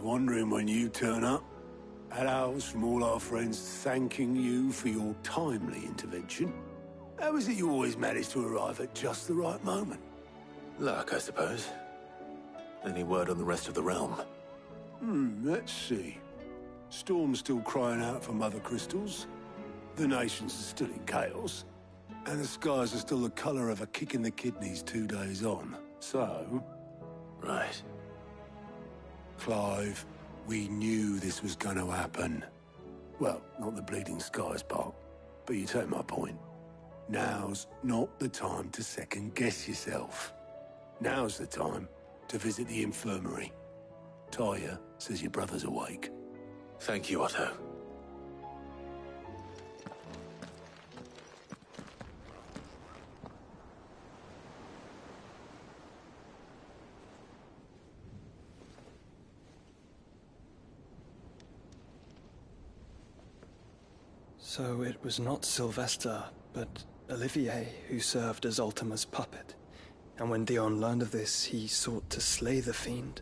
wondering when you turn up. Hellos from all our friends thanking you for your timely intervention. How is it you always manage to arrive at just the right moment? Luck, I suppose. Any word on the rest of the realm? Let's see. Storm's still crying out for mother crystals. The nations are still in chaos. And the skies are still the colour of a kick in the kidneys 2 days on. So... Right. Clive, we knew this was going to happen. Well, not the bleeding skies part, but you take my point. Now's not the time to second-guess yourself. Now's the time to visit the infirmary. Talia says your brother's awake. Thank you, Otto. So it was not Sylvester, but Olivier who served as Ultima's puppet. And when Dion learned of this, he sought to slay the fiend.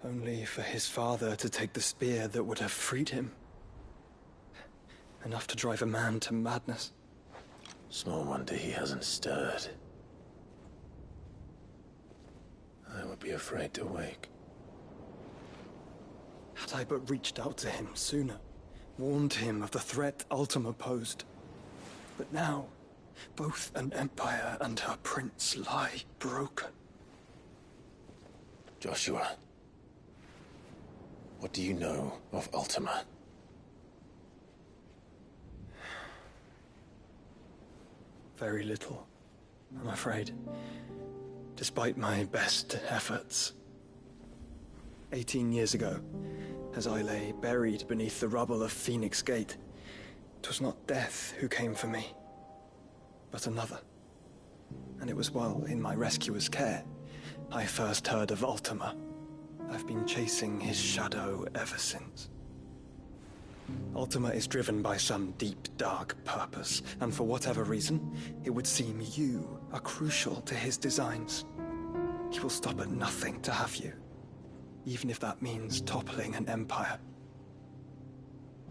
Only for his father to take the spear that would have freed him. Enough to drive a man to madness. Small wonder he hasn't stirred. I would be afraid to wake. Had I but reached out to him sooner, warned him of the threat Ultima posed. But now, both an empire and her prince lie broken. Joshua, what do you know of Ultima? Very little, I'm afraid. Despite my best efforts. 18 years ago, as I lay buried beneath the rubble of Phoenix Gate, 'twas not death who came for me, but another. And it was while in my rescuer's care I first heard of Ultima. I've been chasing his shadow ever since. Ultima is driven by some deep, dark purpose, and for whatever reason, it would seem you are crucial to his designs. He will stop at nothing to have you, even if that means toppling an empire.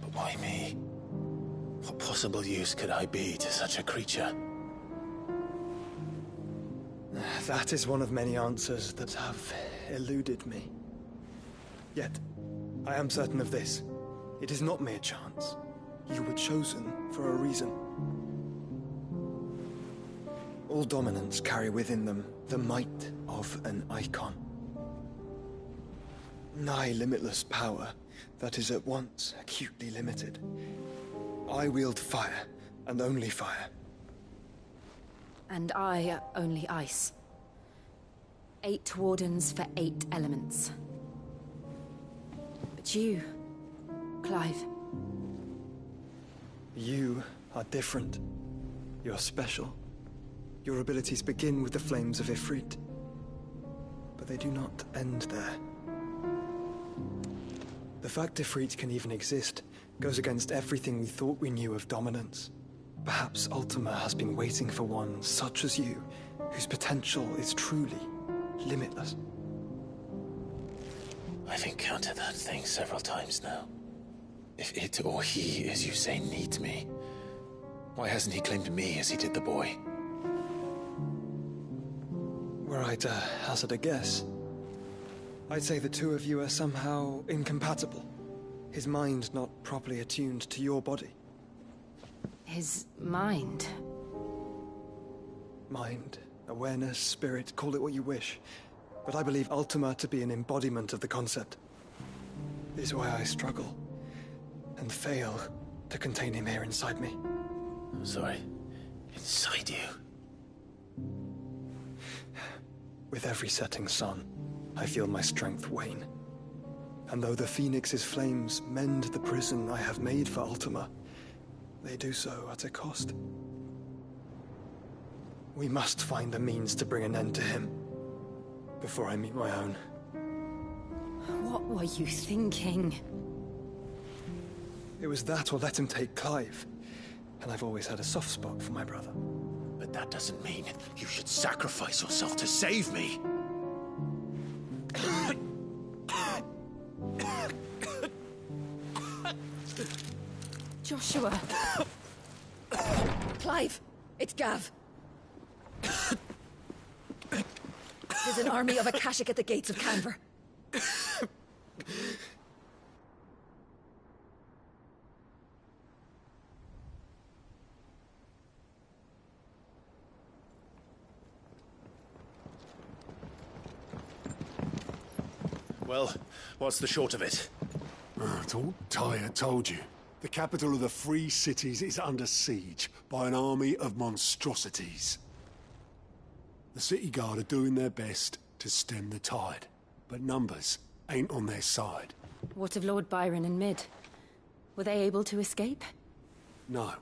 But why me? What possible use could I be to such a creature? That is one of many answers that have eluded me. Yet, I am certain of this. It is not mere chance. You were chosen for a reason. All dominants carry within them the might of an icon. Nigh limitless power that is at once acutely limited. I wield fire, and only fire. And I only ice. 8 wardens for 8 elements. But you, Clive. You are different. You're special. Your abilities begin with the flames of Ifrit. But they do not end there. The fact Ifrit can even exist goes against everything we thought we knew of dominance. Perhaps Ultima has been waiting for one such as you, whose potential is truly limitless. I've encountered that thing several times now. If it or he, as you say, needs me, why hasn't he claimed me as he did the boy? Were I to hazard a guess, I'd say the two of you are somehow incompatible. His mind not properly attuned to your body. His mind? Mind, awareness, spirit, call it what you wish. But I believe Ultima to be an embodiment of the concept. This is why I struggle and fail to contain him here inside me. I'm sorry. Inside you? With every setting sun, I feel my strength wane. And though the Phoenix's flames mend the prison I have made for Ultima, they do so at a cost. We must find a means to bring an end to him before I meet my own. What were you thinking? It was that or let him take Clive. And I've always had a soft spot for my brother. But that doesn't mean you should sacrifice yourself to save me. Joshua! Clive! It's Gav! There's an army of Akashic at the gates of Canver. Well, what's the short of it? It's all Tyre told you. The capital of the Free Cities is under siege by an army of monstrosities. The city guard are doing their best to stem the tide, but numbers ain't on their side. What of Lord Byron and Mid? Were they able to escape? No,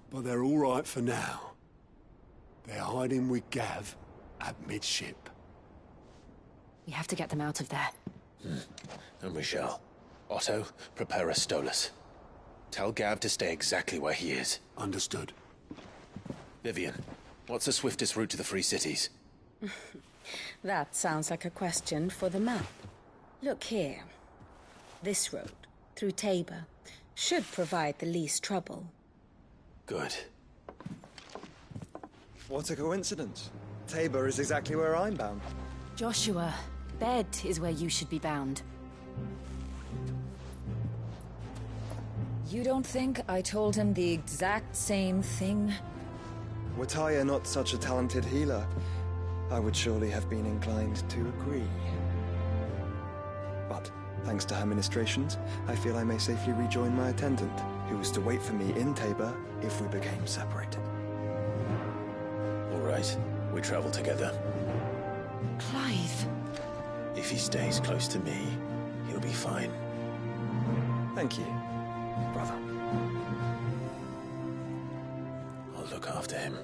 but they're all right for now. They're hiding with Gav at midship. We have to get them out of there. And we shall. Otto, prepare a Stolas. Tell Gav to stay exactly where he is. Understood. Vivian, what's the swiftest route to the Free Cities? That sounds like a question for the map. Look here. This road, through Tabor, should provide the least trouble. Good. What a coincidence. Tabor is exactly where I'm bound. Joshua, bed is where you should be bound. You don't think I told him the exact same thing? Were Tyre not such a talented healer, I would surely have been inclined to agree. But, thanks to her ministrations, I feel I may safely rejoin my attendant, who was to wait for me in Tabor if we became separated. All right, we travel together. Clive! If he stays close to me, he'll be fine. Thank you, brother. I'll look after him.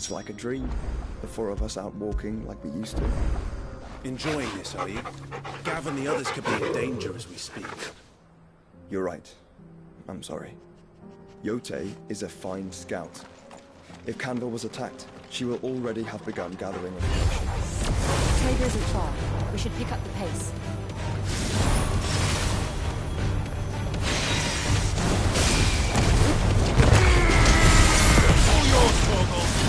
It's like a dream. The four of us out walking like we used to. Enjoying this, are you? Gav and the others could be in danger as we speak. You're right. I'm sorry. Yote is a fine scout. If Candle was attacked, she will already have begun gathering information. Tabor isn't far. We should pick up the pace. All yours, Torgal!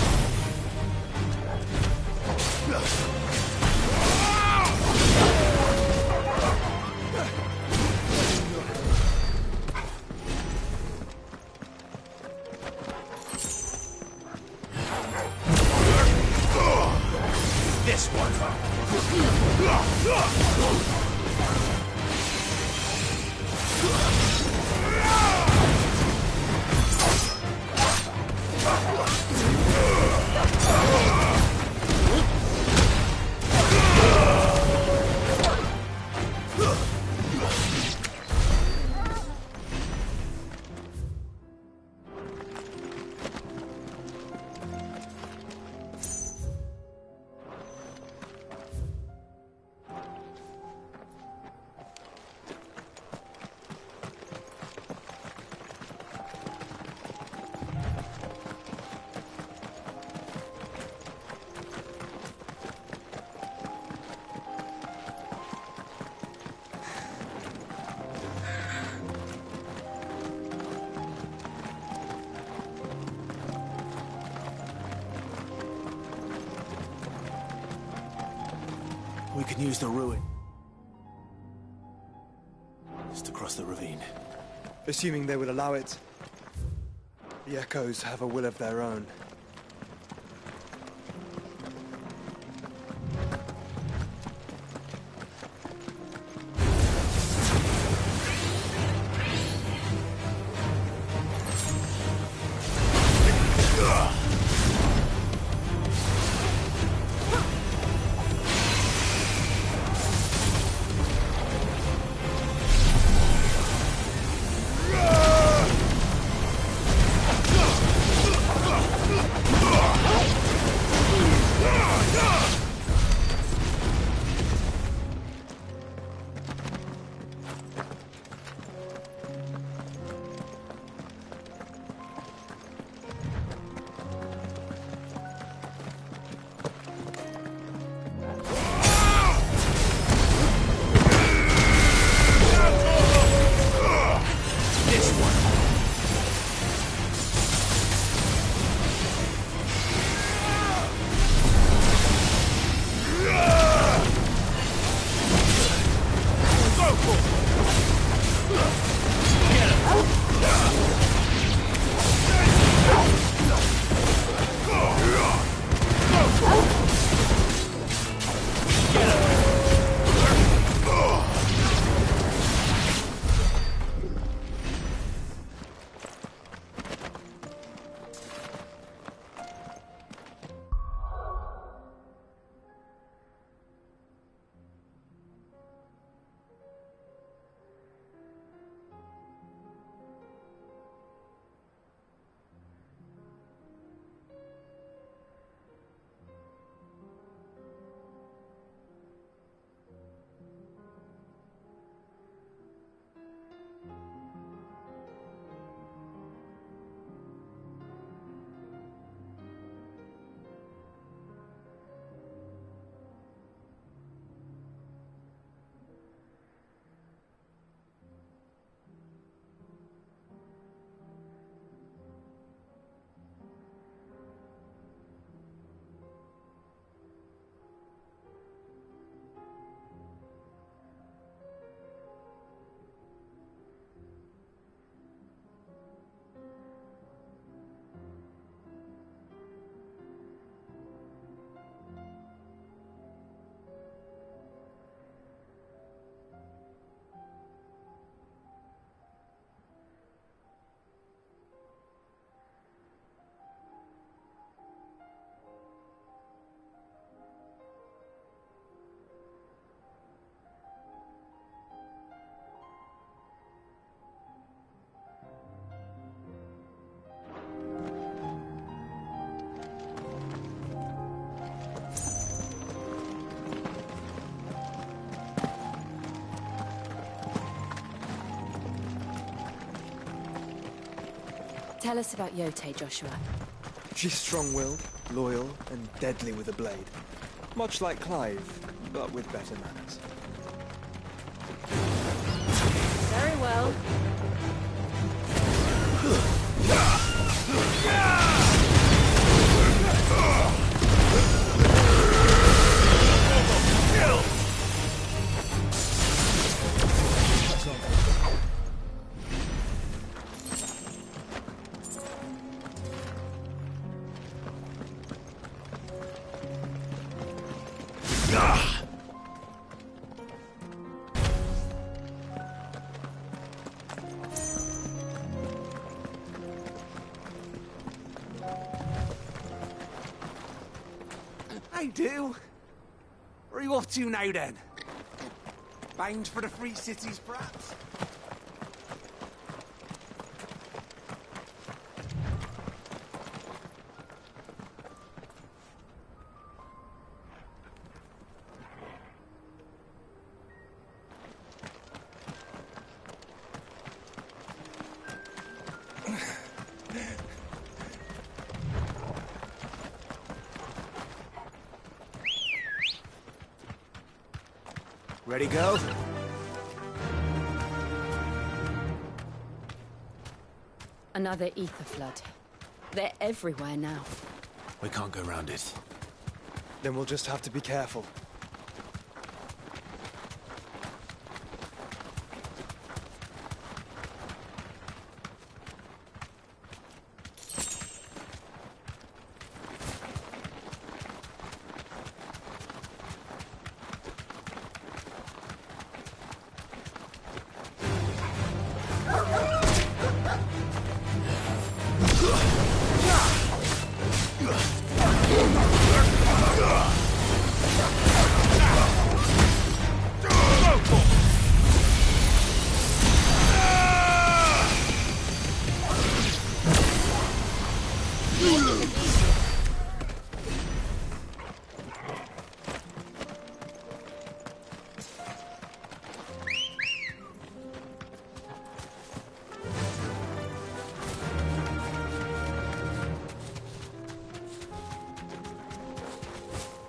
This one! We can use the ruin. Just across the ravine. Assuming they would allow it. The Echoes have a will of their own. Tell us about Yote, Joshua. She's strong-willed, loyal, and deadly with a blade. Much like Clive, but with better manners. Very well. I do. Where are you off to now, then? Bound for the Free Cities, perhaps? Ready, go? Another ether flood. They're everywhere now. We can't go around it. Then we'll just have to be careful.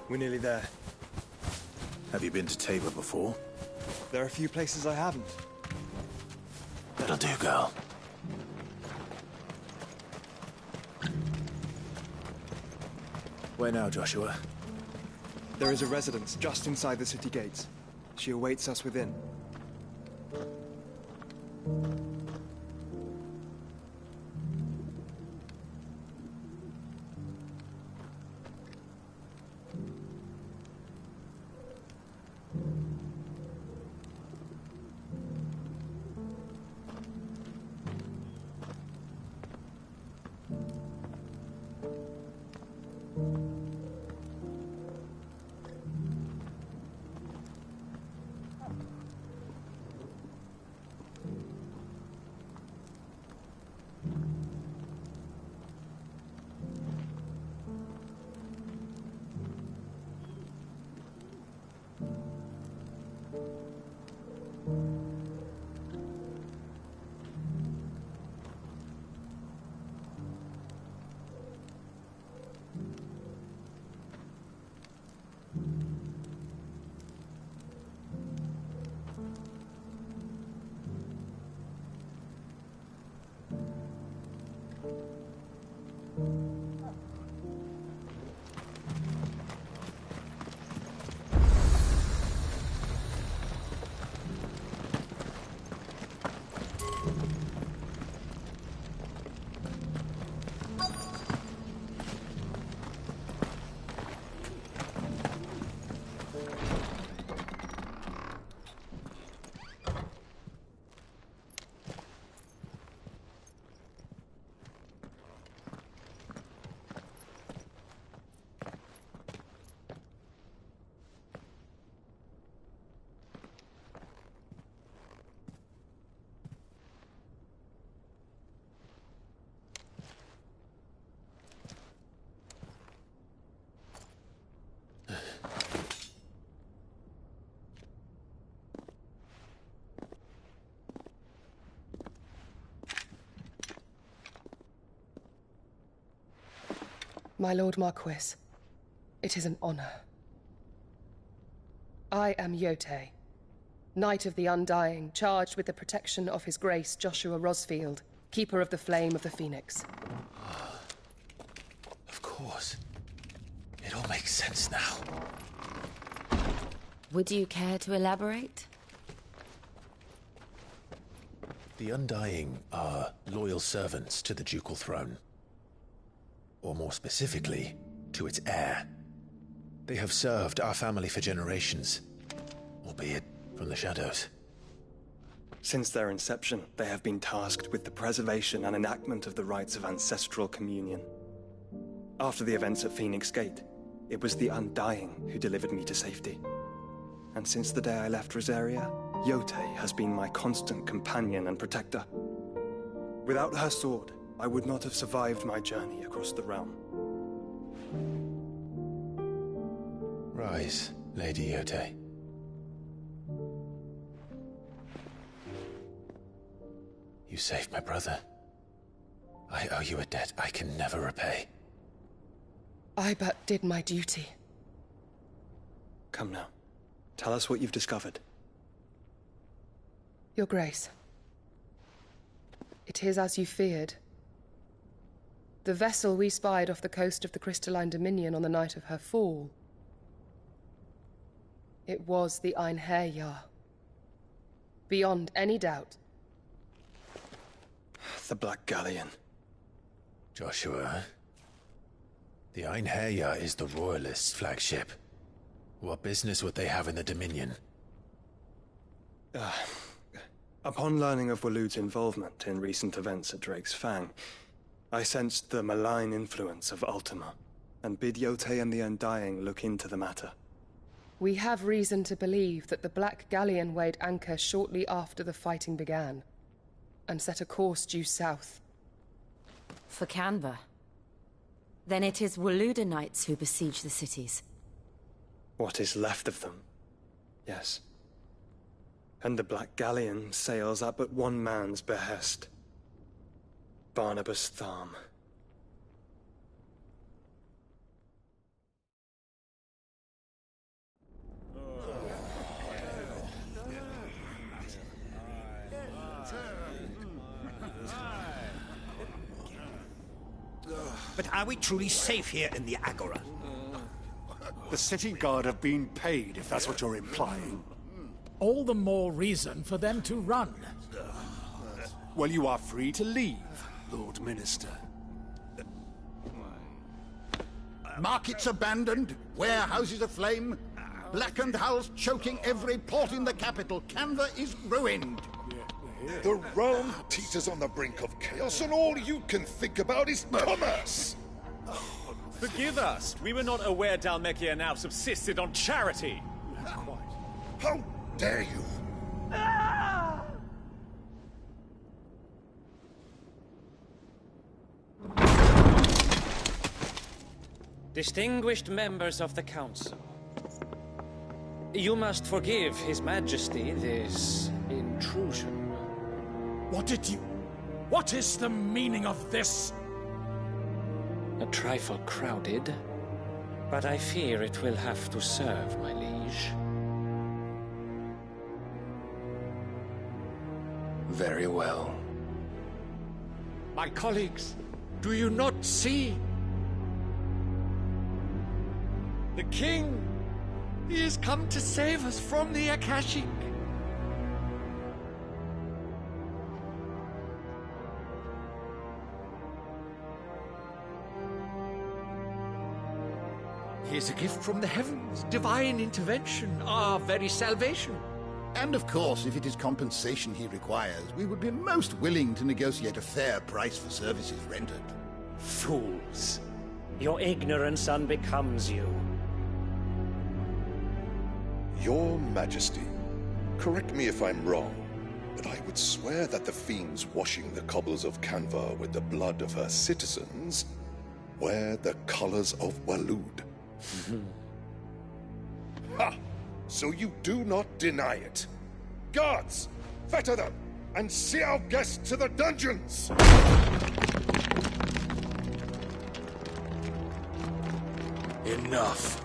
We're nearly there. Have you been to Tabor before? There are a few places I haven't. That'll do, girl. Where now, Joshua? There is a residence just inside the city gates. She awaits us within. My Lord Marquis, it is an honor. I am Yotei, Knight of the Undying, charged with the protection of His Grace Joshua Rosfield, Keeper of the Flame of the Phoenix. Of course. It all makes sense now. Would you care to elaborate? The Undying are loyal servants to the ducal throne. Or more specifically, to its heir. They have served our family for generations, albeit from the shadows. Since their inception, they have been tasked with the preservation and enactment of the rites of ancestral communion. After the events at Phoenix Gate, it was the Undying who delivered me to safety. And since the day I left Rosaria, Yotei has been my constant companion and protector. Without her sword, I would not have survived my journey across the realm. Rise, Lady Yotei. You saved my brother. I owe you a debt I can never repay. I but did my duty. Come now. Tell us what you've discovered. Your Grace. It is as you feared. The vessel we spied off the coast of the Crystalline Dominion on the night of her fall. It was the Einherjar. Beyond any doubt. The Black Galleon. Joshua, the Einherjar is the Royalists' flagship. What business would they have in the Dominion? Upon learning of Waloed's involvement in recent events at Drake's Fang, I sensed the malign influence of Ultima, and bid Yotei and the Undying look into the matter. We have reason to believe that the Black Galleon weighed anchor shortly after the fighting began, and set a course due south. For Canva. Then it is Waloed knights who besiege the cities. What is left of them, yes. And the Black Galleon sails at but one man's behest. Barnabas Tharm. But are we truly safe here in the Agora? The city guard have been paid, if that's what you're implying. All the more reason for them to run. Well, you are free to leave, Lord Minister. Markets abandoned, warehouses aflame, blackened hulls choking every port in the capital. Canva is ruined. The realm teeters on the brink of chaos, and all you can think about is commerce! Forgive us. We were not aware Dhalmekia now subsisted on charity. How dare you? Distinguished members of the Council, you must forgive His Majesty this intrusion. What is the meaning of this? A trifle crowded, but I fear it will have to serve, my liege. Very well. My colleagues, do you not see? The King! He has come to save us from the Akashic! He is a gift from the heavens, divine intervention, our very salvation. And of course, if it is compensation he requires, we would be most willing to negotiate a fair price for services rendered. Fools! Your ignorance unbecomes you. Your Majesty, correct me if I'm wrong, but I would swear that the fiends washing the cobbles of Canva with the blood of her citizens wear the colors of Waloed. Ha! So you do not deny it. Guards, fetter them, and see our guests to the dungeons! Enough.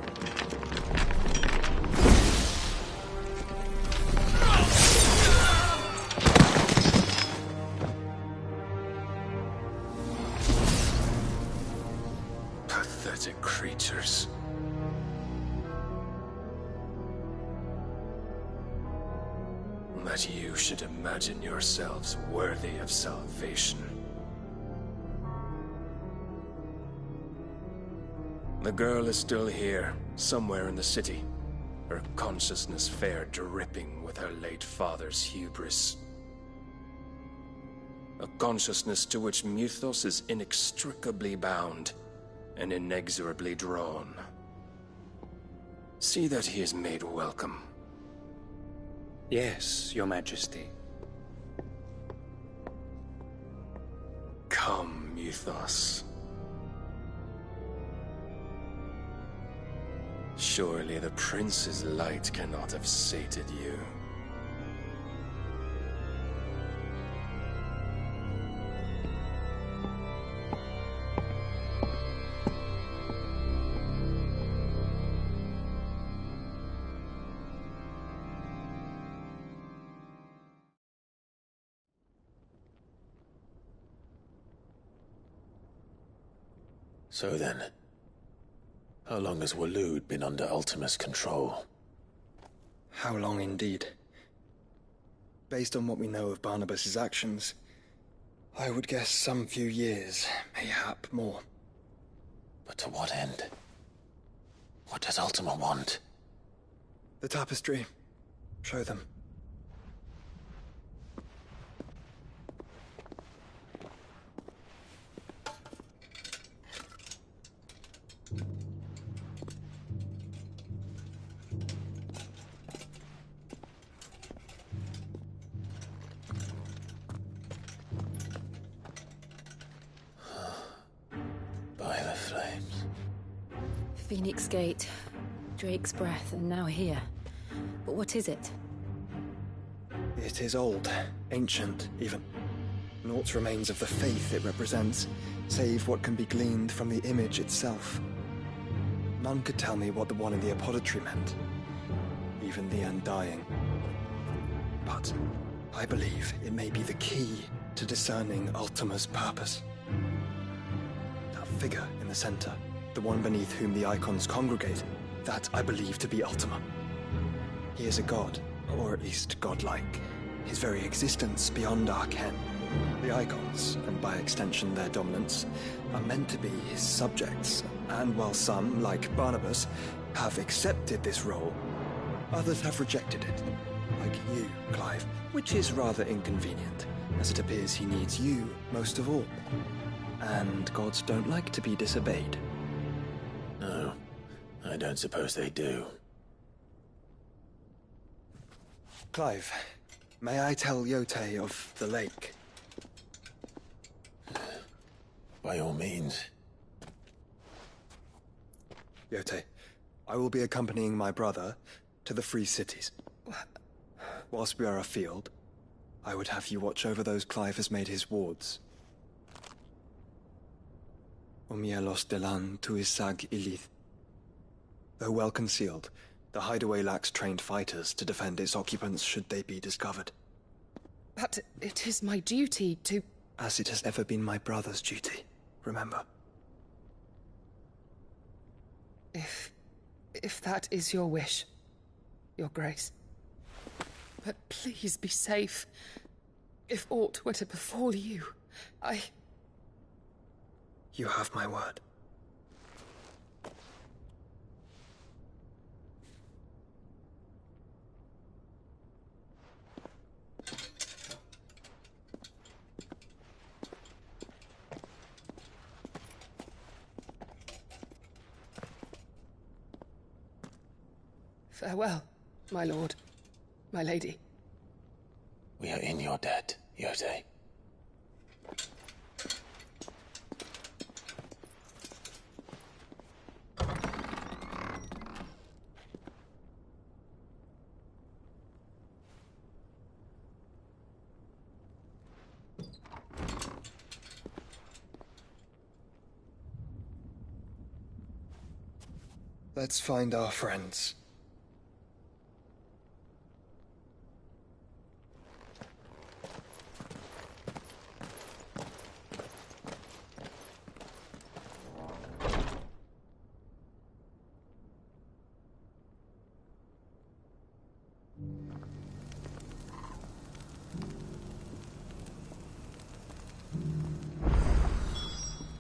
Pathetic creatures. That you should imagine yourselves worthy of salvation. The girl is still here, somewhere in the city. Her consciousness fair dripping with her late father's hubris. A consciousness to which Mythos is inextricably bound and inexorably drawn. See that he is made welcome. Yes, Your Majesty. Come, Mythos. Surely the prince's light cannot have sated you. So then, how long has Waloed been under Ultima's control? How long indeed? Based on what we know of Barnabas's actions, I would guess some few years, mayhap more. But to what end? What does Ultima want? The tapestry. Show them. By the flames. Phoenix Gate, Drake's Breath, and now here. But what is it? It is old, ancient, even. Naught remains of the faith it represents, save what can be gleaned from the image itself. None could tell me what the one in the apothecary meant, even the Undying. But I believe it may be the key to discerning Ultima's purpose. That figure in the center, the one beneath whom the icons congregate, that I believe to be Ultima. He is a god, or at least godlike, his very existence beyond our ken. The icons, and by extension their dominance, are meant to be his subjects, and while some, like Barnabas, have accepted this role, others have rejected it, like you, Clive, which is rather inconvenient, as it appears he needs you most of all. And gods don't like to be disobeyed. No, I don't suppose they do. Clive, may I tell Yote of the lake? By all means. Yote, I will be accompanying my brother to the Free Cities. Whilst we are afield, I would have you watch over those Clive has made his wards. Omielos delan tuisag ilith. Though well concealed, the hideaway lacks trained fighters to defend its occupants should they be discovered. But it is my duty to... As it has ever been my brother's duty, remember. If that is your wish, Your Grace. But please be safe. If aught were to befall you, You have my word. Farewell, my lord, my lady. We are in your debt, Yote. Let's find our friends.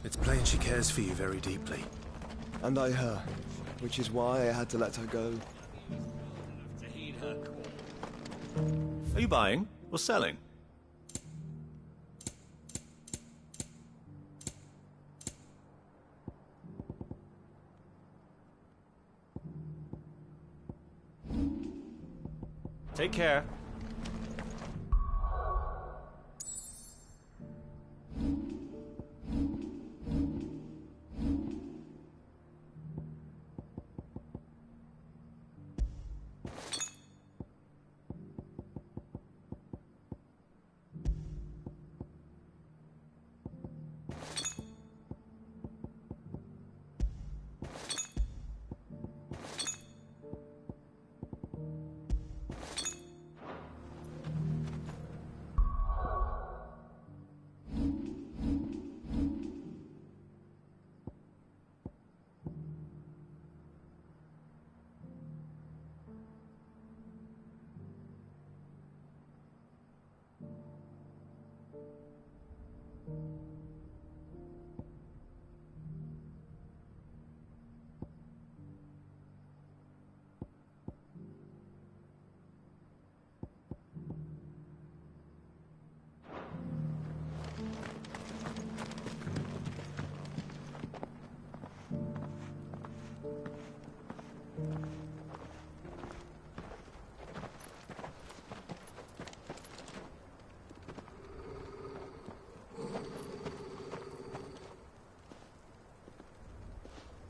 It's plain she cares for you very deeply. And I her, which is why I had to let her go. Are you buying or selling? Take care.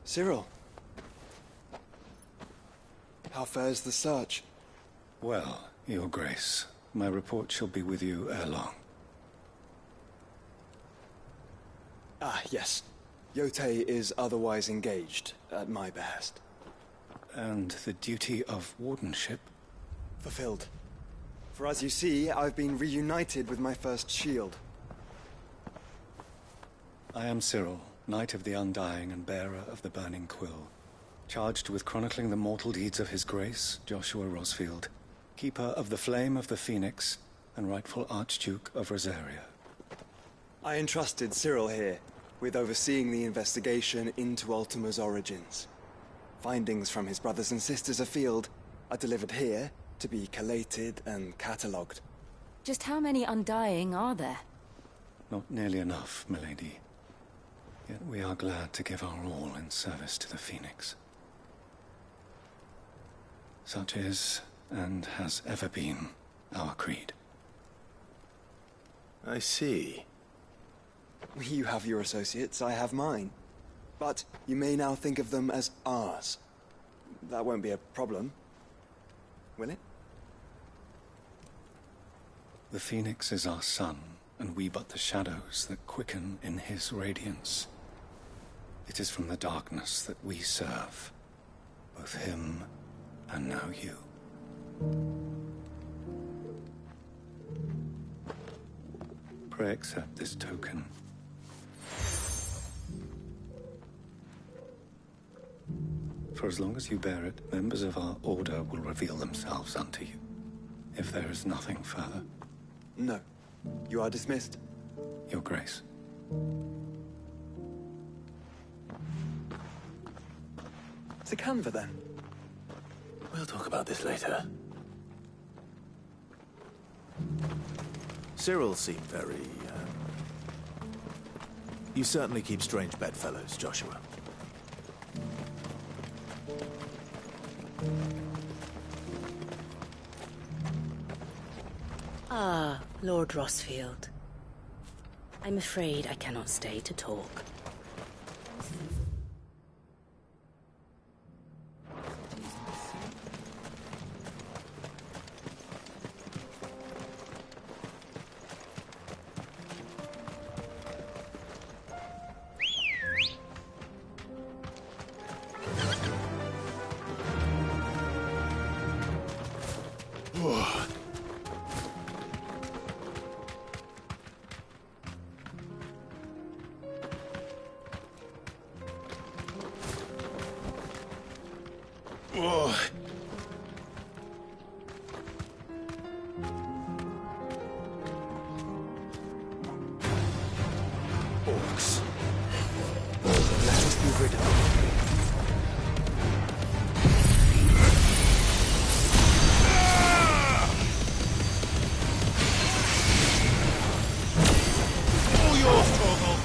Cyril. How fares the search? Well, Your Grace, my report shall be with you ere long. Ah, yes. Yotei is otherwise engaged, at my behest. And the duty of wardenship? Fulfilled. For as you see, I've been reunited with my first shield. I am Cyril, Knight of the Undying and bearer of the Burning Quill, charged with chronicling the mortal deeds of His Grace, Joshua Rosfield, Keeper of the Flame of the Phoenix, and rightful Archduke of Rosaria. I entrusted Cyril here with overseeing the investigation into Ultima's origins. Findings from his brothers and sisters afield are delivered here to be collated and catalogued. Just how many Undying are there? Not nearly enough, milady. Yet we are glad to give our all in service to the Phoenix. Such is, and has ever been, our creed. I see. You have your associates, I have mine. But you may now think of them as ours. That won't be a problem, will it? The Phoenix is our sun, and we but the shadows that quicken in his radiance. It is from the darkness that we serve, both him and now you. Pray accept this token. For as long as you bear it, members of our order will reveal themselves unto you. If there is nothing further. No. You are dismissed. Your Grace. To Canva, then. We'll talk about this later. Cyril seemed very, You certainly keep strange bedfellows, Joshua. Ah, Lord Rosfield. I'm afraid I cannot stay to talk. Orcs. Let us be rid of them. All yours, Torgal.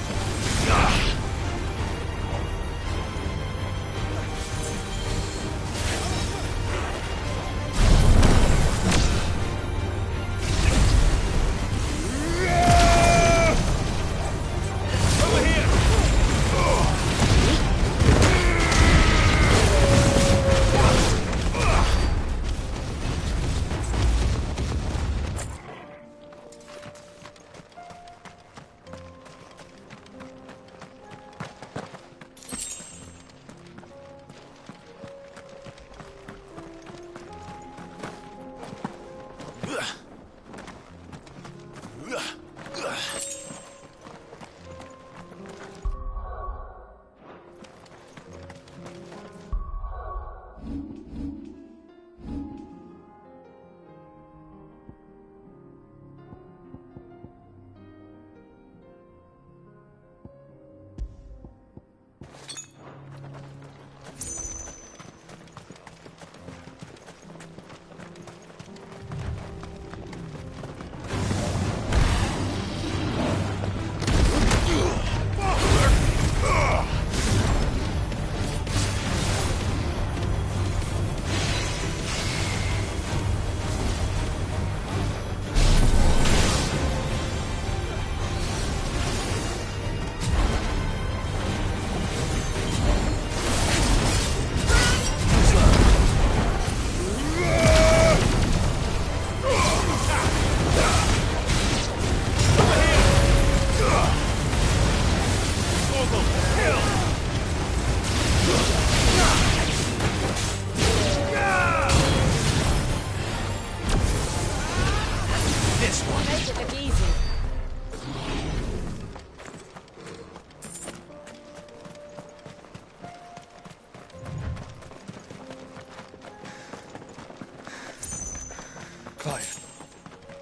Clive.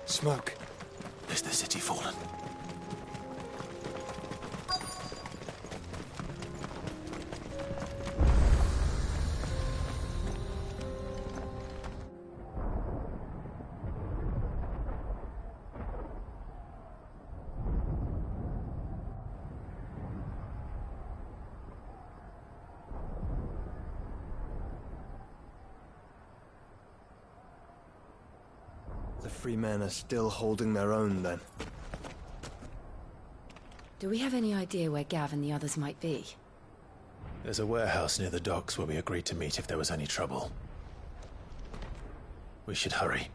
Smoke. Is the city fallen? The free men are still holding their own, then. Do we have any idea where Gav and the others might be? There's a warehouse near the docks where we agreed to meet if there was any trouble. We should hurry.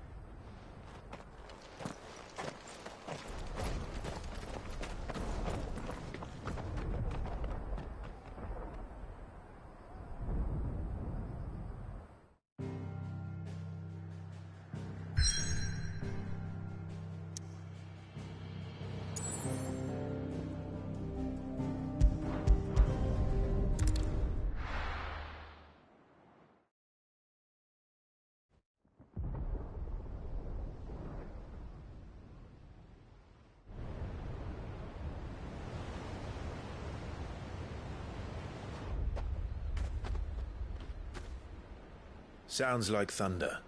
Sounds like thunder.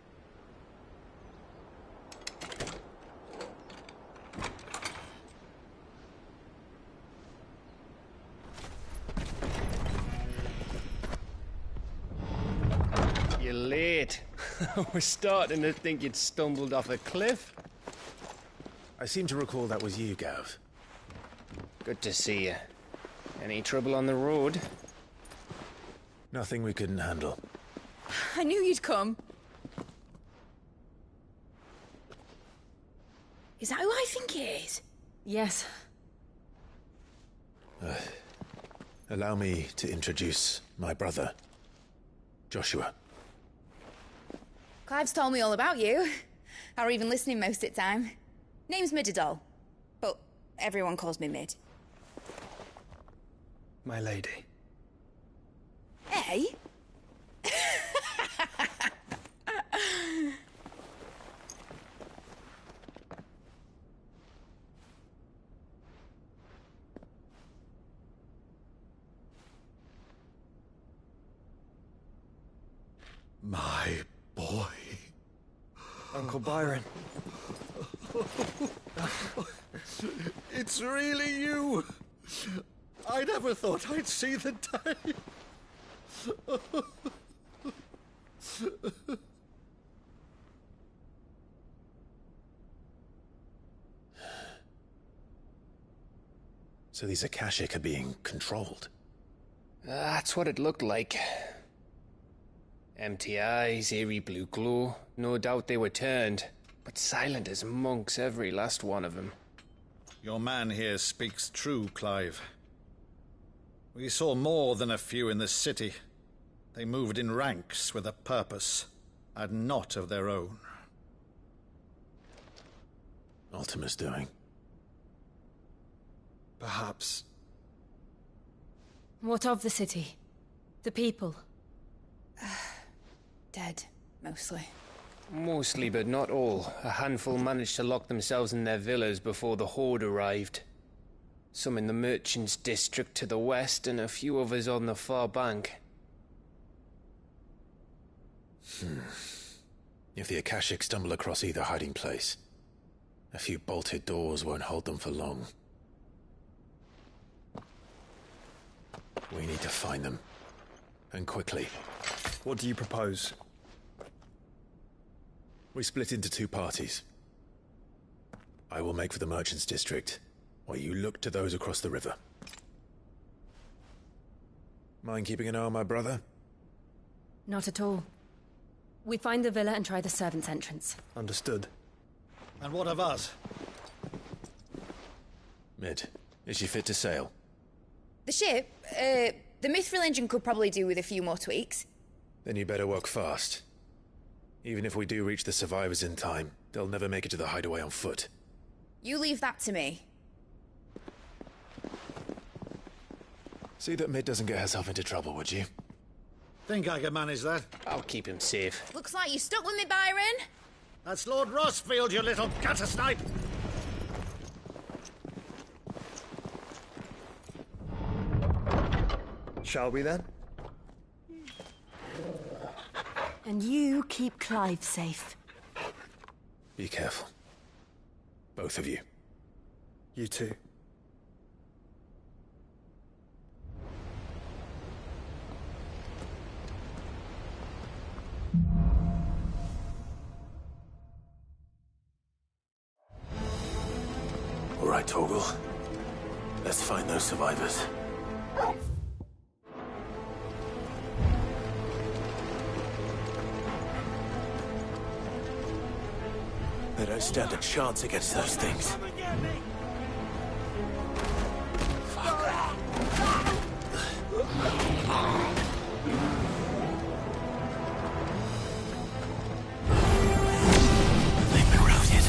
You're late. I was starting to think you'd stumbled off a cliff. I seem to recall that was you, Gav. Good to see you. Any trouble on the road? Nothing we couldn't handle. I knew you'd come. Is that who I think it is? Yes. Allow me to introduce my brother, Joshua. Clive's told me all about you. Or even listening most of the time. Name's Midadol, but everyone calls me Mid. My lady. Hey? My boy. Uncle Byron. It's really you. I never thought I'd see the day. So these Akashic are being controlled? That's what it looked like. Empty eyes, eerie blue glow. No doubt they were turned, but silent as monks, every last one of them. Your man here speaks true, Clive. We saw more than a few in the city. They moved in ranks with a purpose, and not of their own. Ultima's doing. Perhaps. What of the city? The people? Dead, mostly. Mostly, but not all. A handful managed to lock themselves in their villas before the Horde arrived. Some in the Merchants' District to the west, and a few others on the far bank. If the Akashic stumble across either hiding place, a few bolted doors won't hold them for long. We need to find them. And quickly. What do you propose? We split into two parties. I will make for the Merchants' District, while you look to those across the river. Mind keeping an eye on my brother? Not at all. We find the villa and try the servants' entrance. Understood. And what of us? Mid, is she fit to sail? The ship, the Mithril engine could probably do with a few more tweaks. Then you better work fast. Even if we do reach the survivors in time, they'll never make it to the hideaway on foot. You leave that to me. See that Mid doesn't get herself into trouble, would you? Think I can manage that? I'll keep him safe. Looks like you stuck with me, Byron. That's Lord Rossfield, you little gutter snipe! Shall we then? And you keep Clive safe. Be careful. Both of you. You too. All right, Torgal. Let's find those survivors. They don't stand a chance against those things. They've been routed.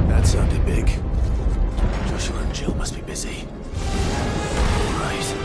That sounded big. Joshua and Jill must be busy. Right.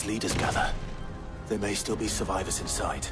Leaders gather. There may still be survivors inside.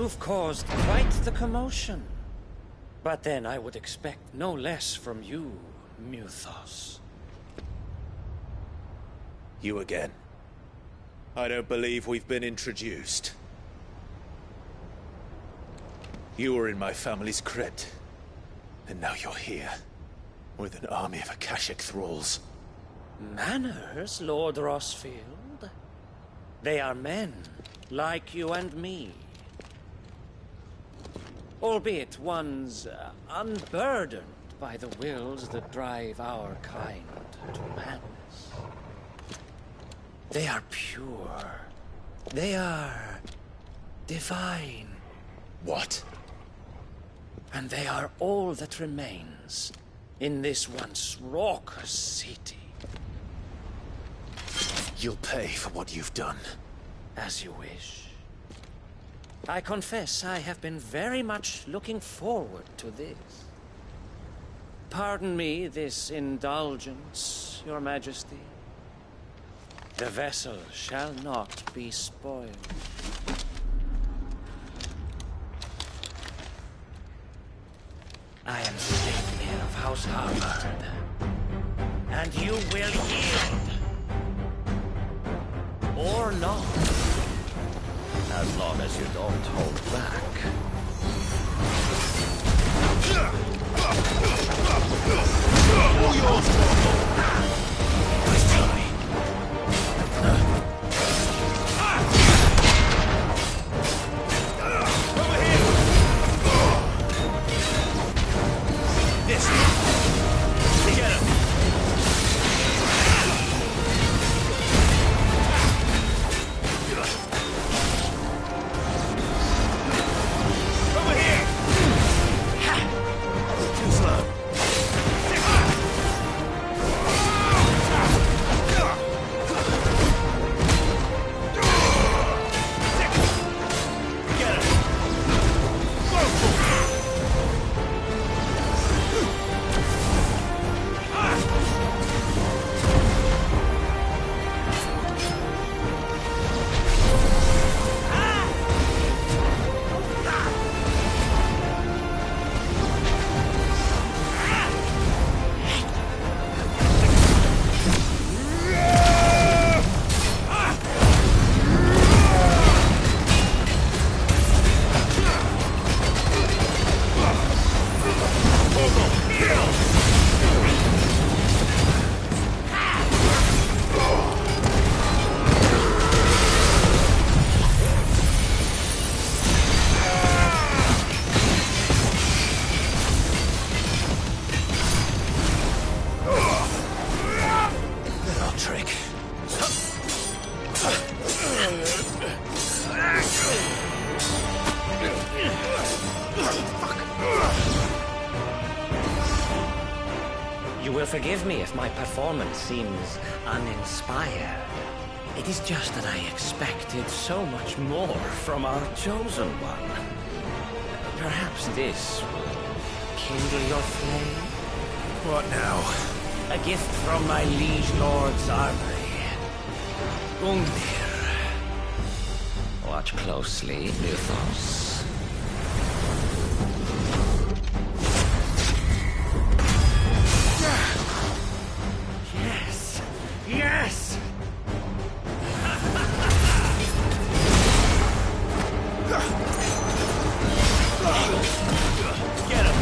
You've caused quite the commotion. But then I would expect no less from you, Muthos. You again. I don't believe we've been introduced. You were in my family's crypt, and now you're here, with an army of Akashic thralls. Manners, Lord Rosfield? They are men, like you and me. Albeit ones unburdened by the wills that drive our kind to madness. They are pure. They are divine. What? And they are all that remains in this once raucous city. You'll pay for what you've done. As you wish. I confess I have been very much looking forward to this. Pardon me this indulgence, Your Majesty. The vessel shall not be spoiled. I am the Savior of House Harvard, and you will yield. Or not. As long as you don't hold back. All yours, nice try. Over here! This way. Get him! Too slow. You will forgive me if my performance seems uninspired. It is just that I expected so much more from our chosen one. Perhaps this will kindle your flame? What now? A gift from my liege lord's armory. Gungnir. Watch closely, Muthos. Yes! Yes! Get him!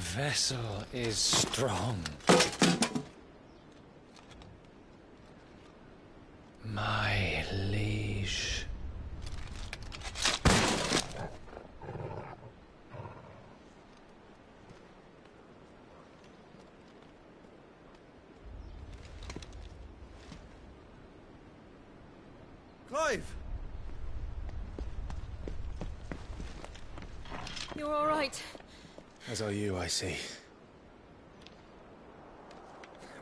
vessel is strong. My liege. Clive! You're all right. As are you, I see.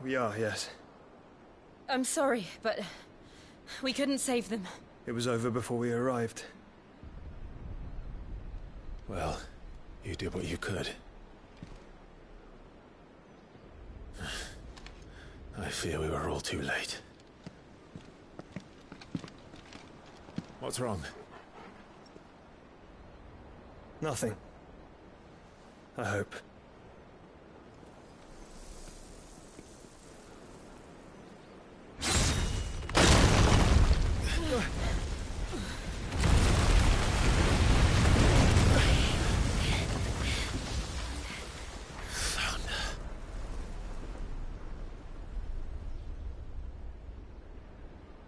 We are, yes. I'm sorry, but we couldn't save them. It was over before we arrived. Well, you did what you could. I fear we were all too late. What's wrong? Nothing. I hope.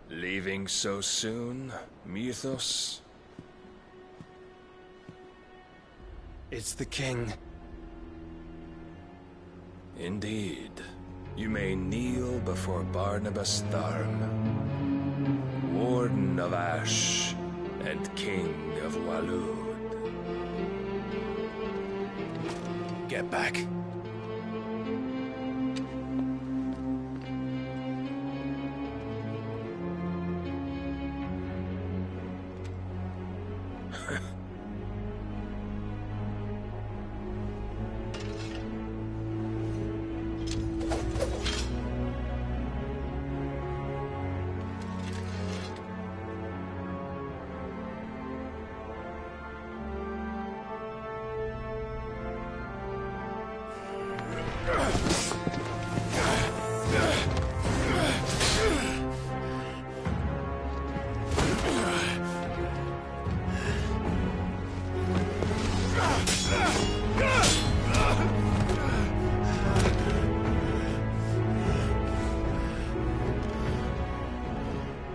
Leaving so soon, Mythos? It's the king. Indeed. You may kneel before Barnabas Tharm, Warden of Ash and King of Walud. Get back.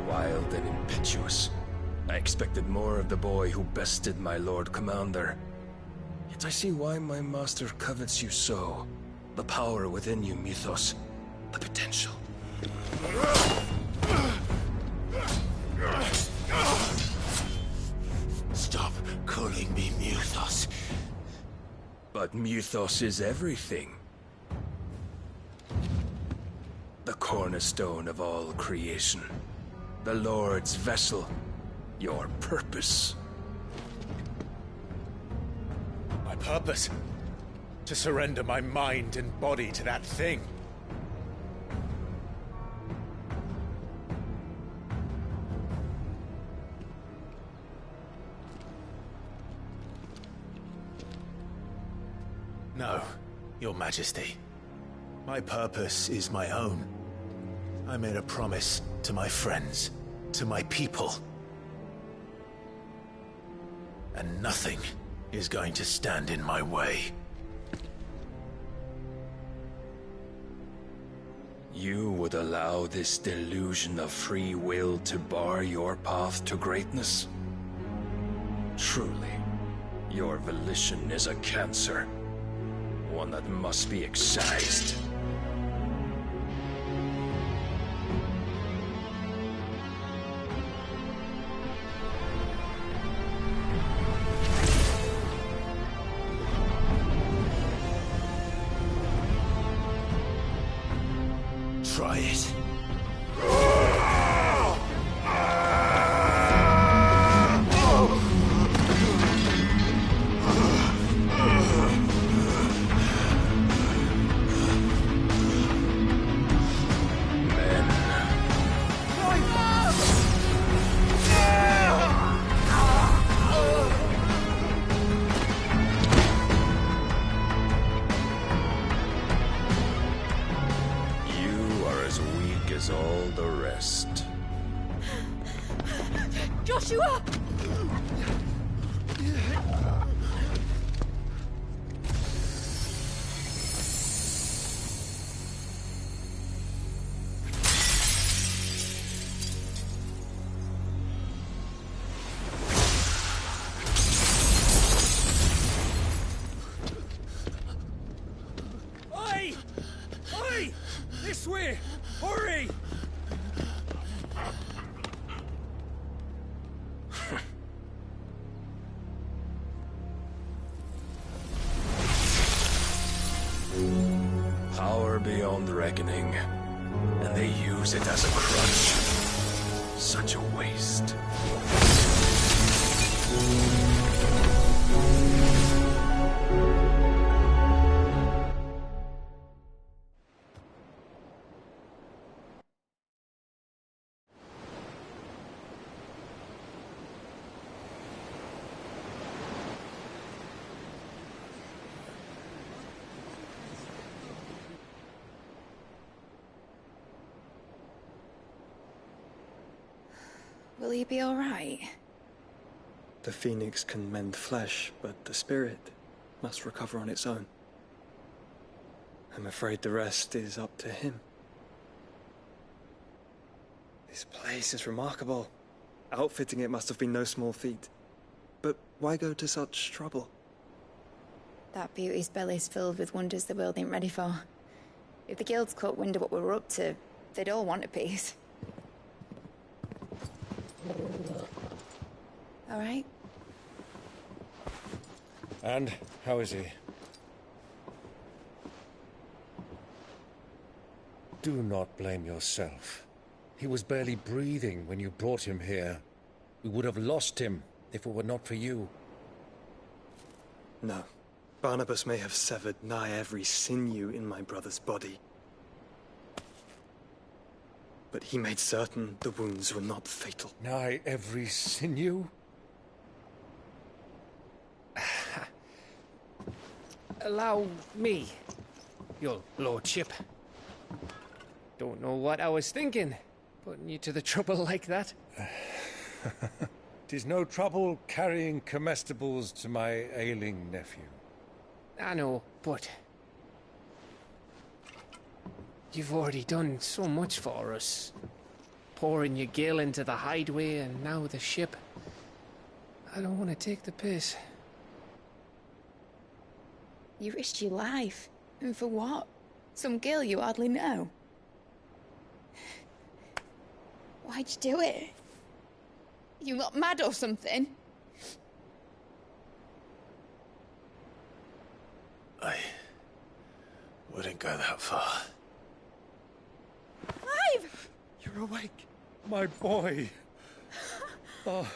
Wild and impetuous. I expected more of the boy who bested my Lord Commander. Yet I see why my master covets you so. The power within you, Mythos. The potential. Stop calling me Mythos. But Mythos is everything. The cornerstone of all creation. The Lord's vessel. Your purpose. My purpose? To surrender my mind and body to that thing. No, Your Majesty. My purpose is my own. I made a promise to my friends, to my people. And nothing is going to stand in my way. You would allow this delusion of free will to bar your path to greatness? Truly, your volition is a cancer. One that must be excised. Try it. As all the rest. Joshua! This way! Hurry! Power beyond reckoning, and they use it as a crutch. Such a waste. Will he be all right? The phoenix can mend flesh, but the spirit must recover on its own. I'm afraid the rest is up to him. This place is remarkable. Outfitting it must have been no small feat. But why go to such trouble? That beauty's belly's filled with wonders the world ain't ready for. If the guilds caught wind of what we were up to, they'd all want a piece. All right? And how is he? Do not blame yourself. He was barely breathing when you brought him here. We would have lost him if it were not for you. No. Barnabas may have severed nigh every sinew in my brother's body. But he made certain the wounds were not fatal. Nigh every sinew? Allow me, your lordship. Don't know what I was thinking, putting you to the trouble like that. 'Tis no trouble carrying comestibles to my ailing nephew. I know, but you've already done so much for us. Pouring your gil into the hideaway and now the ship. I don't want to take the piss. You risked your life. And for what? Some girl you hardly know. Why'd you do it? You not mad or something? I wouldn't go that far. Clive! You're awake, my boy. Oh.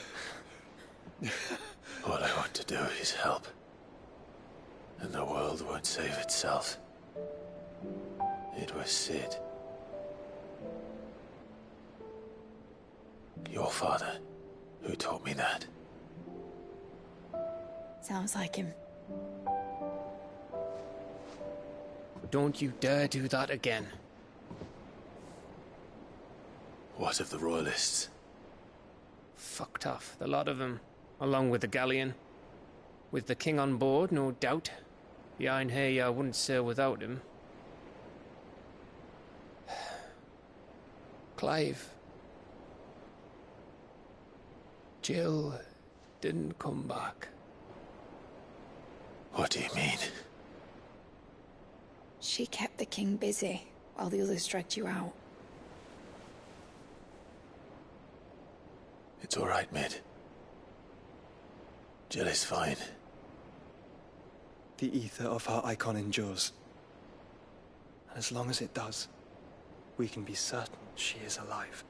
All I want to do is help. And the world won't save itself. It was Sid. Your father, who taught me that. Sounds like him. Don't you dare do that again. What of the Royalists? Fucked off, the lot of them, along with the galleon. With the king on board, no doubt. The Iron Hair wouldn't sail without him. Clive. Jill didn't come back. What do you mean? She kept the king busy while the others dragged you out. It's all right, Mid. Jill is fine. The ether of her icon endures. And as long as it does, we can be certain she is alive.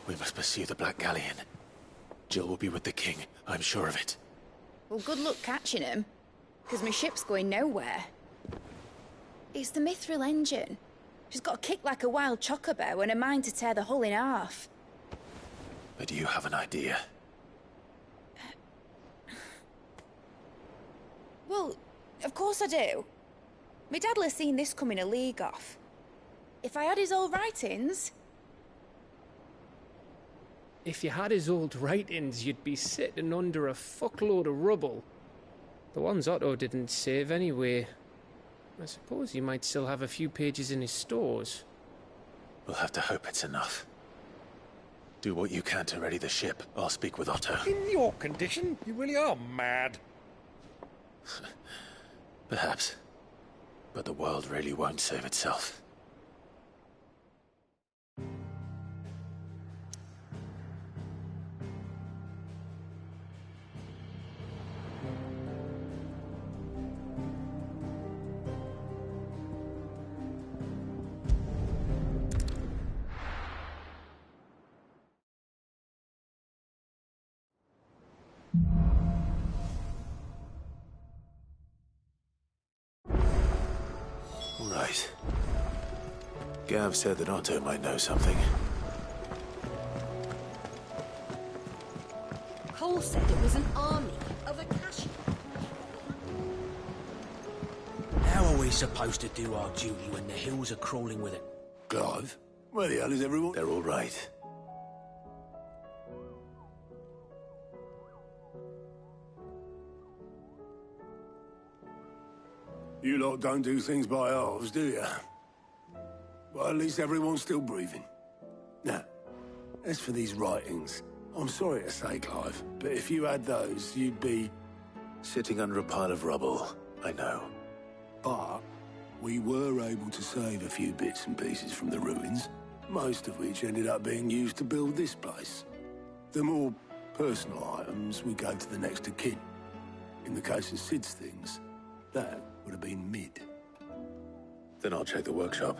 We must pursue the Black Galleon. Jill will be with the king, I'm sure of it. Well, good luck catching him, because my ship's going nowhere. It's the Mithril engine. She's got a kick like a wild chocobo and a mind to tear the hull in half. But do you have an idea? Well, of course I do. My dad'll have seen this coming a league off. If I had his old writings... If you had his old writings, you'd be sitting under a fuckload of rubble. The ones Otto didn't save anyway. I suppose he might still have a few pages in his stores. We'll have to hope it's enough. Do what you can to ready the ship. I'll speak with Otto. In your condition, you really are mad. Perhaps. But the world really won't save itself. Right. Gav said that Otto might know something. Cole said it was an army of Akashi. How are we supposed to do our duty when the hills are crawling with it? Clive, where the hell is everyone? They're all right. You lot don't do things by halves, do you? Well, at least everyone's still breathing. Now, as for these writings, I'm sorry to say, Clive, but if you had those, you'd be... Sitting under a pile of rubble, I know. But we were able to save a few bits and pieces from the ruins, most of which ended up being used to build this place. The more personal items we gave to the next of kin. In the case of Sid's things, that would have been mid. Then I'll check the workshop.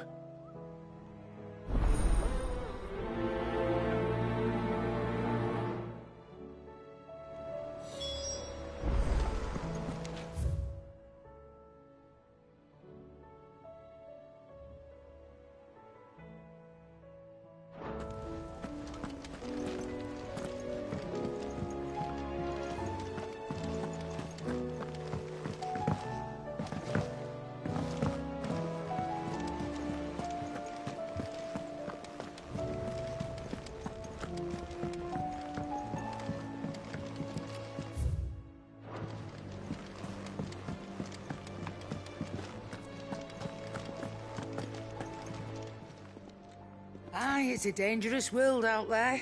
Aye, it's a dangerous world out there.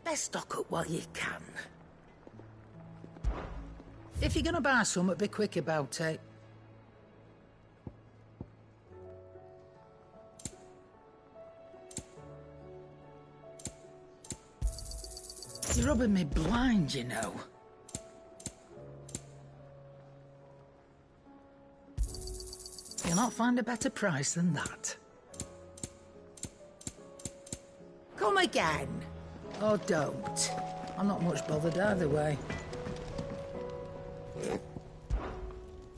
Best stock up while you can. If you're gonna buy something, be quick about it. You're rubbing me blind, you know. You'll not find a better price than that. Come again. Or don't. I'm not much bothered either way.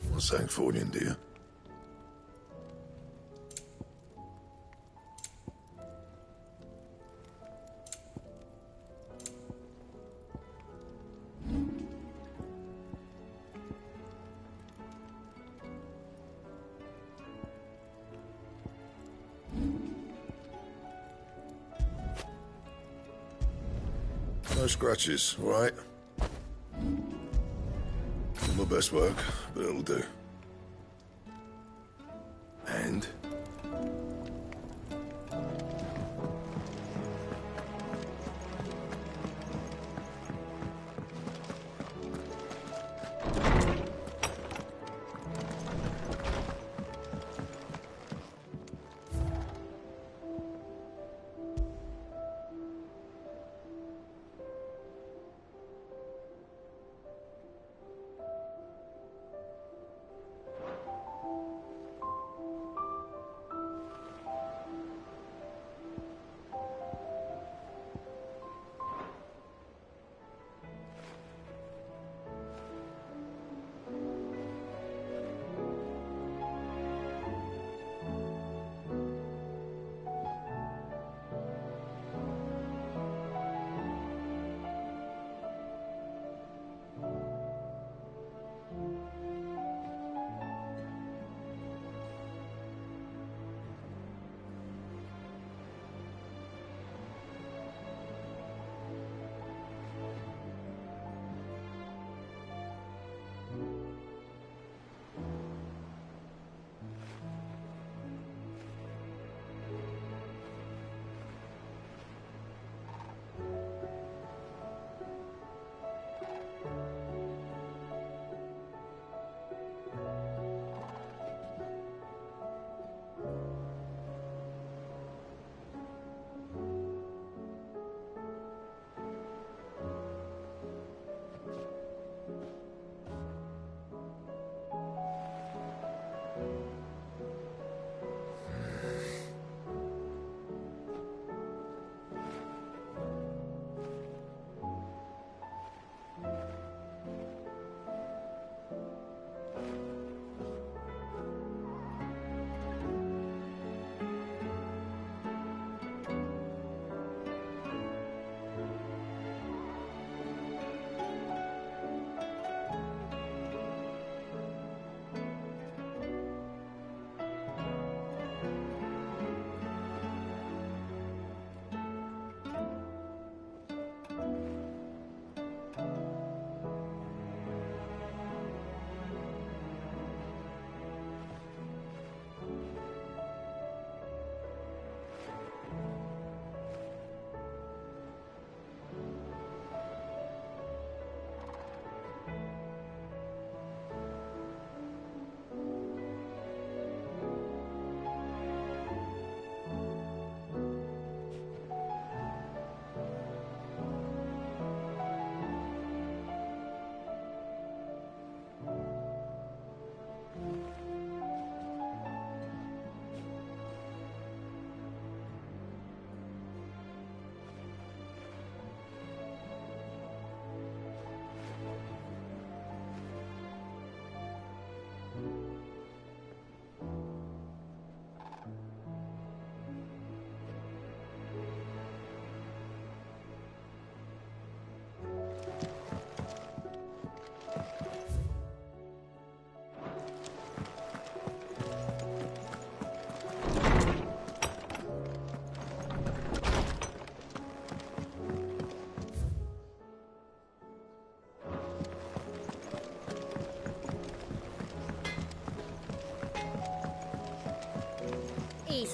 What's thanks for you, dear? No scratches, all right? Not my best work, but it'll do. And?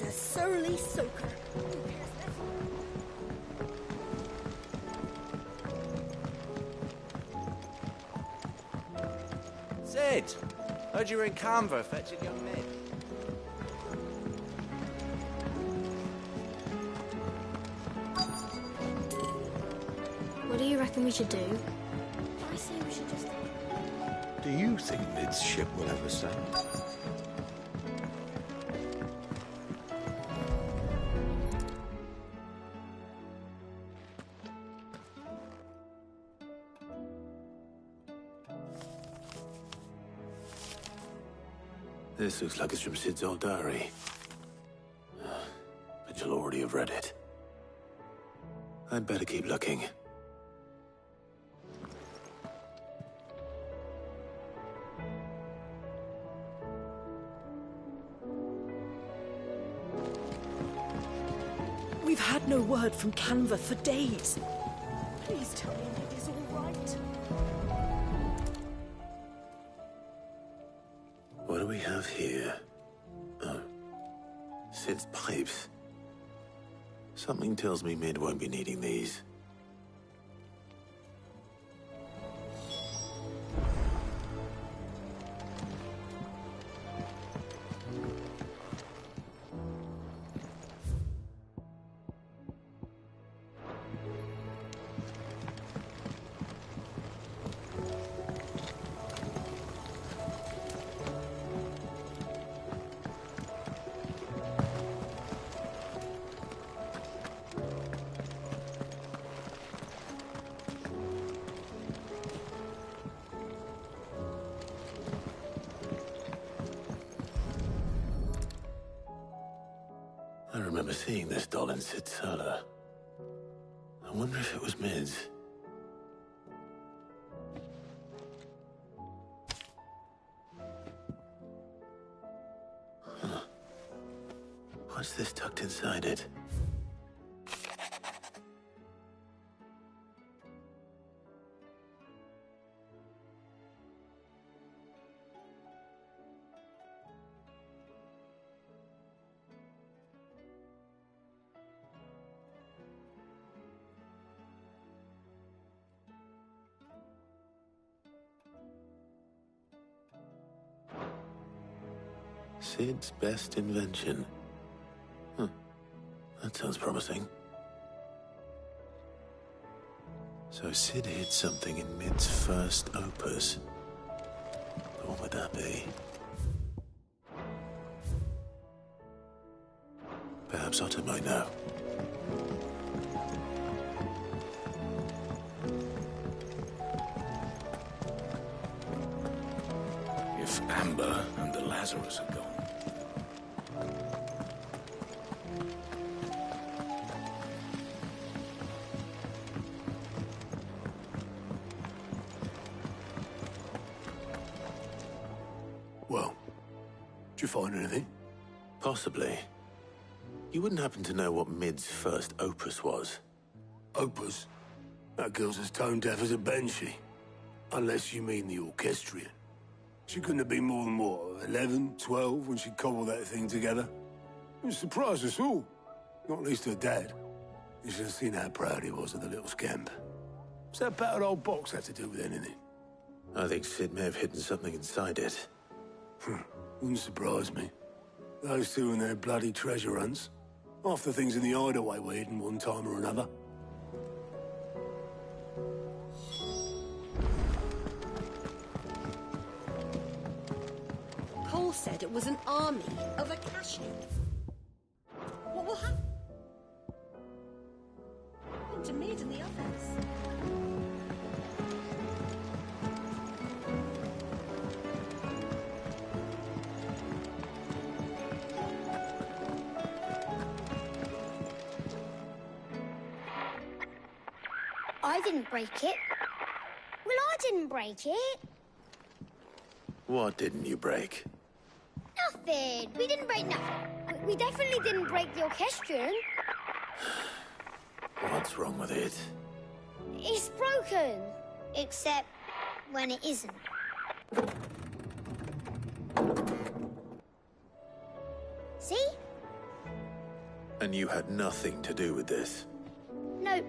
a surly soaker. Sid! Heard you were in Canva fetching young men. What do you reckon we should do? I say we should just... Do you think Mid's ship will ever sail? This looks like it's from Sid's old diary. But you'll already have read it. I'd better keep looking. We've had no word from Canva for days. Please tell me it is all right. What do we have here? Oh. Sid's pipes. Something tells me Mid won't be needing these. I remember seeing this doll in Sid's cellar. I wonder if it was Mid's. Huh. What's this tucked inside it? Sid's best invention. Huh. That sounds promising. So Sid hid something in Mid's first opus. But what would that be? Perhaps Otto might know. If Amber and the Lazarus are gone. Well, did you find anything? Possibly. You wouldn't happen to know what Mid's first opus was? Opus? That girl's as tone deaf as a banshee. Unless you mean the orchestrion. She couldn't have been more than, what, 11, 12 when she cobbled that thing together? It surprised us all. Not least her dad. You should have seen how proud he was of the little scamp. What's that battered old box have to do with anything? I think Sid may have hidden something inside it. Wouldn't surprise me. Those two and their bloody treasure hunts. Half the things in the hideaway were hidden one time or another. Cole said it was an army of Akashi. What will happen to Mid and the others? I didn't break it. Well, I didn't break it. What didn't you break? Nothing. We didn't break nothing. We definitely didn't break the orchestrion. What's wrong with it? It's broken. Except when it isn't. See? And you had nothing to do with this? Nope,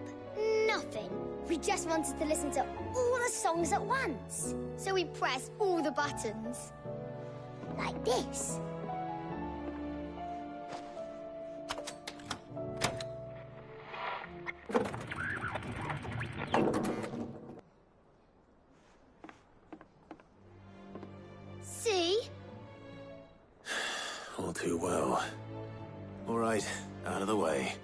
nothing. We just wanted to listen to all the songs at once. So we pressed all the buttons. Like this. See? All too well. All right, out of the way.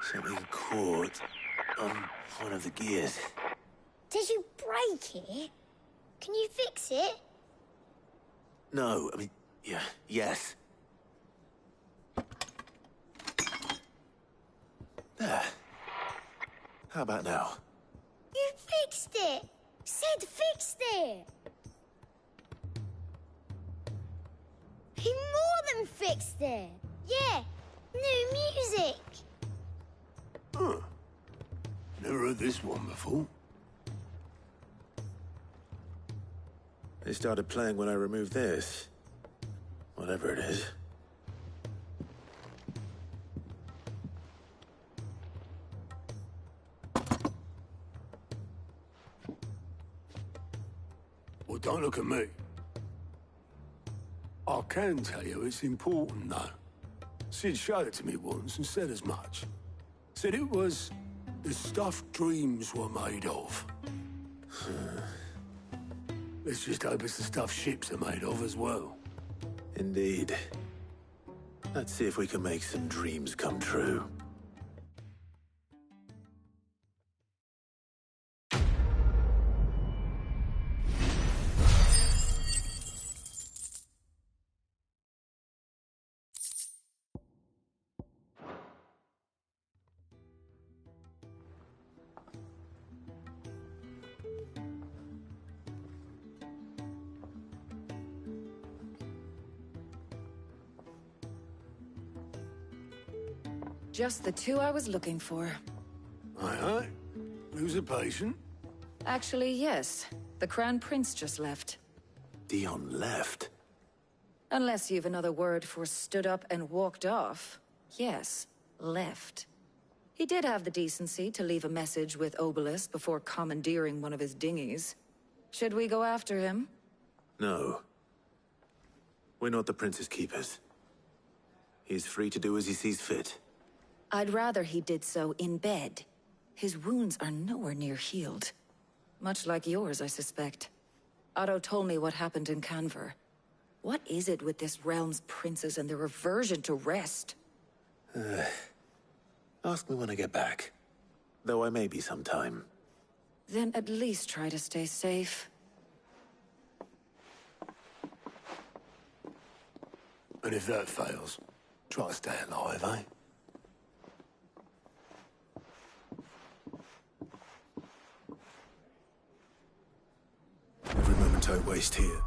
Something caught on one of the gears. Did you break it? Can you fix it? No, I mean, yeah, yes. There. How about now? You fixed it! Sid fixed it! He more than fixed it! Yeah, new music! Huh. Never heard this one before. They started playing when I removed this. Whatever it is. Well, don't look at me. I can tell you it's important, though. Sid showed it to me once and said as much. Said it was the stuff dreams were made of. Let's just hope it's the stuff ships are made of as well. Indeed. Let's see if we can make some dreams come true. Just the two I was looking for. Aye, aye. Who's a patient? Actually, yes. The Crown Prince just left. Dion left? Unless you've another word for stood up and walked off. Yes, left. He did have the decency to leave a message with Obelisk before commandeering one of his dinghies. Should we go after him? No. We're not the Prince's keepers. He's free to do as he sees fit. I'd rather he did so in bed. His wounds are nowhere near healed. Much like yours, I suspect. Otto told me what happened in Canver. What is it with this realm's princes and their aversion to rest? Ask me when I get back. Though I may be sometime. Then at least try to stay safe. And if that fails, try to stay alive, eh? Every moment I waste here.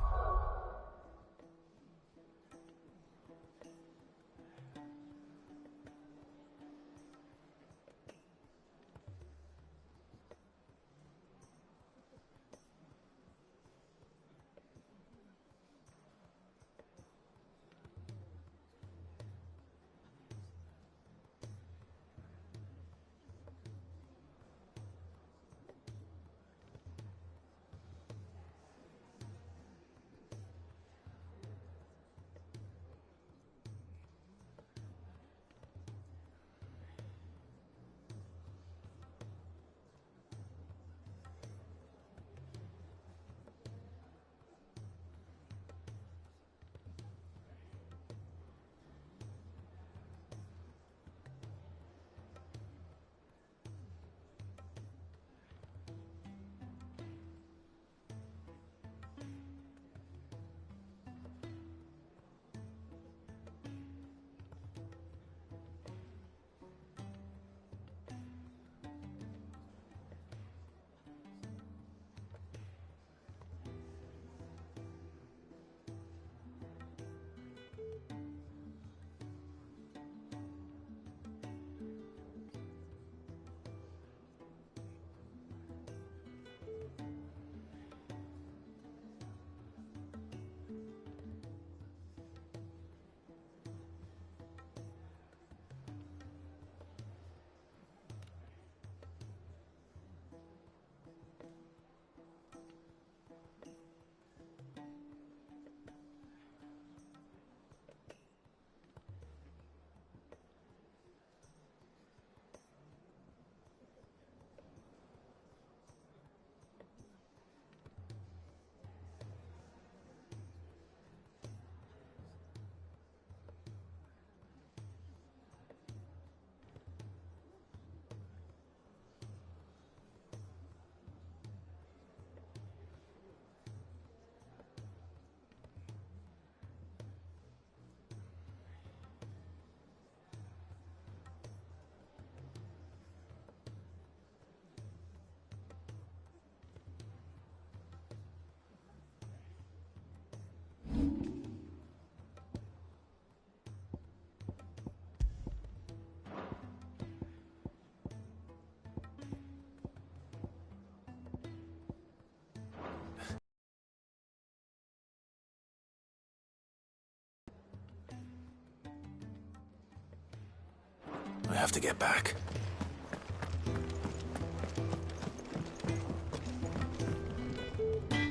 have to get back.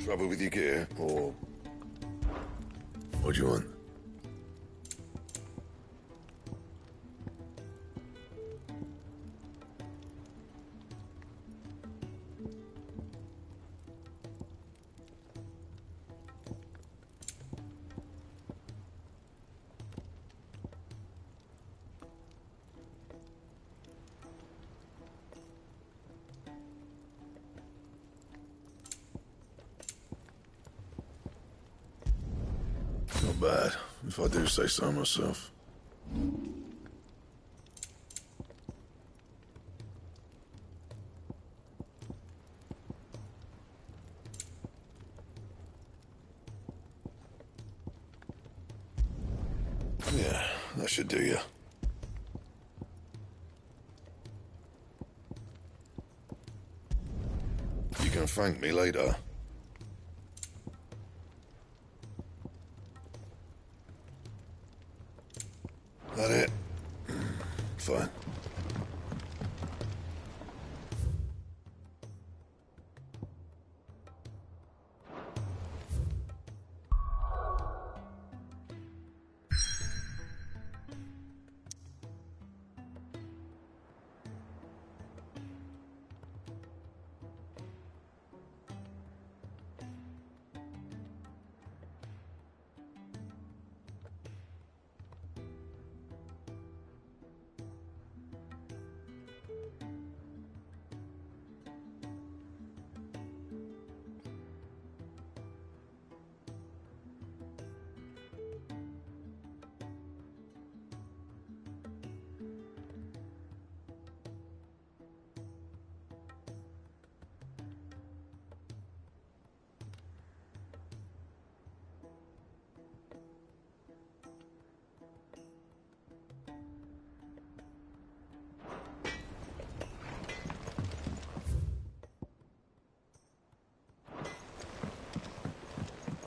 Trouble with your gear, or... What do you want? Not bad, if I do say so myself. Yeah, that should do you. You can thank me later. That it? Fine.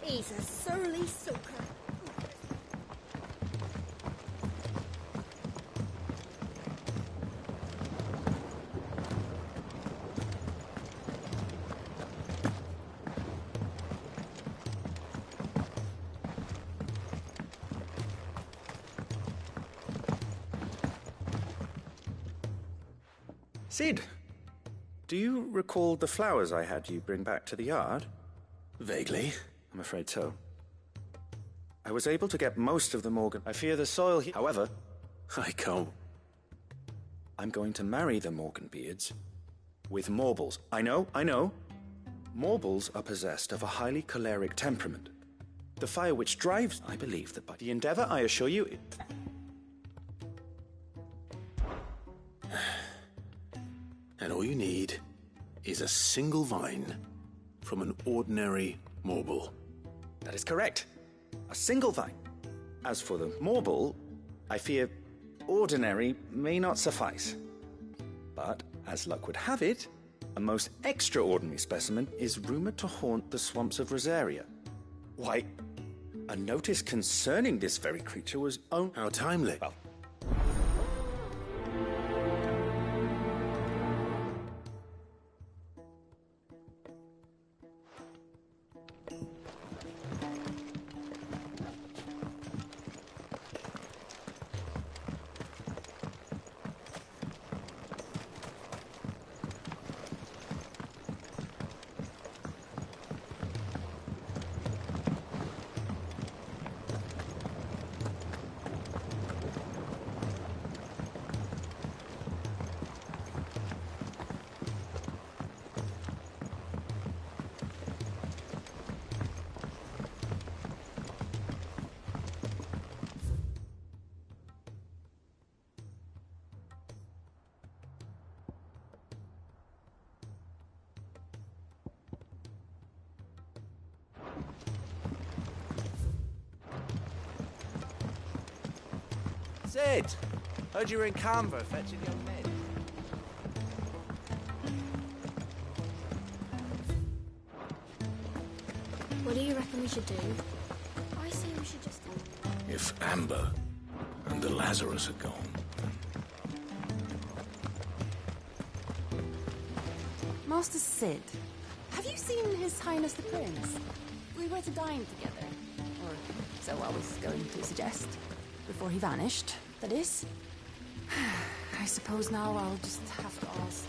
He's a surly soaker. Sid, do you recall the flowers I had you bring back to the yard? Vaguely. I'm afraid so. I was able to get most of the Morgan. I fear the soil here. However, I can't. I'm going to marry the Morganbeards with Morbles. I know. Morbles are possessed of a highly choleric temperament. The fire which drives, I believe that by the endeavor, I assure you, And all you need is a single vine from an ordinary Morble. That is correct. A single vine. As for the Morble, I fear ordinary may not suffice. But, as luck would have it, a most extraordinary specimen is rumored to haunt the swamps of Rosaria. Why, a notice concerning this very creature was owned... How timely. Well, Sid! Heard you were in Canva fetching young men. What do you reckon we should do? I say we should just... If Amber and the Lazarus are gone, Master Sid, have you seen His Highness the Prince? We were to dine together. Or so I was going to suggest. Before he vanished, that is. I suppose now I'll just have to ask.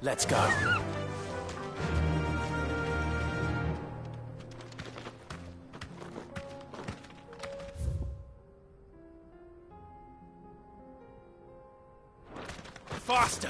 Let's go. Faster!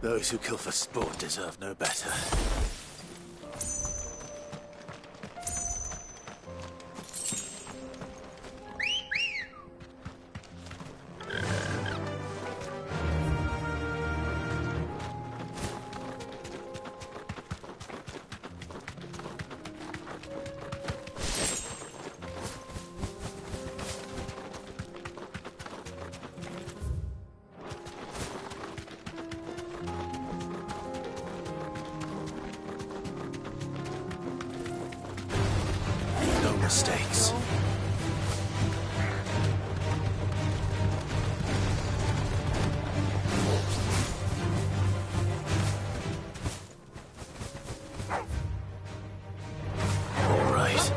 Those who kill for sport deserve no better. No mistakes. All right.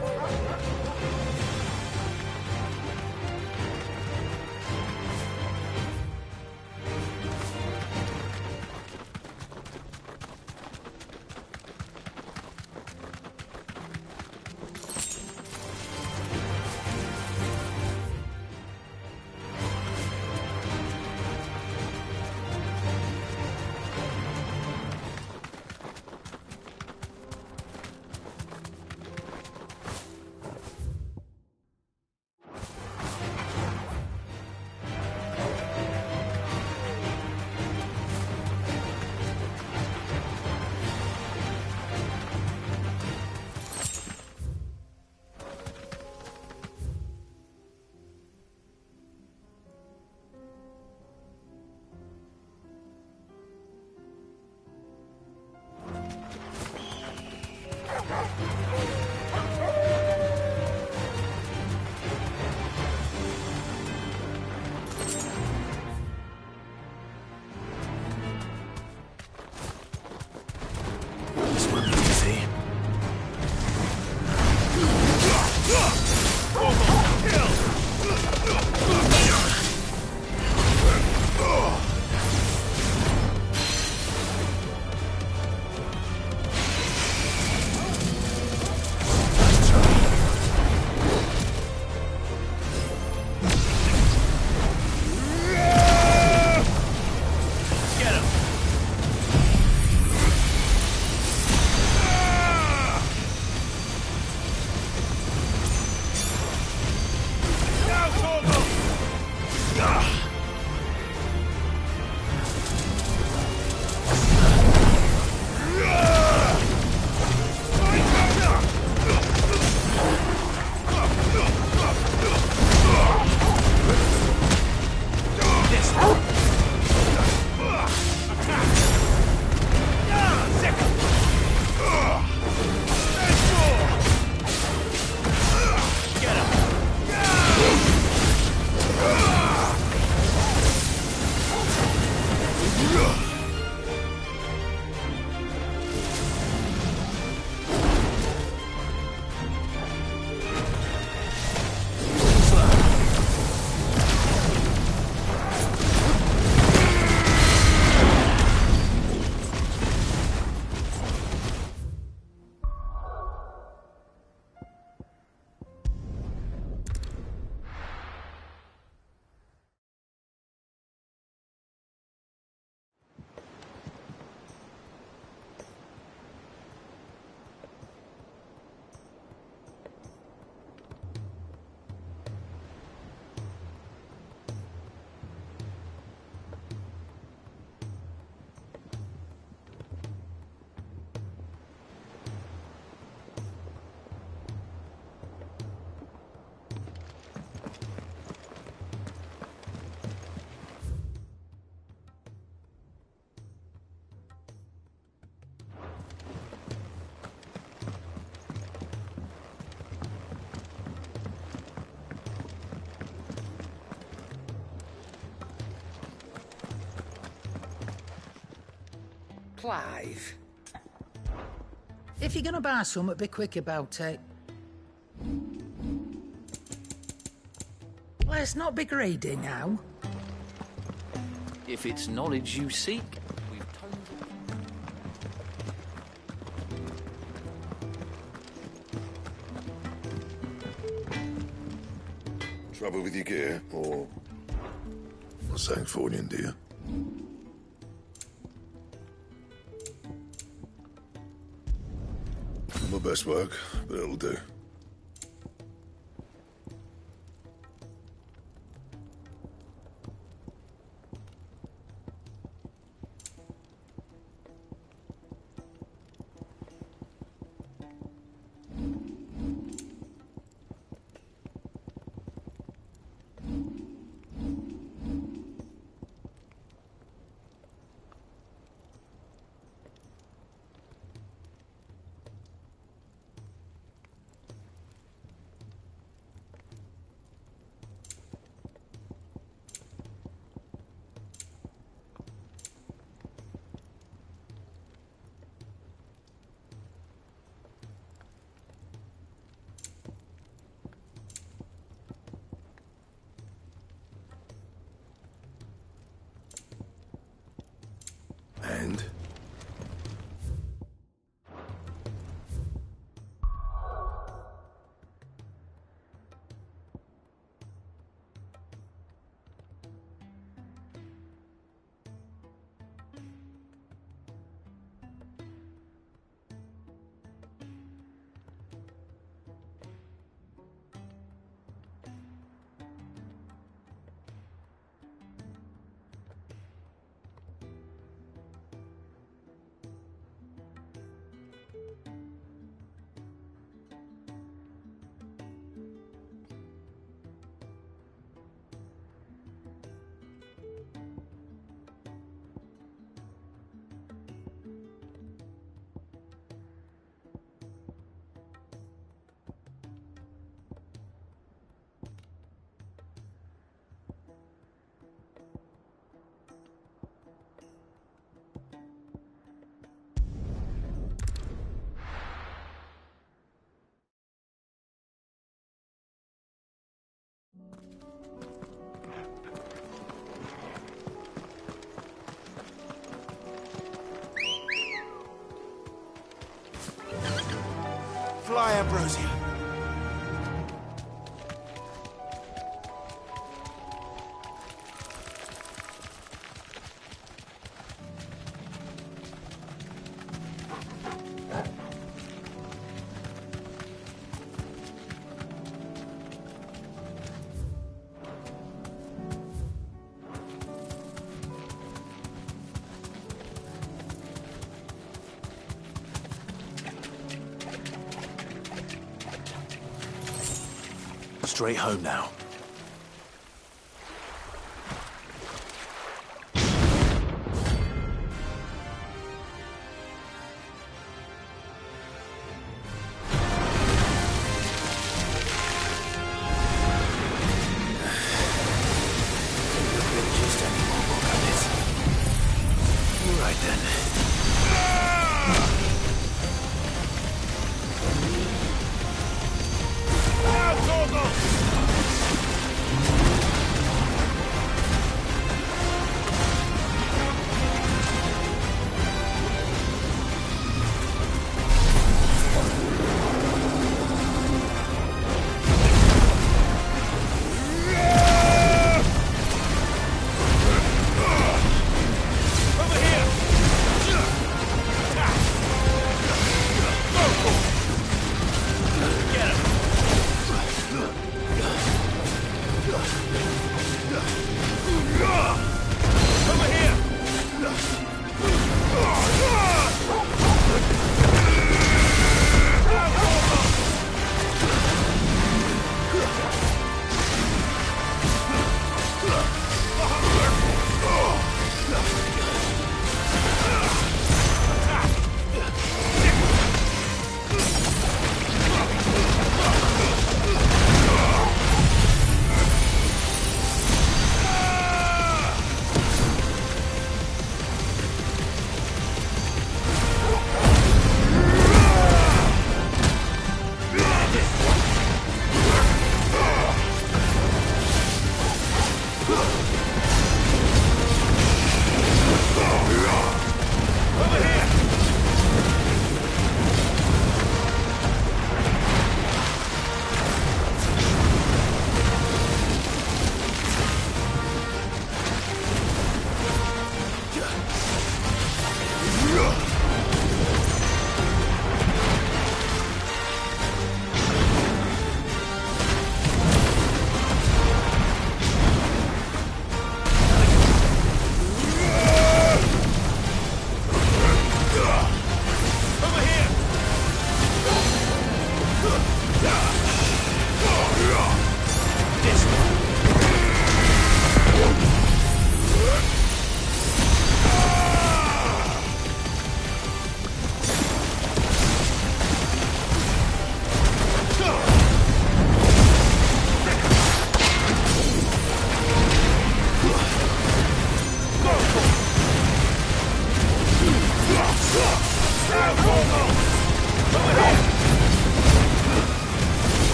This won't be easy. Clive. If you're gonna buy something, be quick about it. Let's not be greedy now. If it's knowledge you seek, we've Trouble with your gear, or something for you, dear? Nice work, but it'll do. And? Fly, Ambrosia. Straight home now.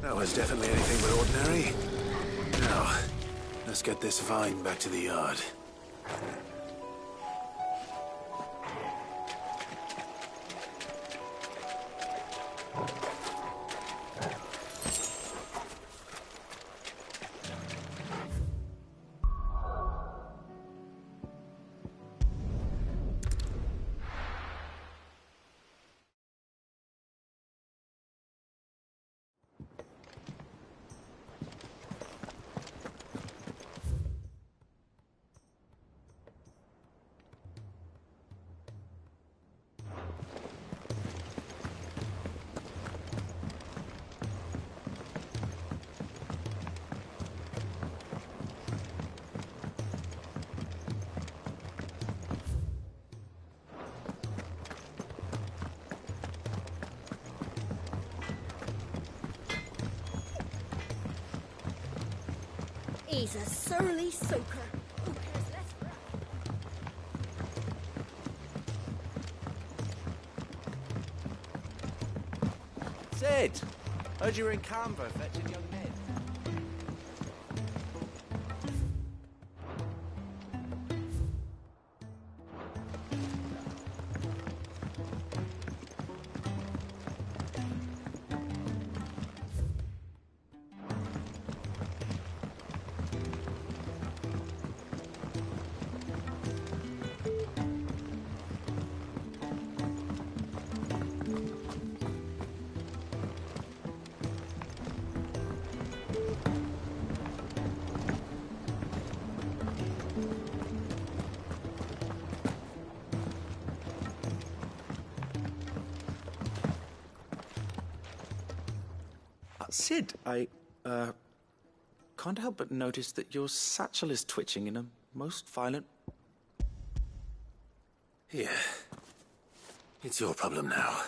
That was definitely anything but ordinary. Now, let's get this vine back to the yard. He's a surly soaker. Who cares less for us? Sid! Heard you were in Canva fetching young Ned. Sid, I can't help but notice that your satchel is twitching in a most violent... Here. It's your problem now.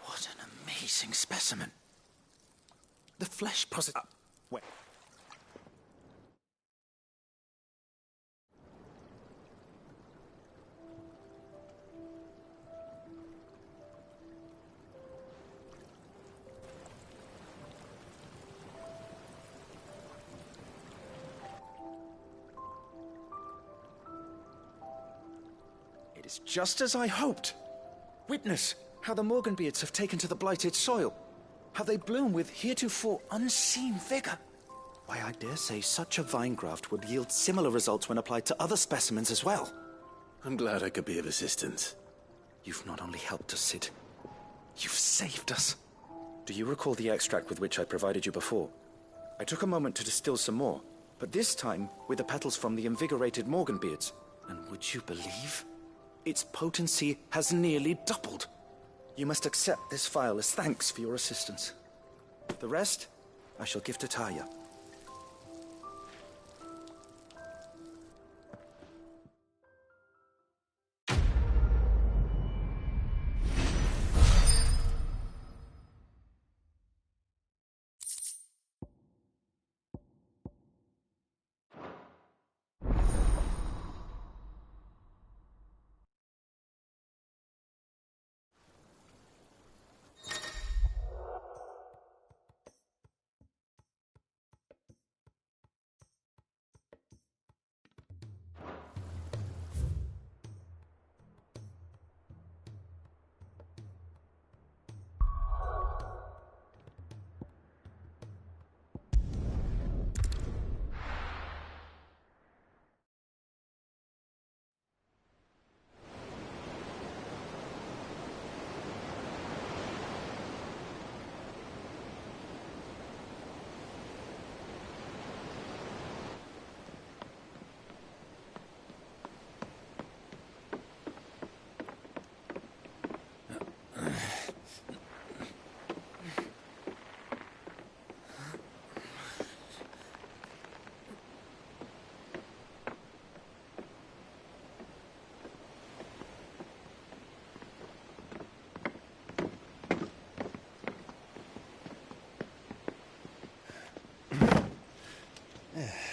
What an amazing specimen. The flesh posit... wait. It is just as I hoped. Witness how the Morganbeards have taken to the blighted soil. How they bloom with heretofore unseen vigor. Why, I dare say such a vine graft would yield similar results when applied to other specimens as well. I'm glad I could be of assistance. You've not only helped us, Sid, you've saved us. Do you recall the extract with which I provided you before? I took a moment to distill some more, but this time with the petals from the invigorated Morganbeards. And would you believe? Its potency has nearly doubled. You must accept this vial as thanks for your assistance. The rest, I shall give to Taya.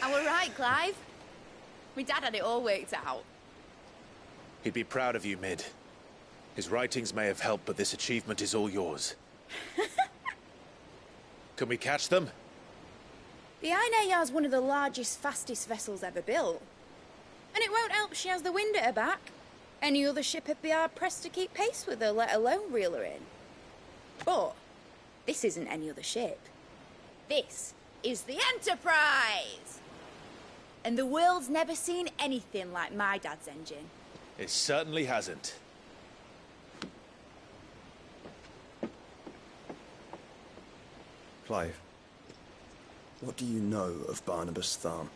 Am I right, Clive? My dad had it all worked out. He'd be proud of you, Mid. His writings may have helped, but this achievement is all yours. Can we catch them? The Ainayar's one of the largest, fastest vessels ever built. And it won't help she has the wind at her back. Any other ship would be hard-pressed to keep pace with her, let alone reel her in. But this isn't any other ship. This is the Enterprise! And the world's never seen anything like my dad's engine. It certainly hasn't. Clive, what do you know of Barnabas Tharn?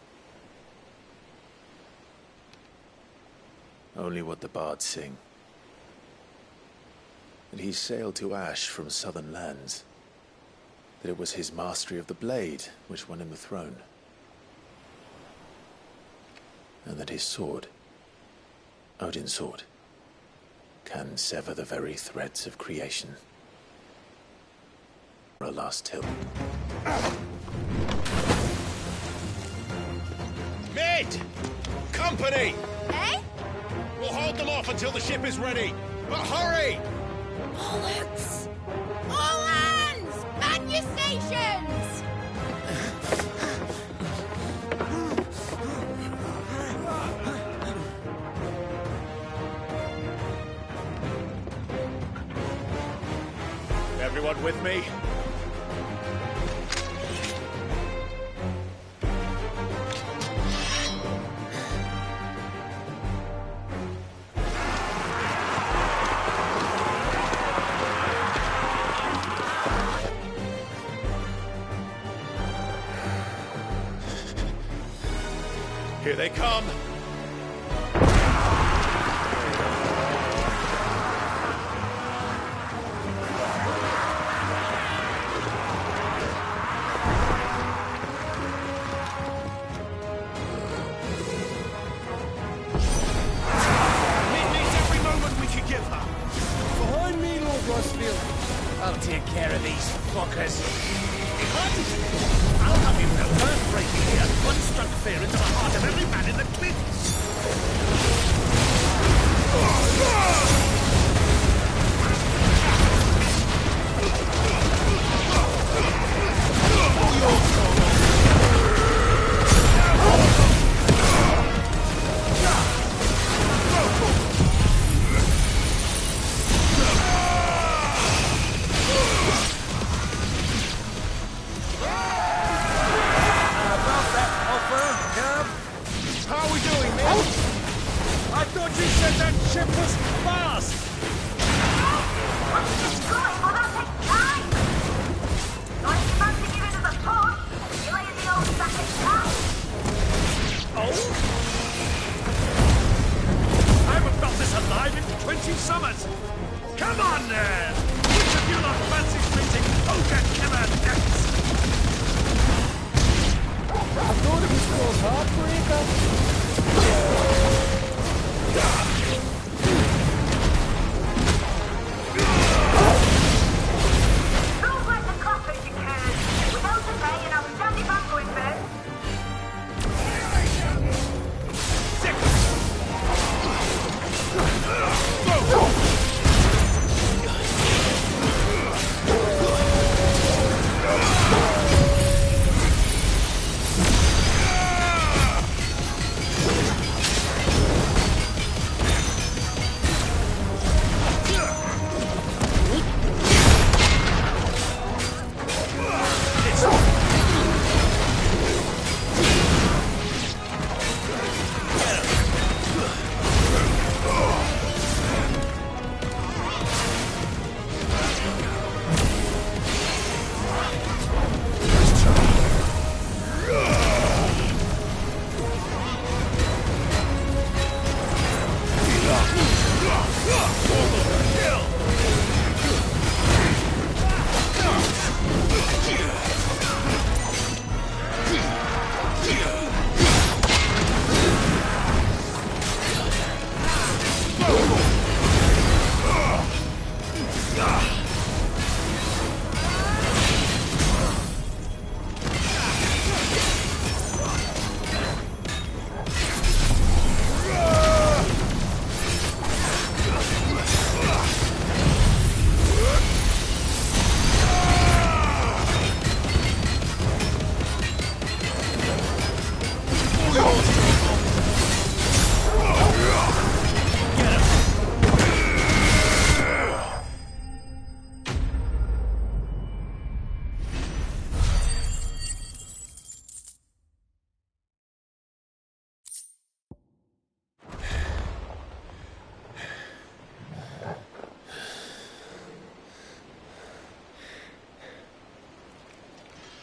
Only what the bards sing. That he sailed to Ash from southern lands. That it was his mastery of the blade which won him the throne. And that his sword, Odin's sword, can sever the very threads of creation. For a last till. Mid! Company! Eh? We'll hold them off until the ship is ready. But hurry! Bollocks! All hands! Man your stations! Everyone with me? Here they come! I'll take care of these fuckers. I'll have you know, earth-breaking here, one struck fear into the heart of every man in the cliffs.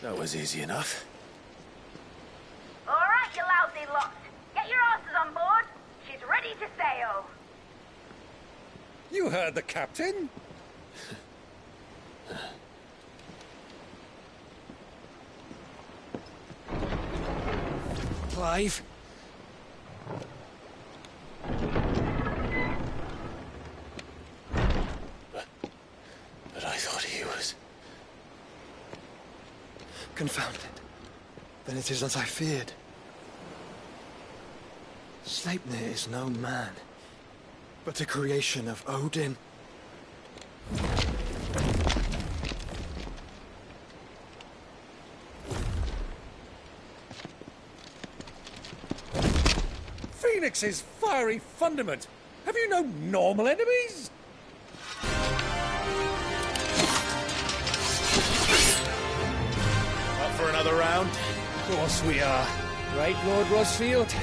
That was easy enough. All right, you lousy lot. Get your asses on board. She's ready to sail. You heard the captain. Clive? But I thought he was... Confounded. Then it is as I feared. Sleipnir is no man, but a creation of Odin. Phoenix's fiery fundament. Have you no normal enemies? Up for another round? Of course we are. Right, Lord Rosfield?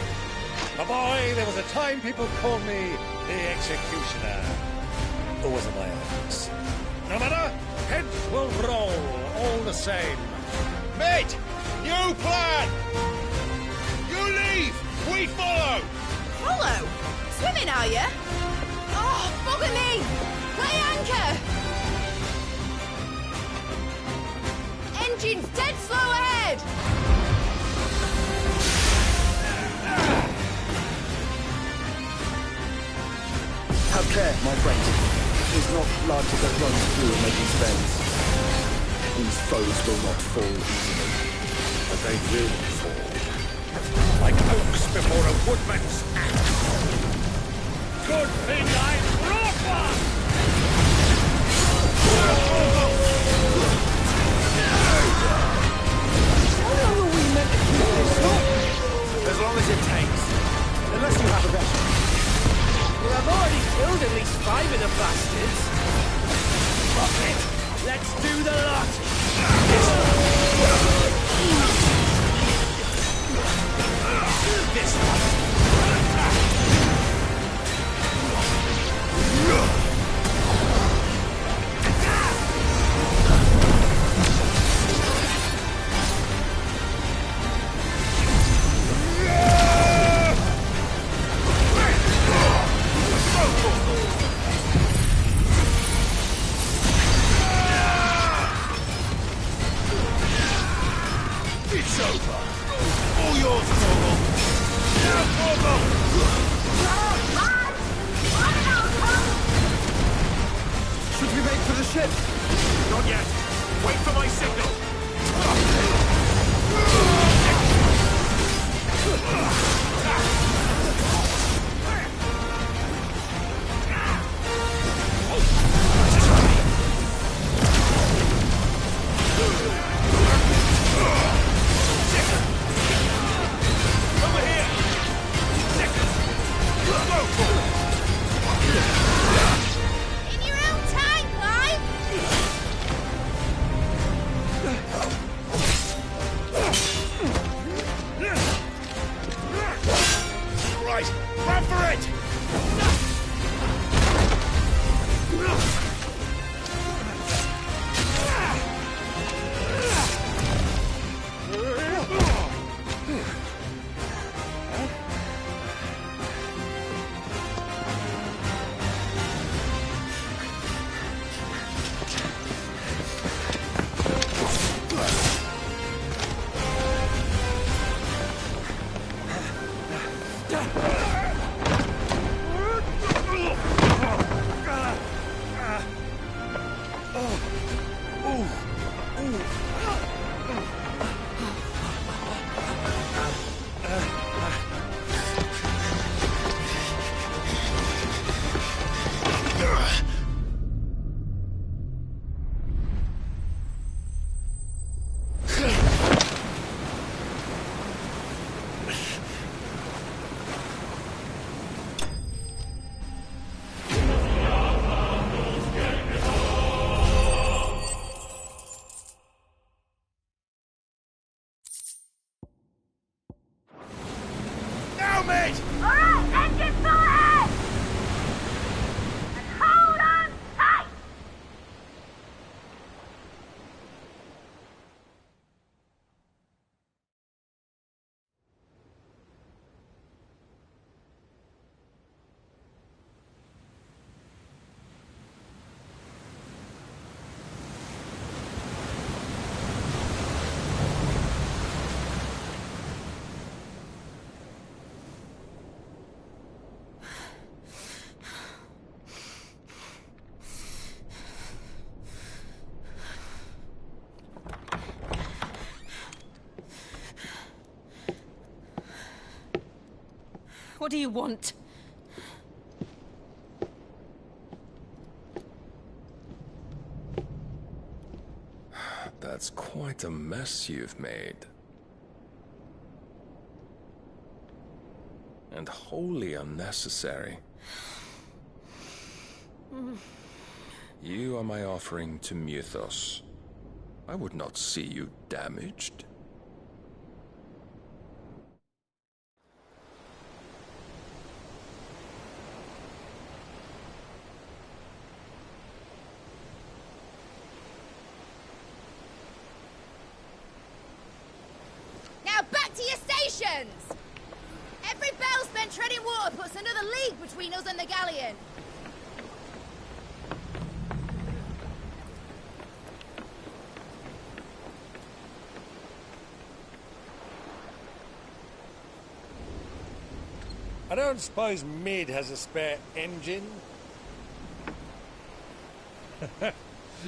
My boy, there was a time people called me the Executioner. Or was it my eyes? No matter, heads will roll all the same. Mate, new plan! You leave, we follow! Follow? Swimming, are you? Oh, bugger me! Weigh anchor! Engine's dead slow ahead! Have care, my friend. It is not blood that runs through Mage's veins. These foes will not fall easily, but they will fall. Like oaks before a woodman's axe. Good thing I brought one! How long are we meant to keep this up? As long as it takes. Unless you have a better. Well, I've already killed at least 5 of the bastards. Fuck it! Let's do the lot! This one! It's over. All yours, Torgal. Should we make for the ship? Not yet. Wait for my signal. Over here. In your own time, Clive! Right, run for it! Now, mate! All right, engine full ahead! And hold on tight! What do you want? That's quite a mess you've made. And wholly unnecessary. You are my offering to Mythos. I would not see you damaged. Now back to your stations! Every bell spent treading water puts another league between us and the galleon. I don't suppose Mid has a spare engine?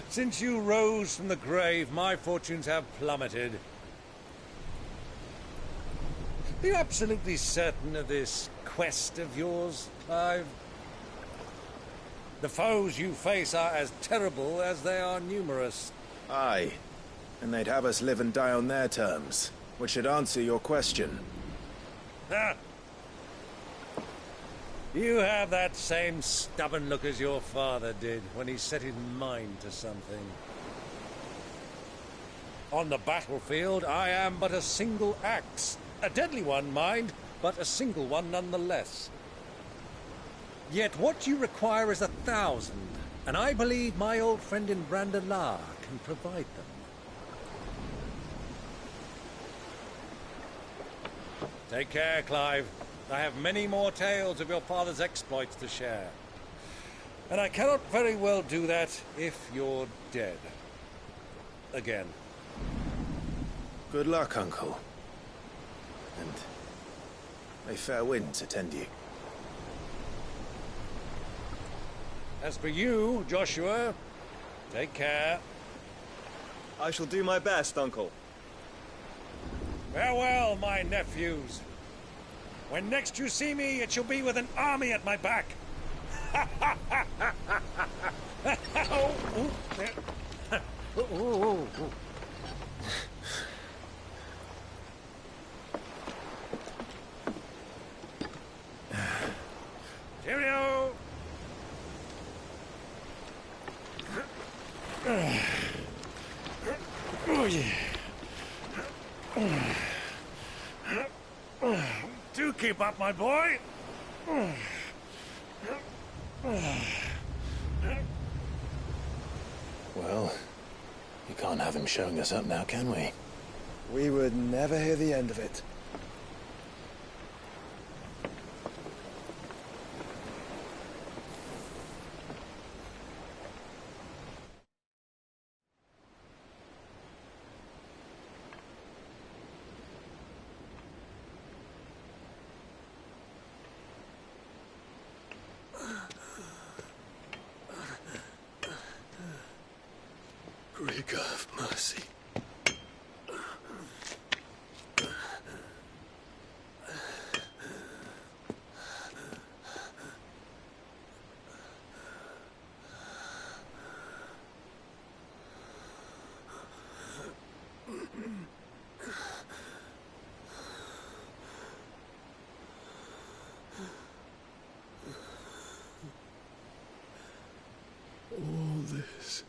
Since you rose from the grave, my fortunes have plummeted. Are you absolutely certain of this quest of yours, Clive? The foes you face are as terrible as they are numerous. Aye. And they'd have us live and die on their terms, which should answer your question. Ha! You have that same stubborn look as your father did when he set his mind to something. On the battlefield, I am but a single axe. A deadly one, mind, but a single one nonetheless. Yet what you require is 1,000, and I believe my old friend in Brandalar can provide them. Take care, Clive. I have many more tales of your father's exploits to share. And I cannot very well do that if you're dead. Again. Good luck, Uncle. And may fair winds attend you. As for you, Joshua, take care. I shall do my best, Uncle. Farewell, my nephews. When next you see me, it shall be with an army at my back. Cheerio! Oh, yeah. Do keep up, my boy. Well, you can't have him showing us up now, can we? We would never hear the end of it. Rigor of mercy. All this.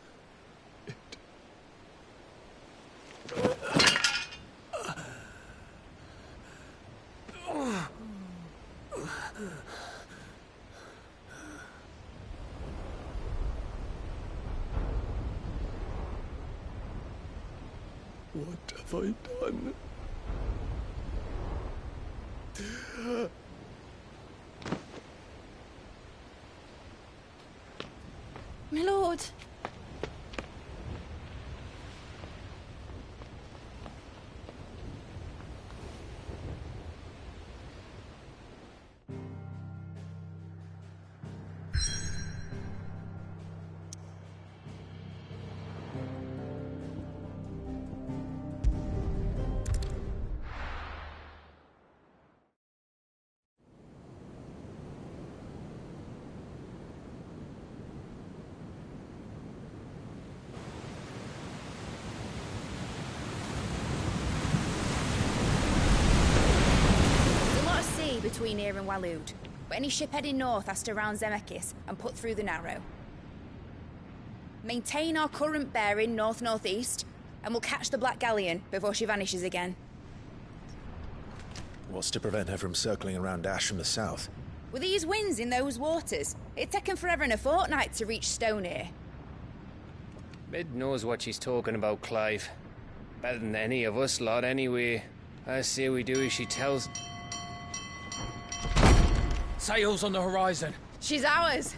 What have I done? My lord. between here and Waloed. But any ship heading north has to round Zemeckis and put through the Narrow. Maintain our current bearing north-northeast, and we'll catch the Black Galleon before she vanishes again. What's to prevent her from circling around Ash from the south? With these winds in those waters, it'd taken forever and a fortnight to reach Stonehere. Mid knows what she's talking about, Clive. Better than any of us lot, anyway. I say we do as she tells. Sails on the horizon. She's ours.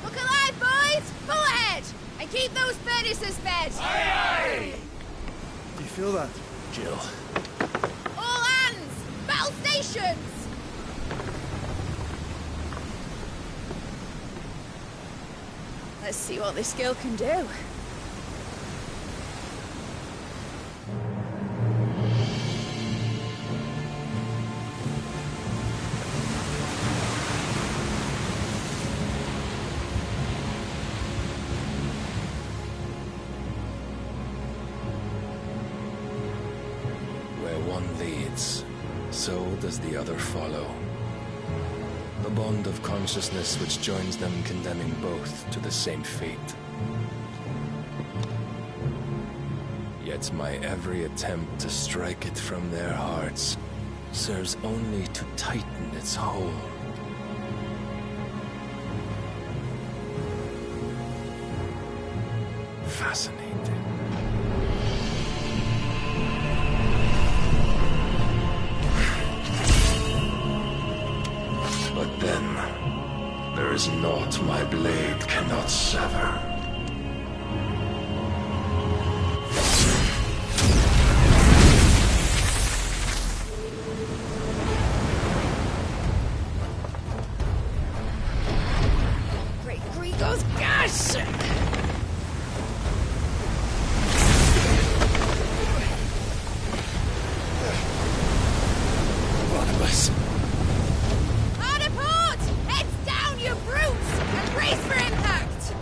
Look alive, boys! Pull ahead! And keep those furnaces fed! Aye, aye! Do you feel that? Jill. All hands! Battle stations! Let's see what this girl can do. Where one leads, so does the other follow. A bond of consciousness which joins them, condemning both to the same fate. Yet my every attempt to strike it from their hearts serves only to tighten its hold. Fascinating. But then, there is naught my blade cannot sever. Great Grigos, gosh! Barnabas. Hard a port! Heads down, you brutes! And brace for impact!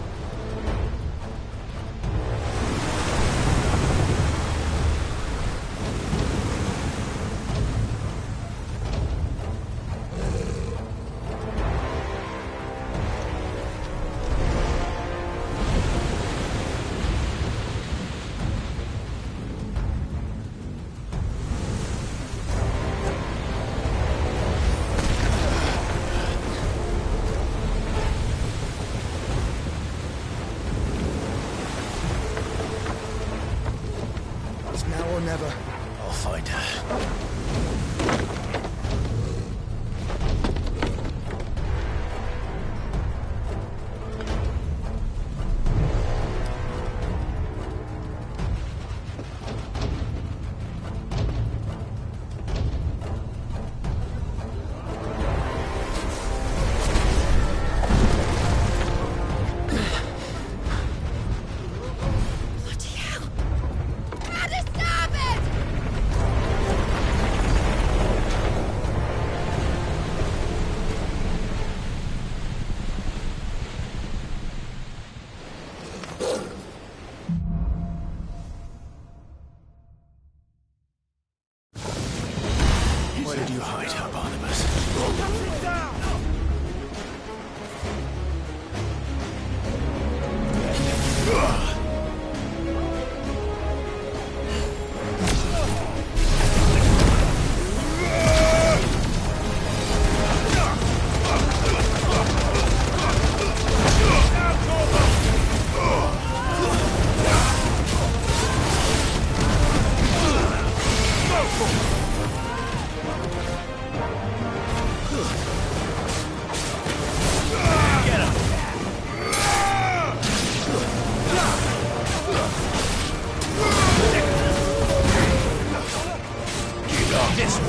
It's now or never. I'll find her. Bloody hell! At the starboard! Where did you hide her, Barnabas? This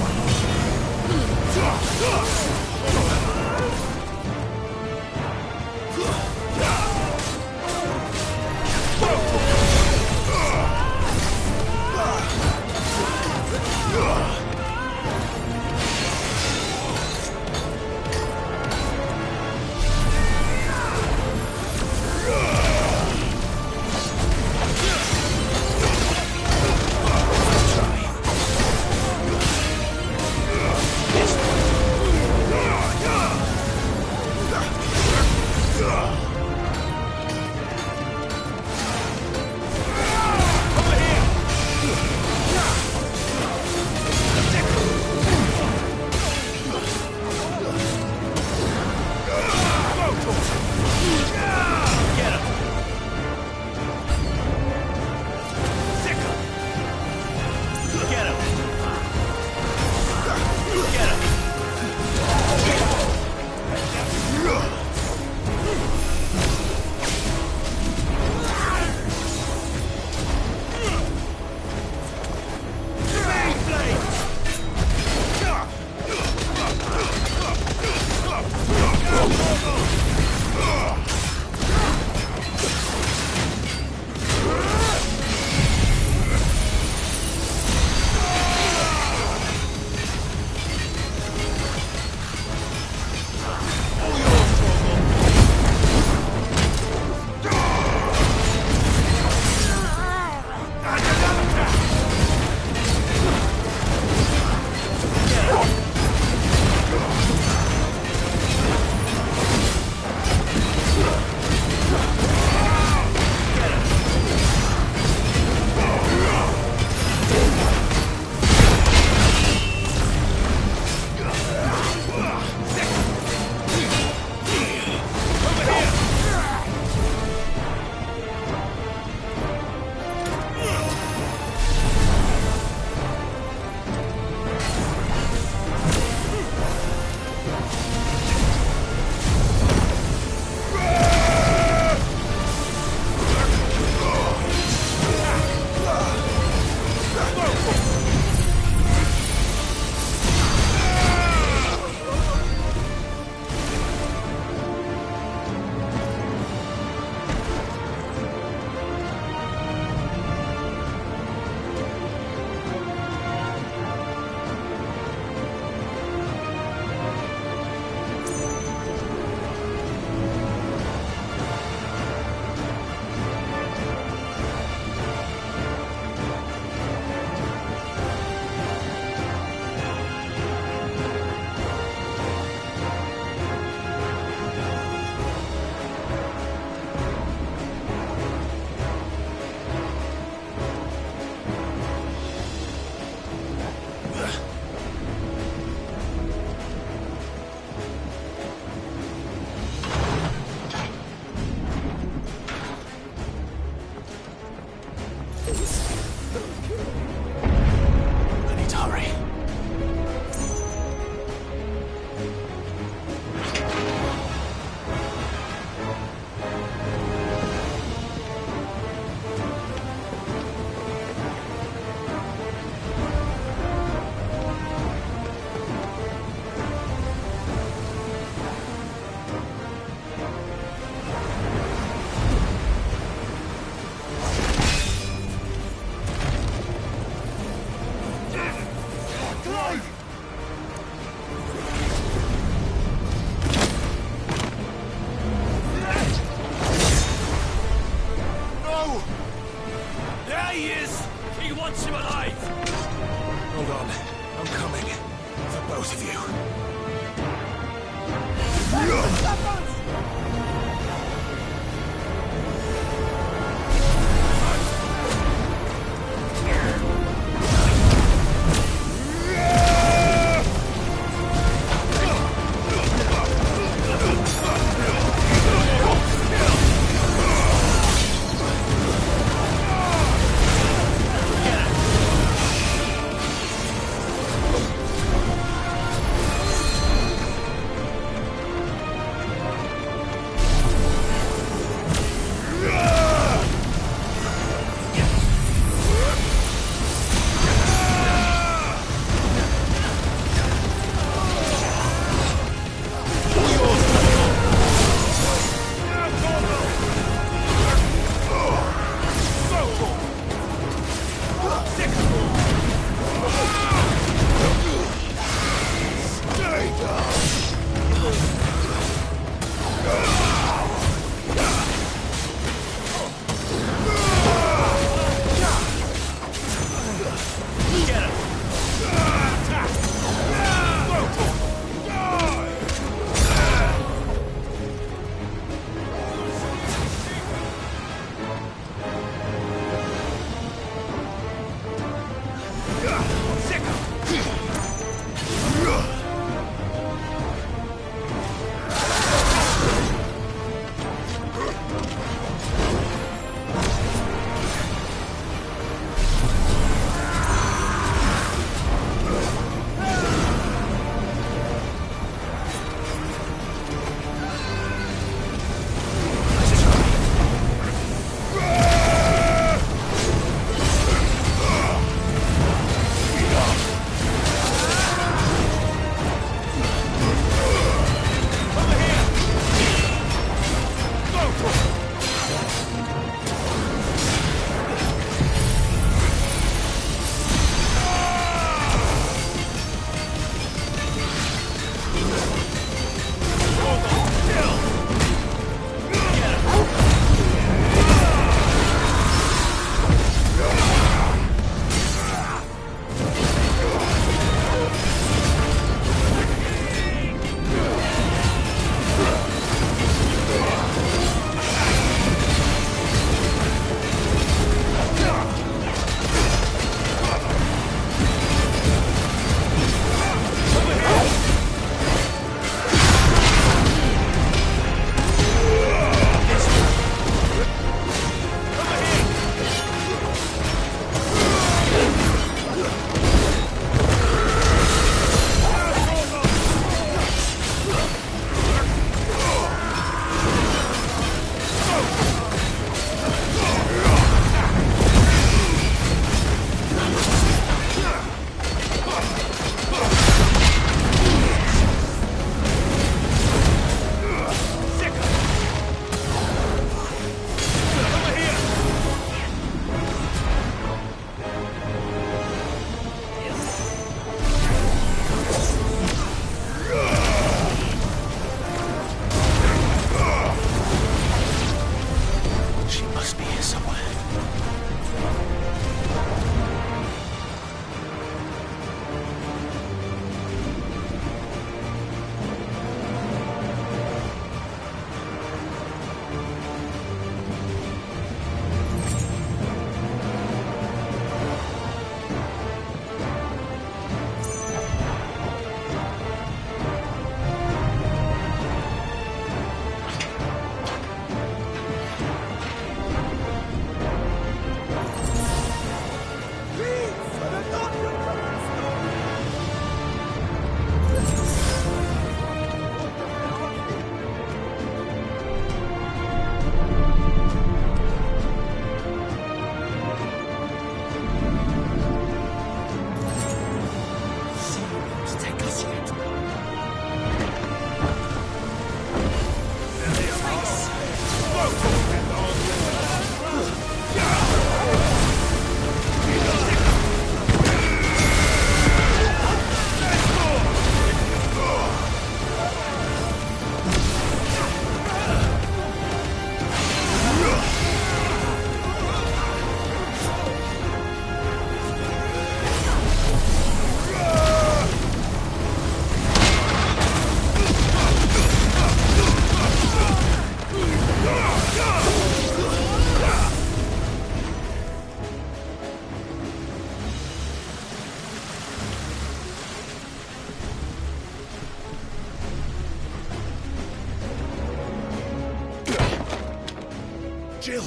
Jill!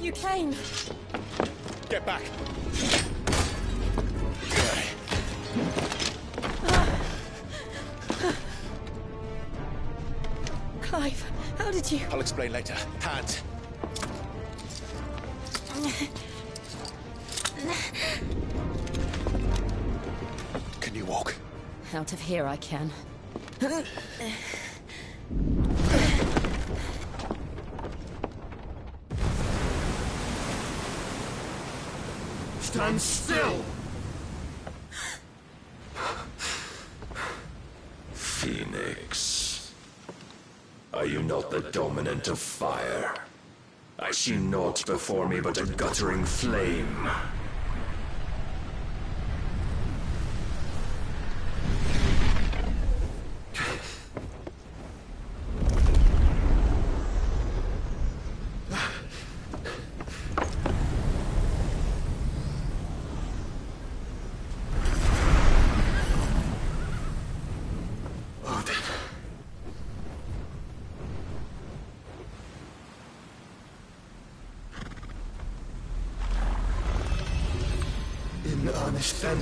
You came. Get back! Clive, how did you... I'll explain later. Hands. Can you walk? Out of here I can. Stand still! Phoenix. Are you not the dominant of fire? I see naught before me but a guttering flame. In earnest, then.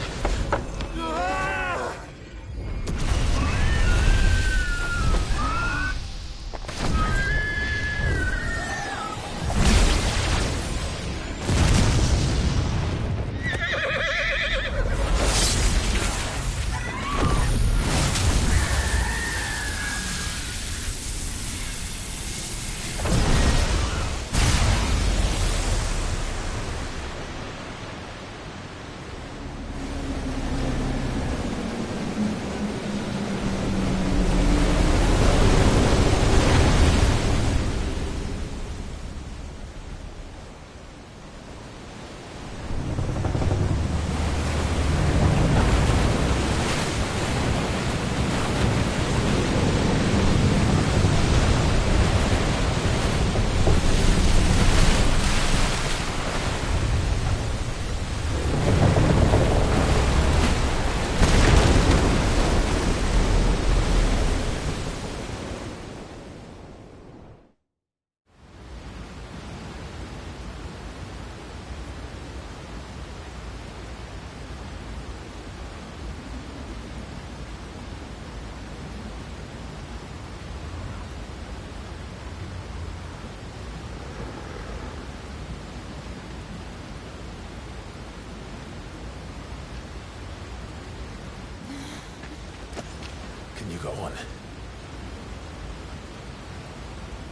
Can you go on?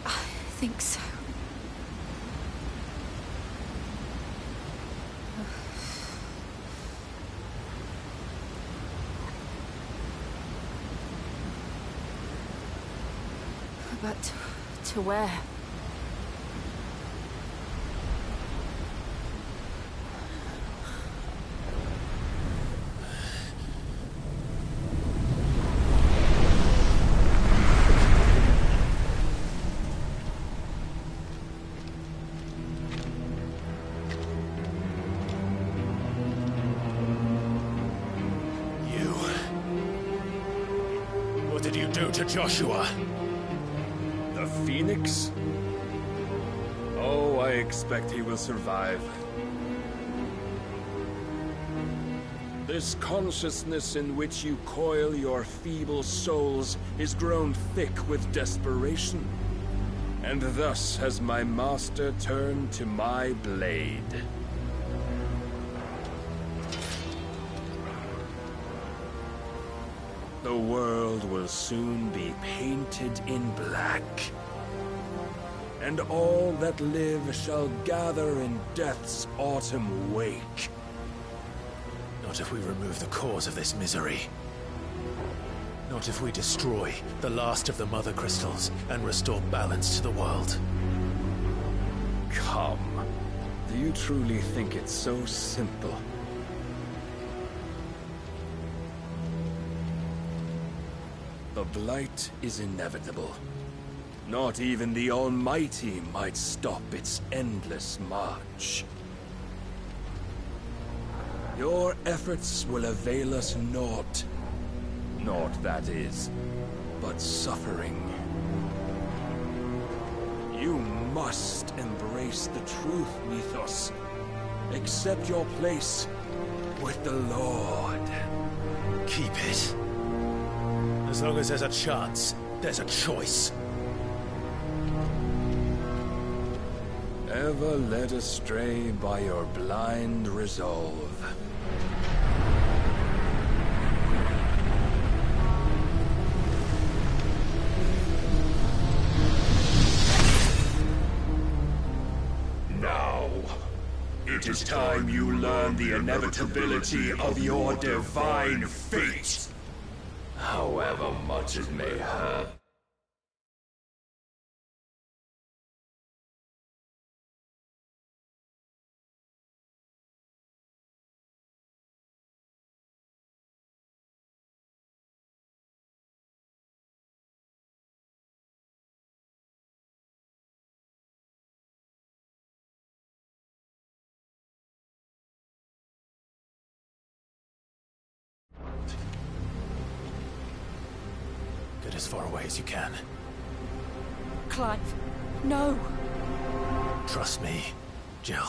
I think so. But to where? What did you do to Joshua? The Phoenix? Oh, I expect he will survive. This consciousness in which you coil your feeble souls is grown thick with desperation. And thus has my master turned to my blade. The world will soon be painted in black. And all that live shall gather in death's autumn wake. Not if we remove the cause of this misery. Not if we destroy the last of the Mother Crystals and restore balance to the world. Come. Do you truly think it's so simple? The Blight is inevitable. Not even the Almighty might stop its endless march. Your efforts will avail us naught. Naught, that is, but suffering. You must embrace the truth, Mythos. Accept your place with the Lord. Keep it. As long as there's a chance, there's a choice. Ever led astray by your blind resolve. Now, it is time you learn the inevitability of your divine fate. However much it may hurt. Get as far away as you can. Clive, no! Trust me, Jill.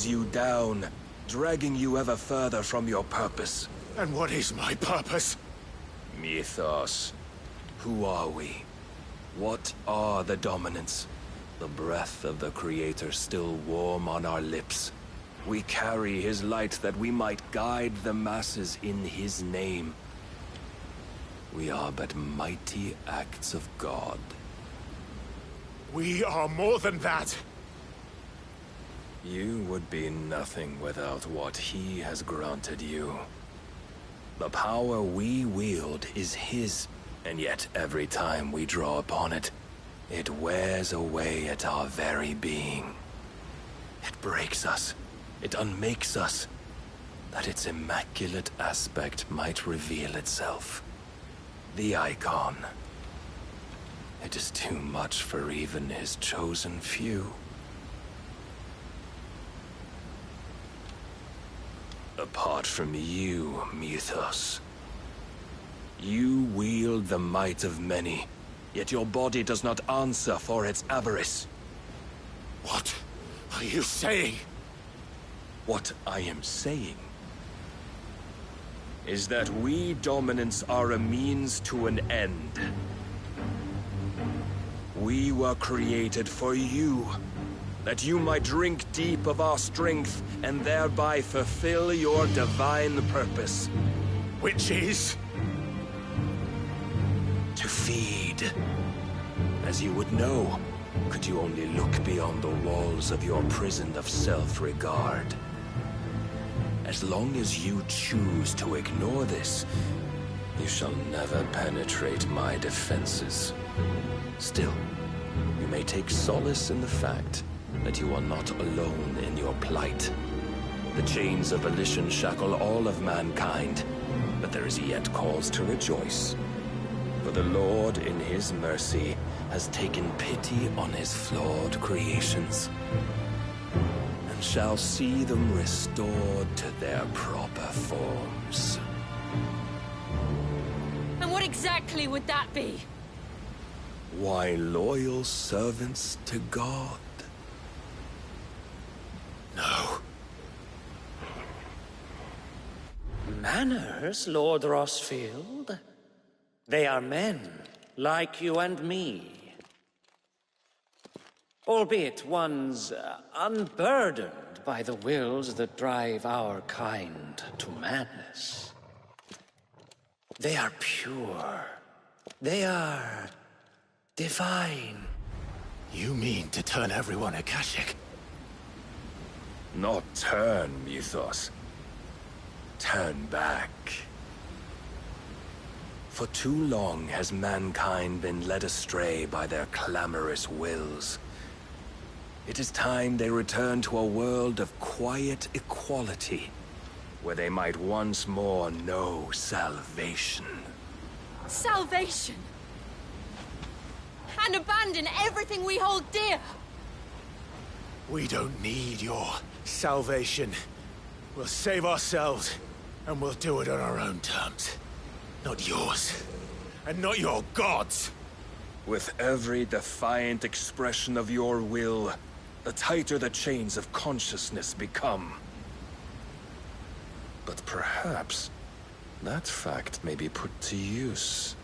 You down, dragging you ever further from your purpose. And what is my purpose? Mythos. Who are we? What are the dominants? The breath of the Creator still warm on our lips. We carry his light that we might guide the masses in his name. We are but mighty acts of God. We are more than that. You would be nothing without what he has granted you. The power we wield is his, and yet every time we draw upon it, it wears away at our very being. It breaks us. It unmakes us, that its immaculate aspect might reveal itself. The icon. It is too much for even his chosen few. Apart from you, Mythos, you wield the might of many, yet your body does not answer for its avarice. What are you saying? What I am saying is that we dominants are a means to an end. We were created for you, that you might drink deep of our strength and thereby fulfill your divine purpose. Which is? To feed. As you would know, could you only look beyond the walls of your prison of self-regard. As long as you choose to ignore this, you shall never penetrate my defenses. Still, you may take solace in the fact that you are not alone in your plight. The chains of volition shackle all of mankind, but there is yet cause to rejoice. For the Lord, in his mercy, has taken pity on his flawed creations, and shall see them restored to their proper forms. And what exactly would that be? Why, loyal servants to God. No. Manners, Lord Rossfield? They are men, like you and me. Albeit ones unburdened by the wills that drive our kind to madness. They are pure. They are divine. You mean to turn everyone Akashic? Not turn, Mythos. Turn back. For too long has mankind been led astray by their clamorous wills. It is time they return to a world of quiet equality, where they might once more know salvation. Salvation? And abandon everything we hold dear? We don't need your salvation. We'll save ourselves, and we'll do it on our own terms. Not yours, and not your gods. With every defiant expression of your will, the tighter the chains of consciousness become. But perhaps that fact may be put to use.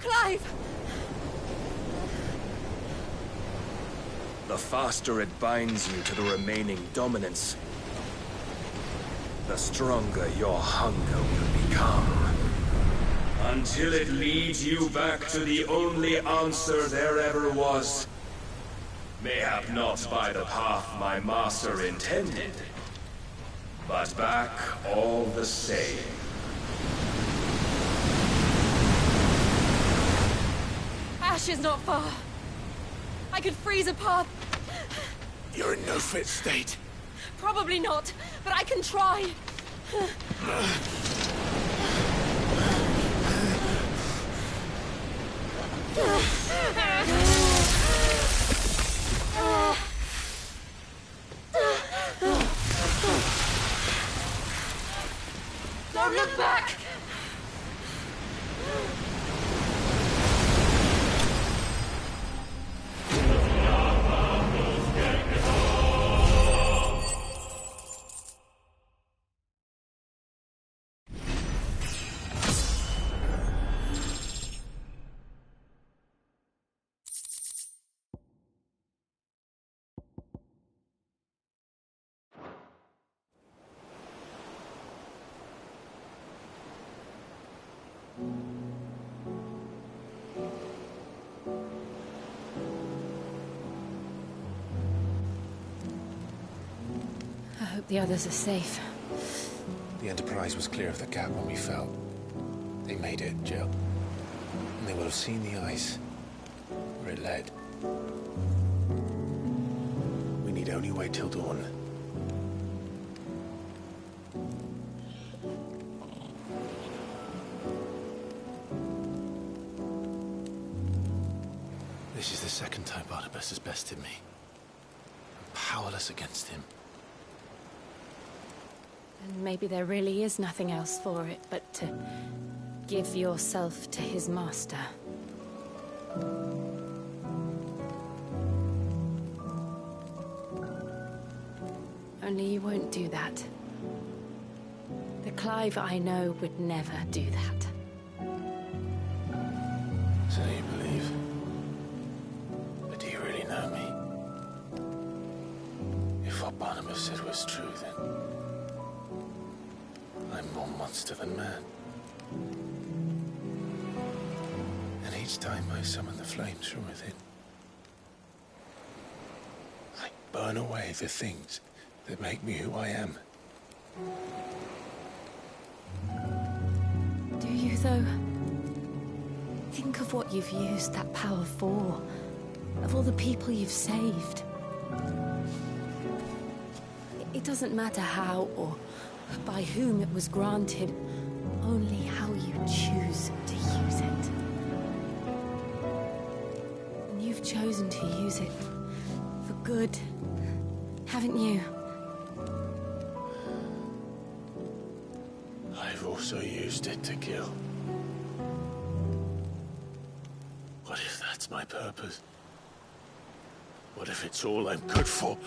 Clive! The faster it binds you to the remaining dominance, the stronger your hunger will become. Until it leads you back to the only answer there ever was. Mayhap not by the path my master intended, but back all the same. Ash is not far. I could freeze a path. You're in no fit state. Probably not, but I can try. Don't look back! hope the others are safe. The Enterprise was clear of the gap when we fell. They made it, Jill. And they will have seen the ice where it led. We need only wait till dawn. This is the second time Barnabas has bested me. I'm powerless against him. And maybe there really is nothing else for it but to give yourself to his master. Only you won't do that. The Clive I know would never do that. So you believe? But do you really know me? If what Barnabas said was true, then I'm more monster than man. And each time I summon the flames from within, I burn away the things that make me who I am. Do you, though? Think of what you've used that power for. Of all the people you've saved. It doesn't matter how or by whom it was granted, only how you choose to use it. And you've chosen to use it for good, haven't you? I've also used it to kill. What if that's my purpose? What if it's all I'm good for?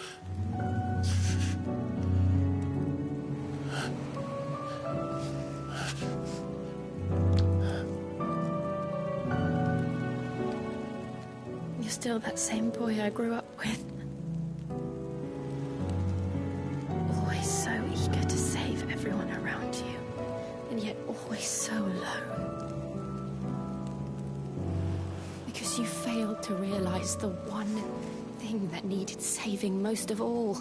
You're still that same boy I grew up with. Always so eager to save everyone around you, and yet always so alone. Because you failed to realize the one thing that needed saving most of all.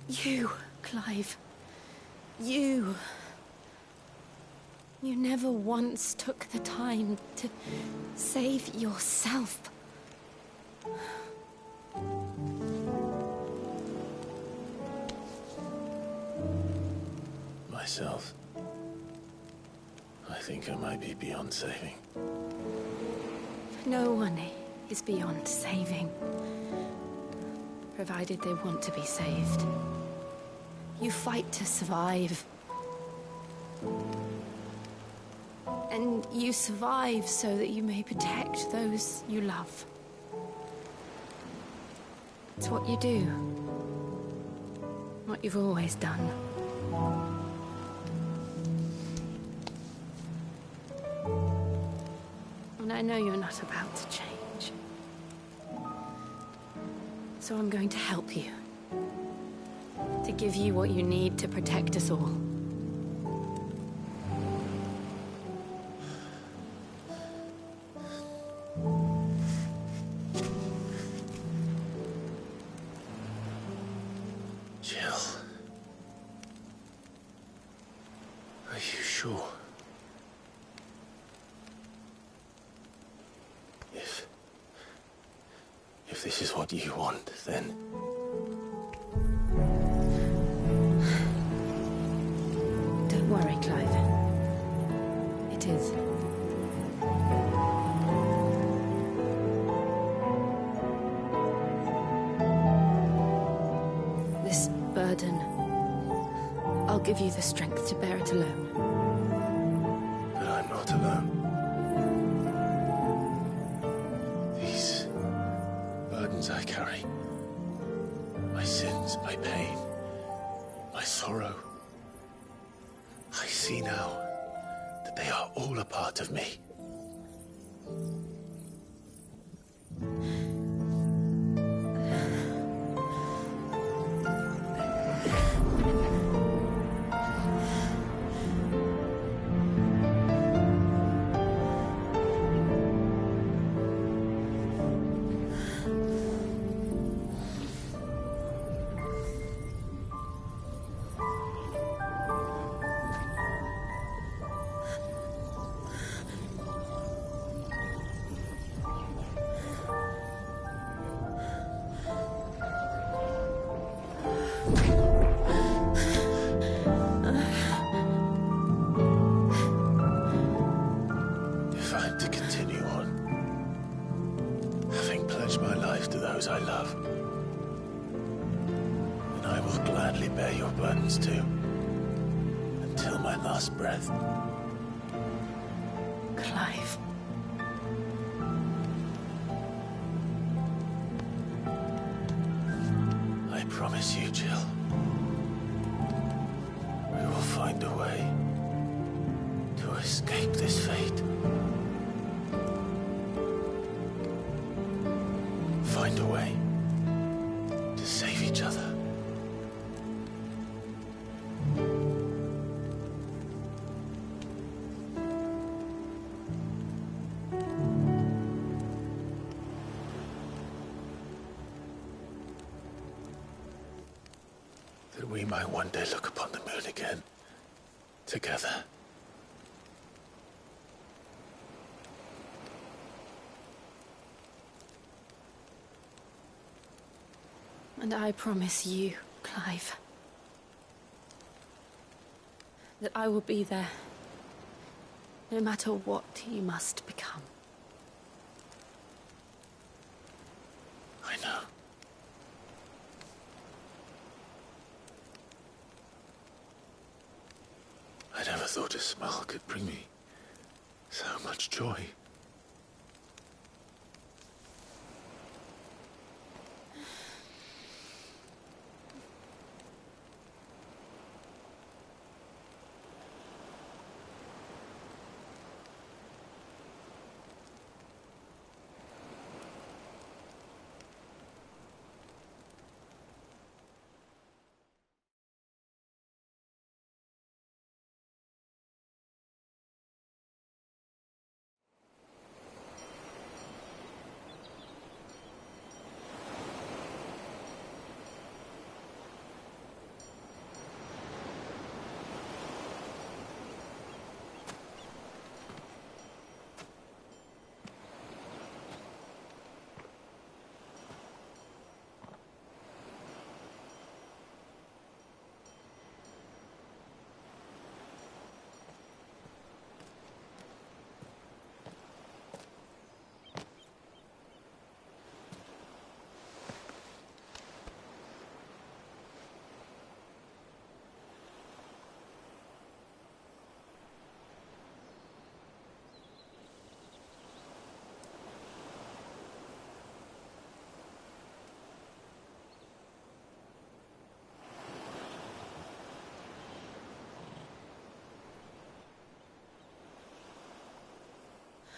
You, Clive. You. You never once took the time to save yourself. Myself? I think I might be beyond saving. No one is beyond saving. Provided they want to be saved. You fight to survive. And you survive so that you may protect those you love. It's what you do. What you've always done. And I know you're not about to change. So I'm going to help you. To give you what you need to protect us all. Jill. Are you sure? If this is what you want, then... Don't worry, Clive. It is. This burden, I'll give you the strength to bear it alone. But I'm not alone. These burdens I carry, my sins, my pain, my sorrow, I see now that they are all a part of me. gladly bear your burdens too. Until my last breath. Clive. I promise you, Jill. We will find a way to escape this fate. Find a way to save each other. That we might one day look upon the moon again, together. And I promise you, Clive, that I will be there, no matter what you must become. I know. I never thought a smile could bring me so much joy.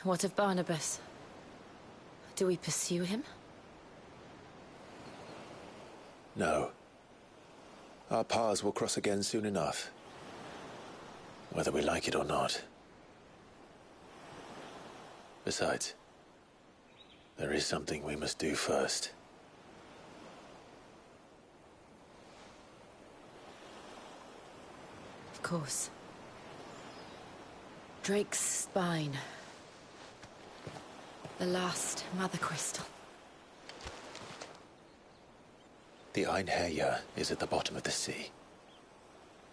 What of Barnabas? Do we pursue him? No. Our paths will cross again soon enough. Whether we like it or not. Besides, there is something we must do first. Of course. Drake's spine. The last Mother Crystal. The Einherjar is at the bottom of the sea.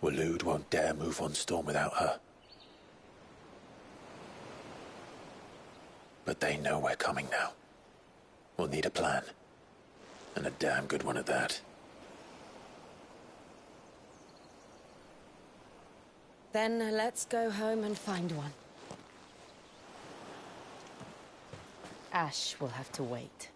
Waloed won't dare move on Storm without her. But they know we're coming now. We'll need a plan. And a damn good one at that. Then let's go home and find one. Ash will have to wait.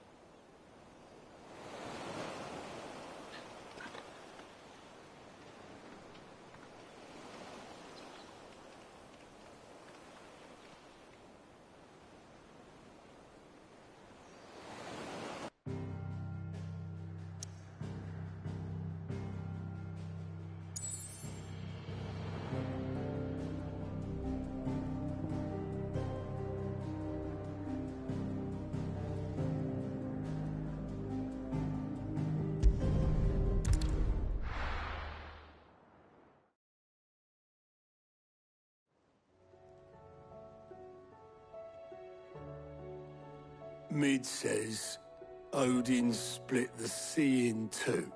Mid says Odin split the sea in two.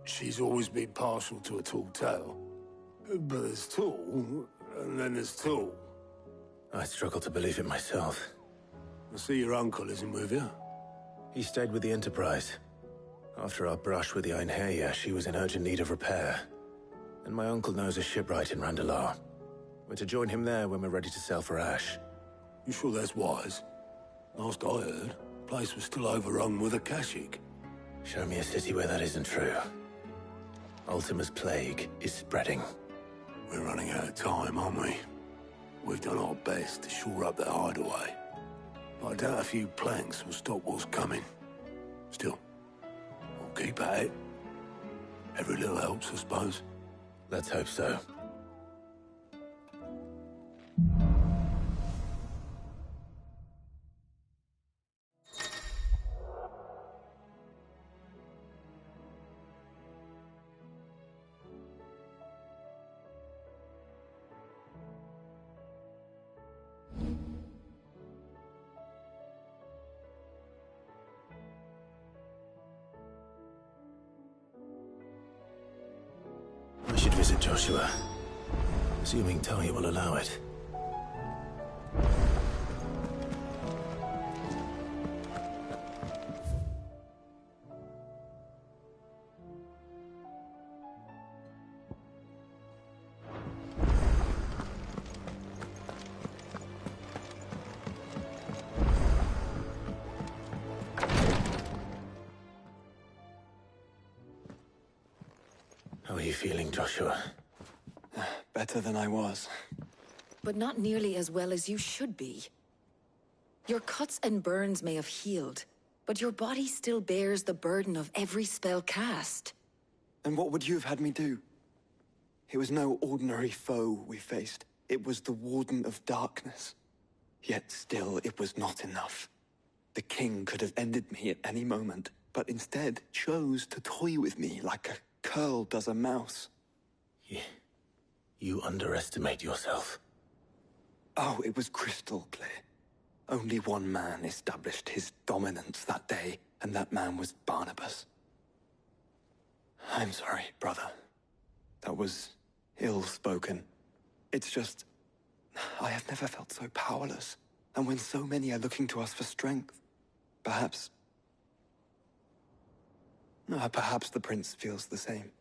She's always been partial to a tall tale. But there's tall, and then there's tall. I struggle to believe it myself. I see your uncle isn't with you. He stayed with the Enterprise. After our brush with the Einherja, she was in urgent need of repair. And my uncle knows a shipwright in Randalar. We're to join him there when we're ready to sail for Ash. You sure that's wise? Last I heard, the place was still overrun with Akashic. Show me a city where that isn't true. Ultima's plague is spreading. We're running out of time, aren't we? We've done our best to shore up their hideaway. But I doubt a few planks will stop what's coming. Still, we'll keep at it. Every little helps, I suppose. Let's hope so. I should visit Joshua, assuming Talia will allow it. How are you feeling, Joshua? Better than I was. But not nearly as well as you should be. Your cuts and burns may have healed, but your body still bears the burden of every spell cast. And what would you have had me do? It was no ordinary foe we faced. It was the Warden of Darkness. Yet still, it was not enough. The king could have ended me at any moment, but instead chose to toy with me like a curl does a mouse. You underestimate yourself. Oh, it was crystal clear. Only one man established his dominance that day, and that man was Barnabas. I'm sorry, brother. That was ill-spoken. It's just, I have never felt so powerless. And when so many are looking to us for strength, perhaps the prince feels the same.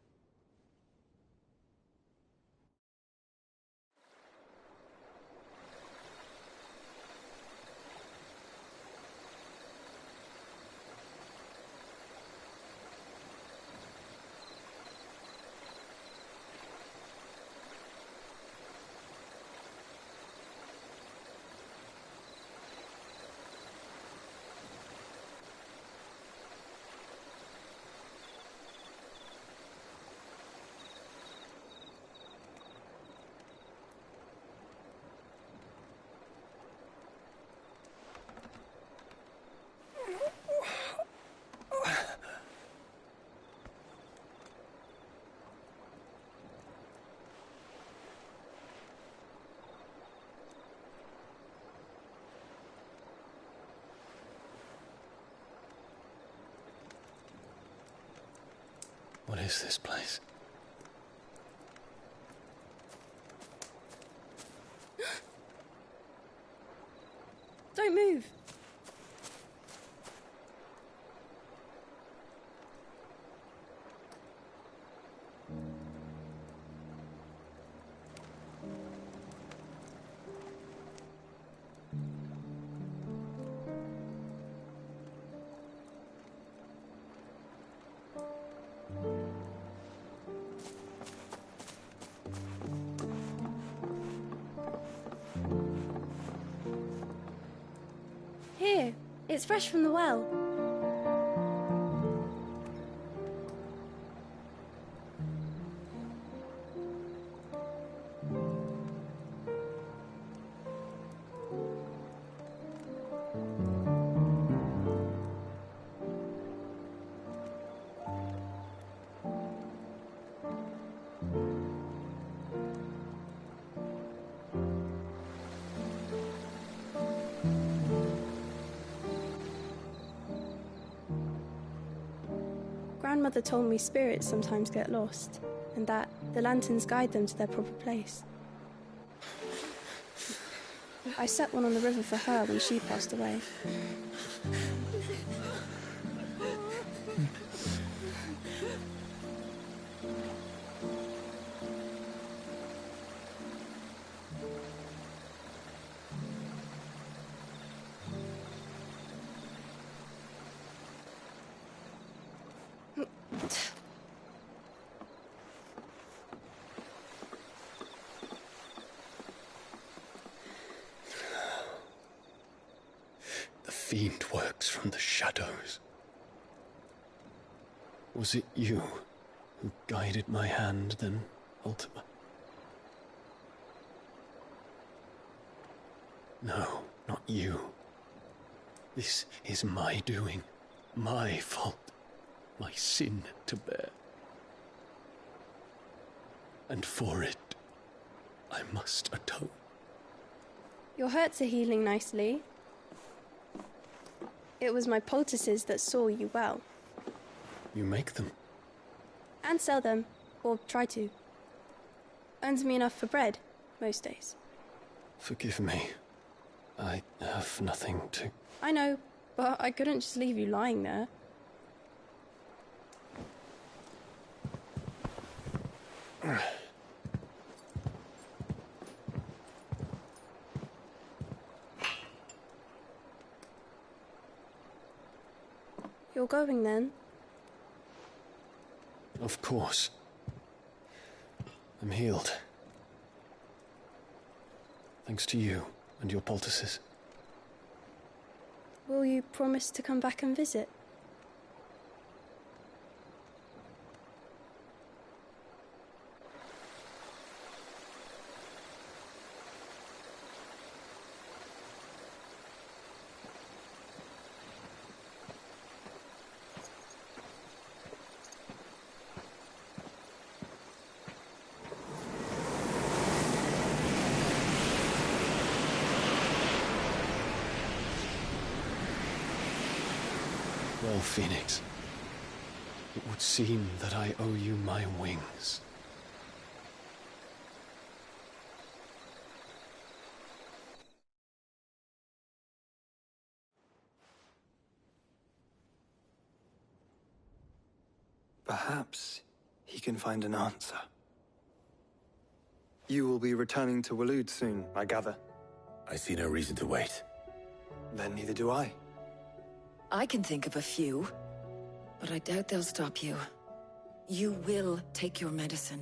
What is this place? Don't move. Here, it's fresh from the well. Grandmother told me spirits sometimes get lost, and that the lanterns guide them to their proper place. I set one on the river for her when she passed away. The fiend works from the shadows. Was it you who guided my hand then, Ultima? No, not you. This is my doing, my fault, my sin to bear. And for it, I must atone. Your hurts are healing nicely. It was my poultices that saw you well. You make them? And sell them, or try to. Earns me enough for bread, most days. Forgive me. I have nothing to... I know, but I couldn't just leave you lying there. You're going then? Of course. I'm healed. Thanks to you and your poultices. Will you promise to come back and visit? Well, Phoenix, it would seem that I owe you my wings. Perhaps he can find an answer. You will be returning to Waloed soon, I gather. I see no reason to wait. Then neither do I. I can think of a few, but I doubt they'll stop you. You will take your medicine.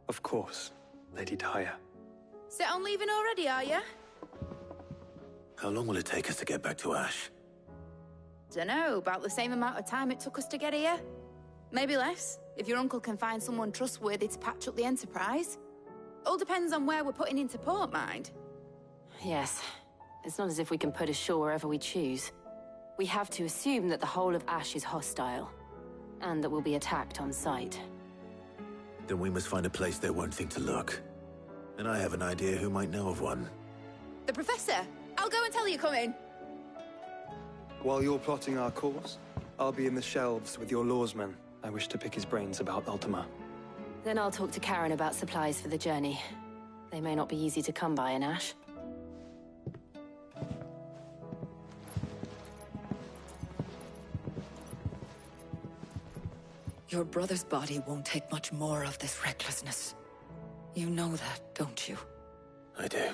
Of course, Lady Daya. Set on leaving already, are you? How long will it take us to get back to Ash? Dunno, about the same amount of time it took us to get here. Maybe less, if your uncle can find someone trustworthy to patch up the Enterprise. All depends on where we're putting into port, mind. Yes. It's not as if we can put ashore wherever we choose. We have to assume that the whole of Ash is hostile, and that we'll be attacked on sight. Then we must find a place they won't think to look. And I have an idea who might know of one. The Professor! I'll go and tell you coming. While you're plotting our course, I'll be in the shelves with your lawsman. I wish to pick his brains about Ultima. Then I'll talk to Karen about supplies for the journey. They may not be easy to come by in Ash. Your brother's body won't take much more of this recklessness. You know that, don't you? I do.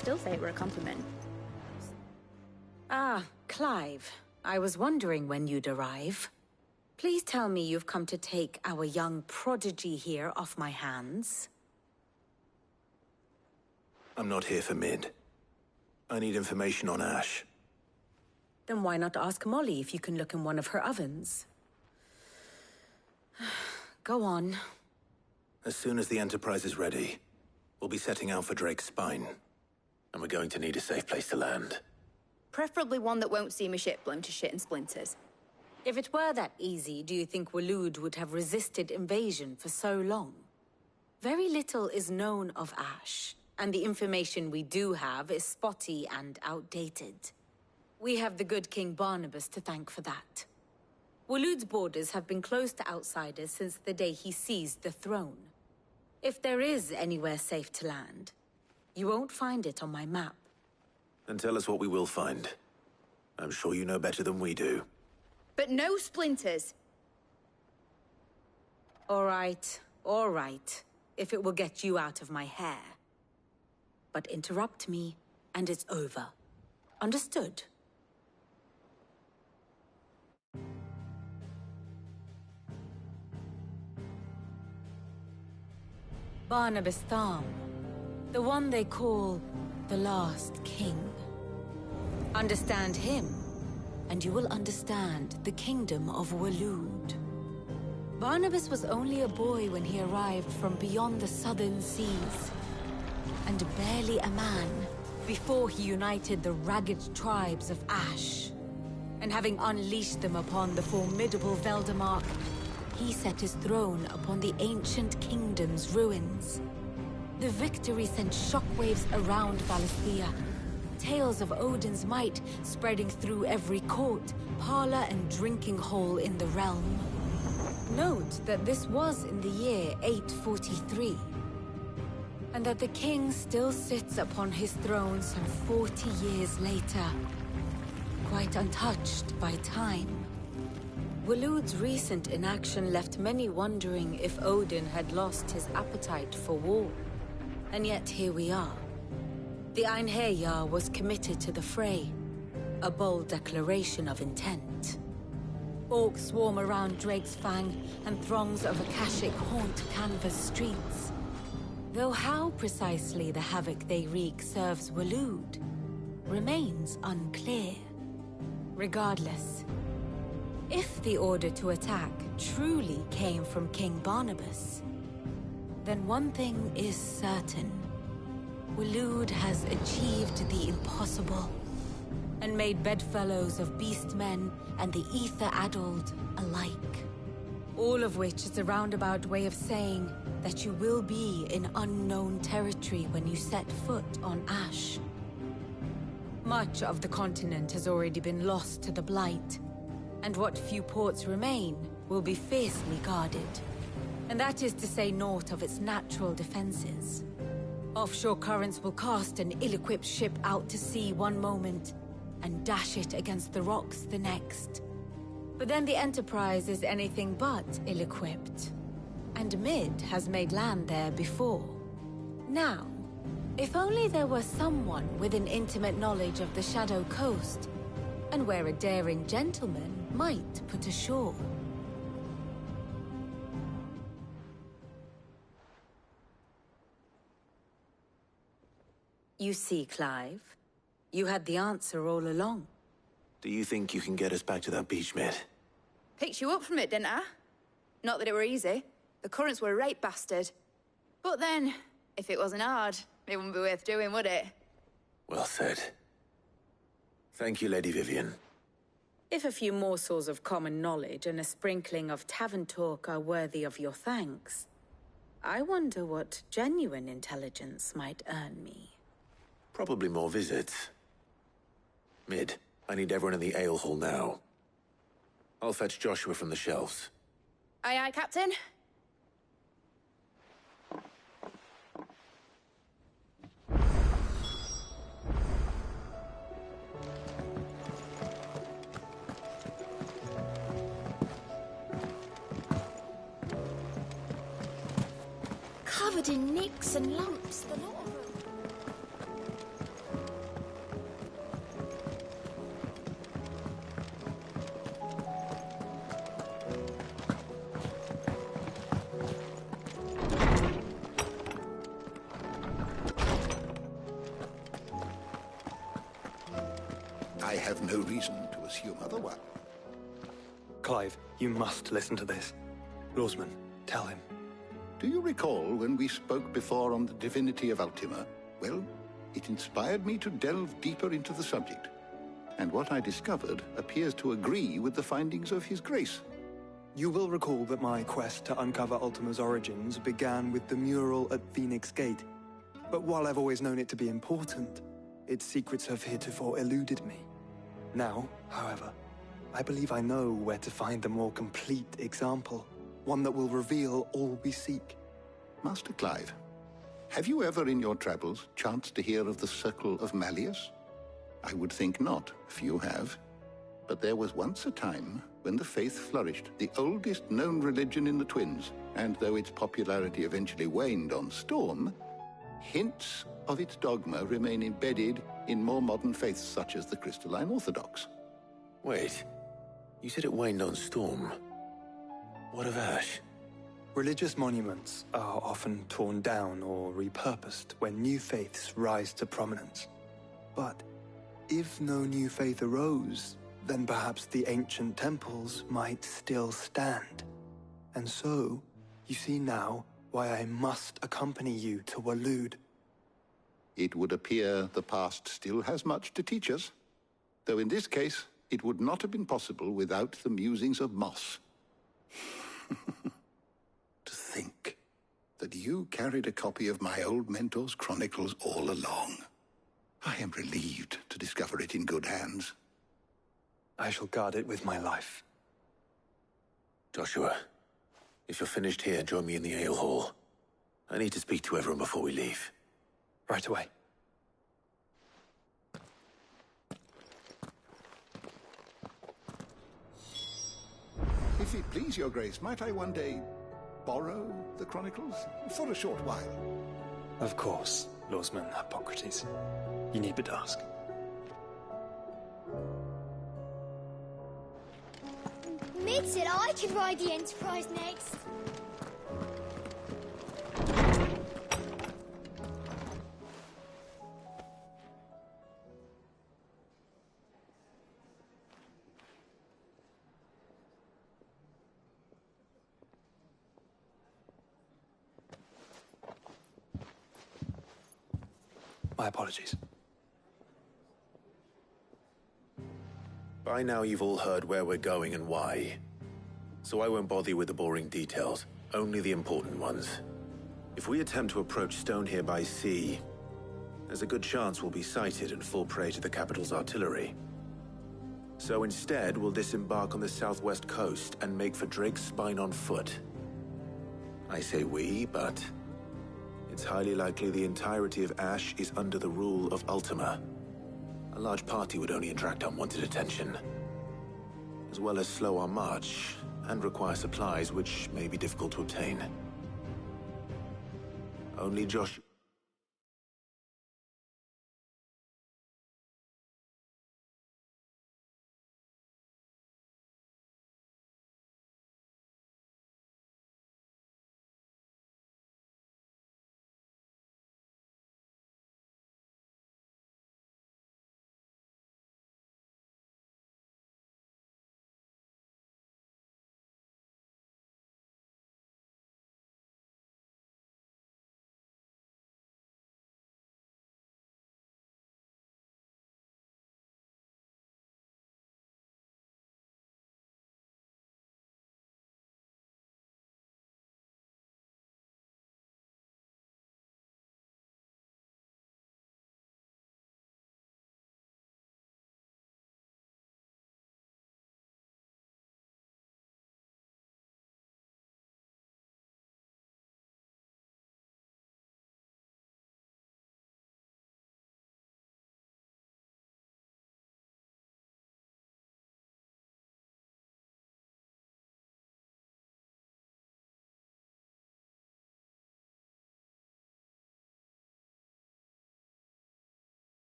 still say it were a compliment. Ah, Clive. I was wondering when you'd arrive. Please tell me you've come to take our young prodigy here off my hands. I'm not here for Mid. I need information on Ash. Then why not ask Molly if you can look in one of her ovens? Go on. As soon as the Enterprise is ready, we'll be setting out for Drake's Spine. And we're going to need a safe place to land. Preferably one that won't see my ship blown to shit and splinters. If it were that easy, do you think Waloed would have resisted invasion for so long? Very little is known of Ash, and the information we do have is spotty and outdated. We have the good King Barnabas to thank for that. Waloed's borders have been closed to outsiders since the day he seized the throne. If there is anywhere safe to land, you won't find it on my map. Then tell us what we will find. I'm sure you know better than we do. But no splinters! All right. If it will get you out of my hair. But interrupt me, and it's over. Understood? Barnabas Tham. The one they call the Last King. Understand him, and you will understand the kingdom of Waloed. Barnabas was only a boy when he arrived from beyond the southern seas, and barely a man before he united the ragged tribes of Ash. And having unleashed them upon the formidable Veldamark, he set his throne upon the ancient kingdom's ruins. The victory sent shockwaves around Valisthea, tales of Odin's might spreading through every court, parlor, and drinking hole in the realm. Note that this was in the year 843, and that the king still sits upon his throne some 40 years later, quite untouched by time. Waloed's recent inaction left many wondering if Odin had lost his appetite for war. And yet here we are. The Einherjar was committed to the fray, a bold declaration of intent. Orcs swarm around Drake's Fang, and throngs of Akashic haunt Canva's streets. Though how precisely the havoc they wreak serves Waloed remains unclear. Regardless, if the order to attack truly came from King Barnabas, then one thing is certain. Waloed has achieved the impossible, and made bedfellows of beastmen and the ether-addled alike. All of which is a roundabout way of saying that you will be in unknown territory when you set foot on Ash. Much of the continent has already been lost to the Blight, and what few ports remain will be fiercely guarded. And that is to say naught of its natural defenses. Offshore currents will cast an ill-equipped ship out to sea one moment, and dash it against the rocks the next. But then the Enterprise is anything but ill-equipped. And Mid has made land there before. Now, if only there were someone with an intimate knowledge of the Shadow Coast, and where a daring gentleman might put ashore. You see, Clive, you had the answer all along. Do you think you can get us back to that beach, Mid? Picked you up from it, didn't I? Not that it were easy. The currents were a right bastard. But then, if it wasn't hard, it wouldn't be worth doing, would it? Well said. Thank you, Lady Vivian. If a few morsels of common knowledge and a sprinkling of tavern talk are worthy of your thanks, I wonder what genuine intelligence might earn me. Probably more visits. Mid, I need everyone in the ale hall now. I'll fetch Joshua from the shelves. Aye, aye, Captain. Covered in nicks and lumps, the lot of them. I have no reason to assume otherwise. Clive, you must listen to this. Lawsman, tell him. Do you recall when we spoke before on the divinity of Ultima? Well, it inspired me to delve deeper into the subject. And what I discovered appears to agree with the findings of His Grace. You will recall that my quest to uncover Ultima's origins began with the mural at Phoenix Gate. But while I've always known it to be important, its secrets have heretofore eluded me. Now, however, I believe I know where to find the more complete example, one that will reveal all we seek. Master Clive, have you ever in your travels chanced to hear of the Circle of Malleus? I would think not, few have. But there was once a time when the faith flourished, the oldest known religion in the Twins, and though its popularity eventually waned on Storm, hints of its dogma remain embedded in more modern faiths such as the Crystalline Orthodox. Wait, you said it waned on Storm. What of Ash? Religious monuments are often torn down or repurposed when new faiths rise to prominence. But if no new faith arose, then perhaps the ancient temples might still stand. And so, you see now why I must accompany you to Waloed. It would appear the past still has much to teach us, though in this case, it would not have been possible without the musings of Moss. To think that you carried a copy of my old mentor's chronicles all along. I am relieved to discover it in good hands. I shall guard it with my life. Joshua, if you're finished here, join me in the ale hall. I need to speak to everyone before we leave. Right away. If it please your grace, might I one day borrow the chronicles? For a short while. Of course, Lawsman Hippocrates. You need but ask. Mid said I could ride the Enterprise next. My apologies. By now you've all heard where we're going and why. So I won't bother you with the boring details, only the important ones. If we attempt to approach Stone here by sea, there's a good chance we'll be sighted and fall prey to the capital's artillery. So instead, we'll disembark on the southwest coast and make for Drake's Spine on foot. I say we, but it's highly likely the entirety of Ash is under the rule of Ultima. A large party would only attract unwanted attention, as well as slow our march and require supplies which may be difficult to obtain. Only Josh...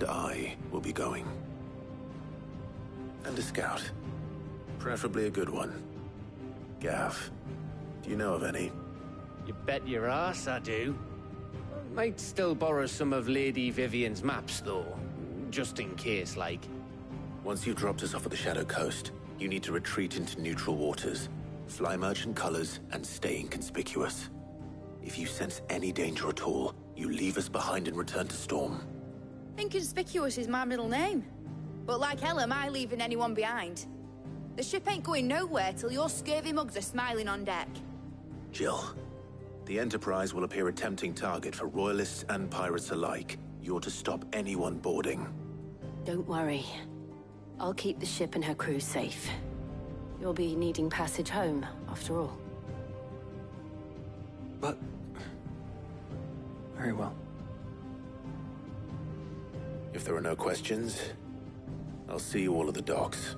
and I will be going. And a scout. Preferably a good one. Gav, do you know of any? You bet your ass I do. Might still borrow some of Lady Vivian's maps, though. Just in case, like. Once you've dropped us off at the Shadow Coast, you need to retreat into neutral waters, fly merchant colors, and stay inconspicuous. If you sense any danger at all, you leave us behind and return to Storm. Inconspicuous is my middle name. But like hell am I leaving anyone behind. The ship ain't going nowhere till your scurvy mugs are smiling on deck. Jill, the Enterprise will appear a tempting target for royalists and pirates alike. You're to stop anyone boarding. Don't worry. I'll keep the ship and her crew safe. You'll be needing passage home, after all. But... very well. If there are no questions, I'll see you all at the docks.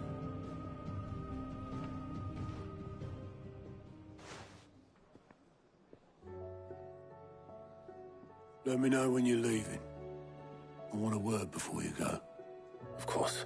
Let me know when you're leaving. I want a word before you go. Of course.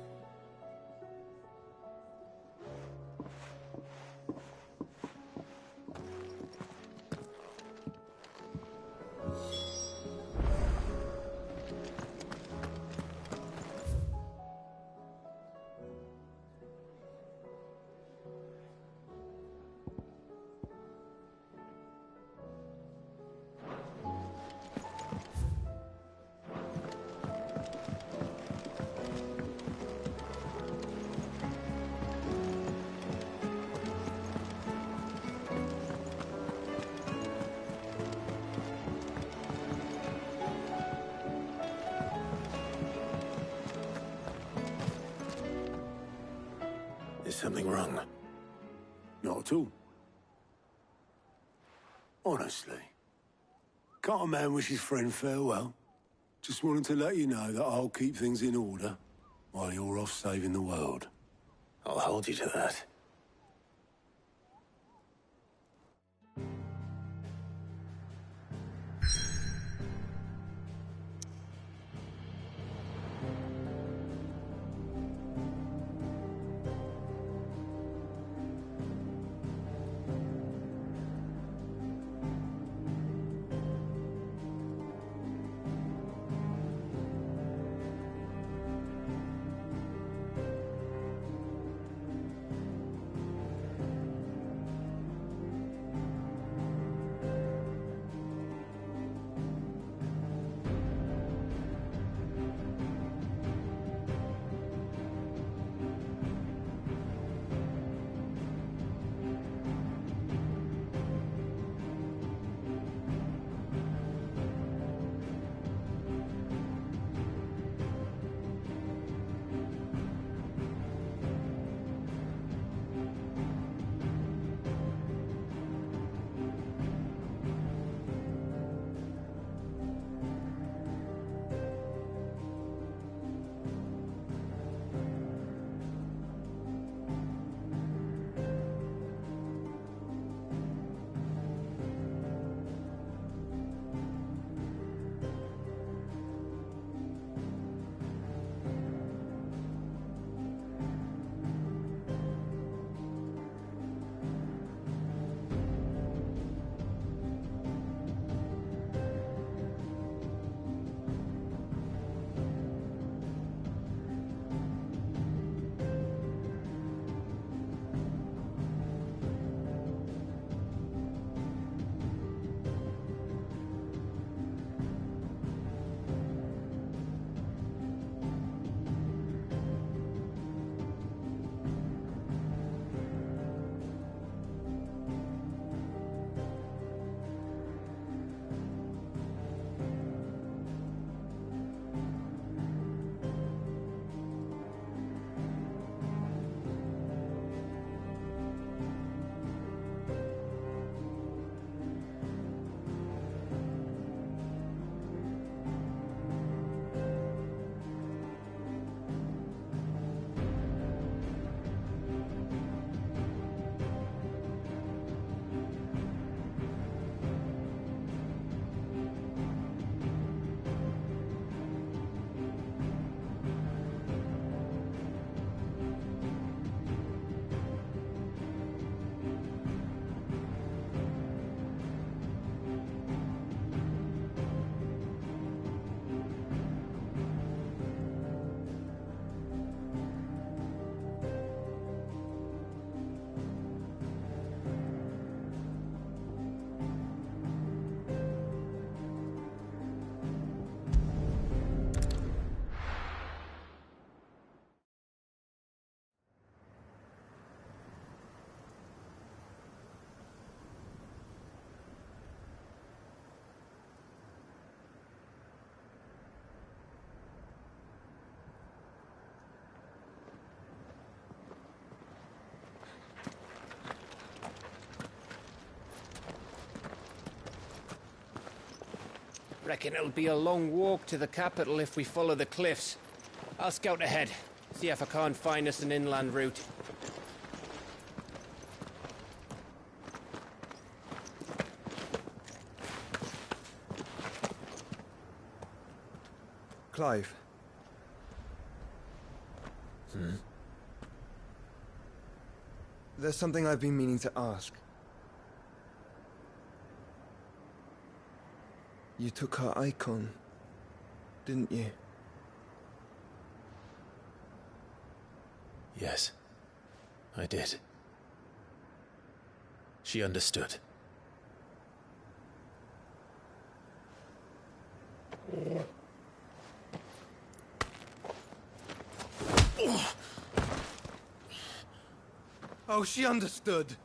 Is something wrong? Not at all. Honestly. Can't a man wish his friend farewell? Just wanted to let you know that I'll keep things in order while you're off saving the world. I'll hold you to that. Reckon it'll be a long walk to the capital if we follow the cliffs. I'll scout ahead, see if I can't find us an inland route. Clive. There's something I've been meaning to ask. You took her icon, didn't you? Yes, I did. She understood. Oh, she understood.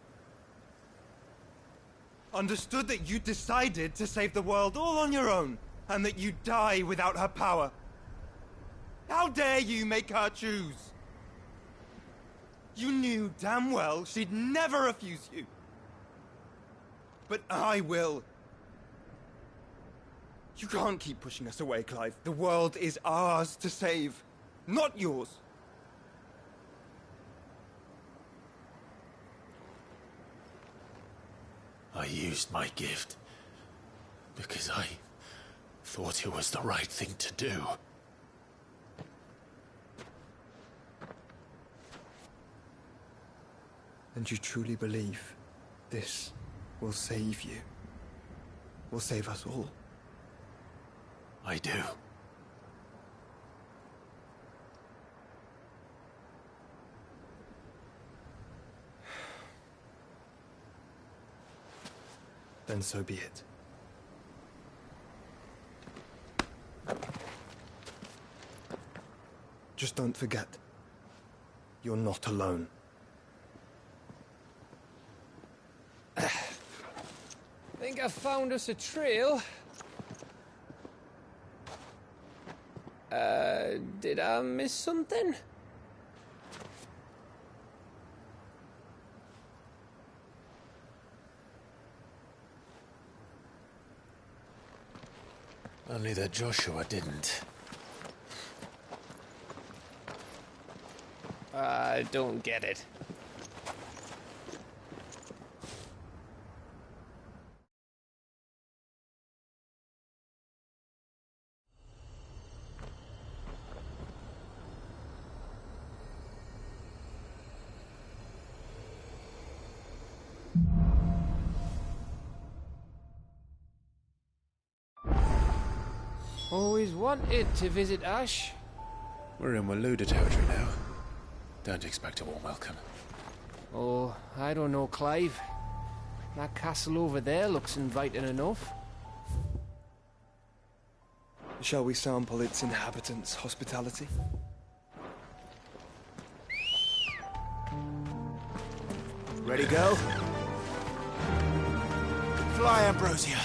Understood that you decided to save the world all on your own, and that you'd die without her power. How dare you make her choose? You knew damn well she'd never refuse you. But I will. You can't keep pushing us away, Clive. The world is ours to save, not yours. I used my gift because I thought it was the right thing to do. And you truly believe this will save you? Will save us all? I do. Then so be it. Just don't forget, you're not alone. Think I found us a trail. Did I miss something? Only that Joshua didn't. I don't get it. Always wanted to visit Ash. We're in Waluda territory now. Don't expect a warm welcome. Oh, I don't know, Clive. That castle over there looks inviting enough. Shall we sample its inhabitants' hospitality? Ready, go? Fly, Ambrosia.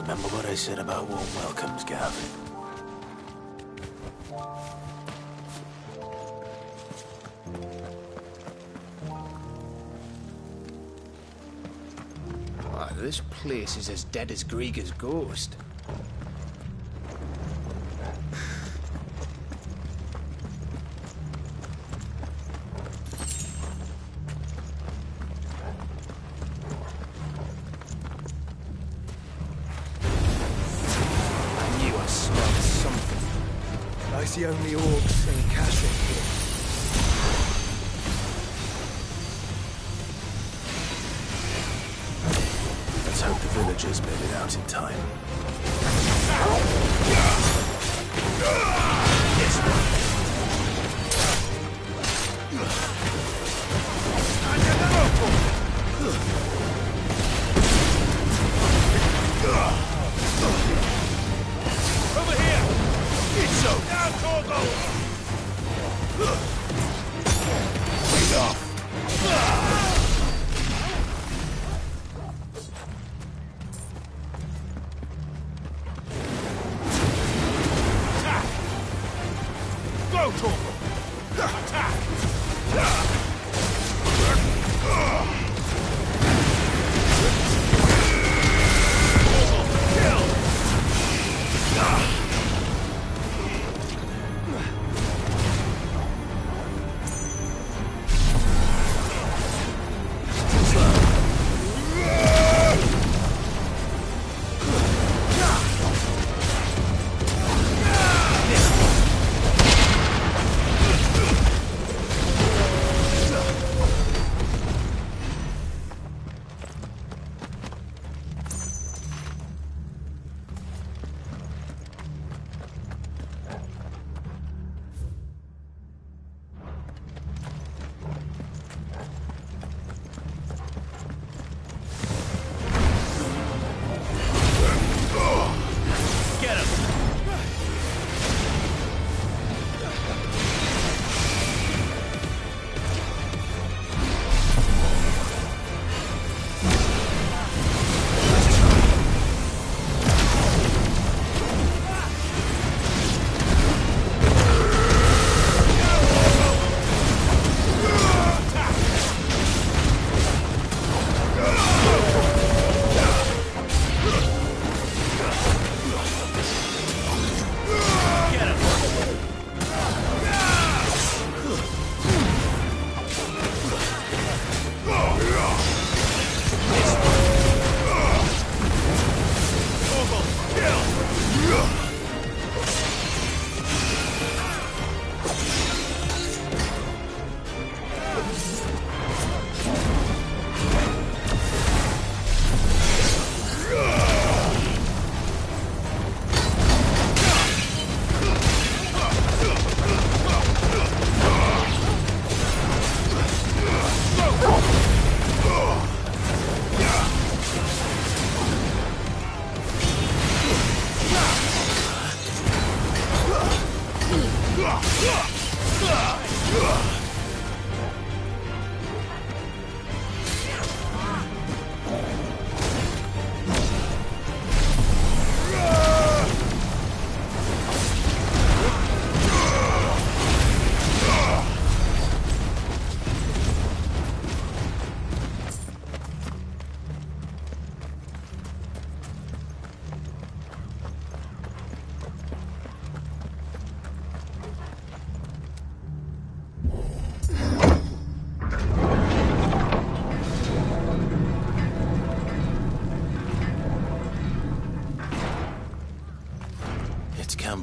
Remember what I said about warm welcomes, Gav? This place is as dead as Grieger's ghost. I knew I smelled something. I see only orcs and Kashyyyk here. Let's hope the villagers made it out in time. Over here! It's so down, Torgo! Wait off! Go, Torgo! Attack!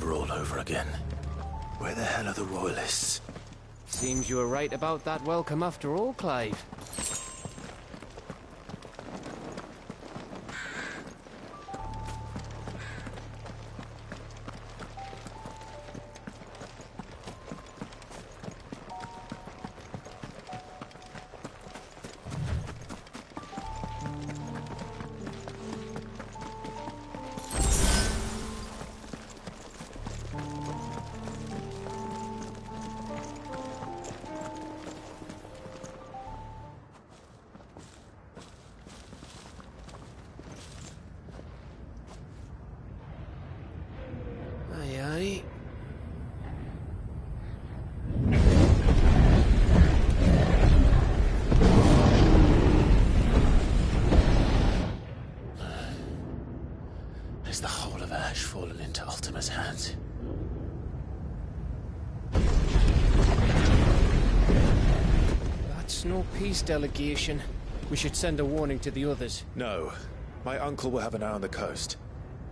All over again. Where the hell are the royalists? Seems you were right about that welcome after all, Clive. into Ultima's hands. That's no peace delegation. We should send a warning to the others. No. My uncle will have an eye on the coast.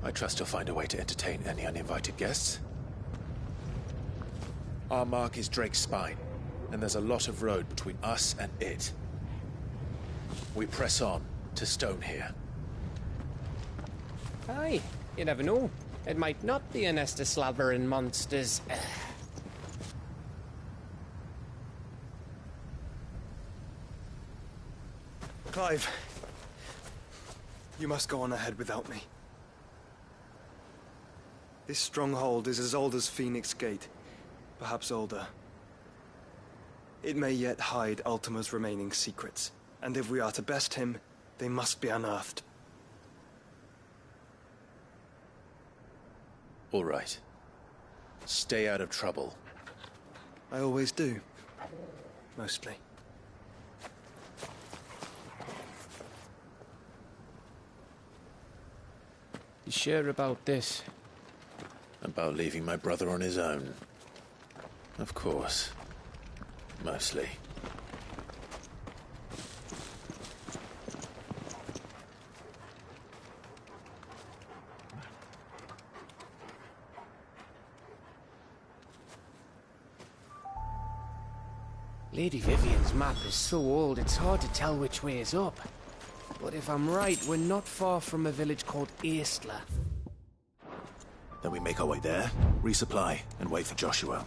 I trust he'll find a way to entertain any uninvited guests. Our mark is Drake's Spine, and there's a lot of road between us and it. We press on to Stone here. Aye, you never know. It might not be a nest of slabbering monsters. Clive, you must go on ahead without me. This stronghold is as old as Phoenix Gate, perhaps older. It may yet hide Ultima's remaining secrets, and if we are to best him, they must be unearthed. All right. Stay out of trouble. I always do. Mostly. You sure about this? About leaving my brother on his own? Of course. Mostly. Lady Vivian's map is so old it's hard to tell which way is up. But if I'm right, we're not far from a village called Aistla. Then we make our way there, resupply, and wait for Joshua.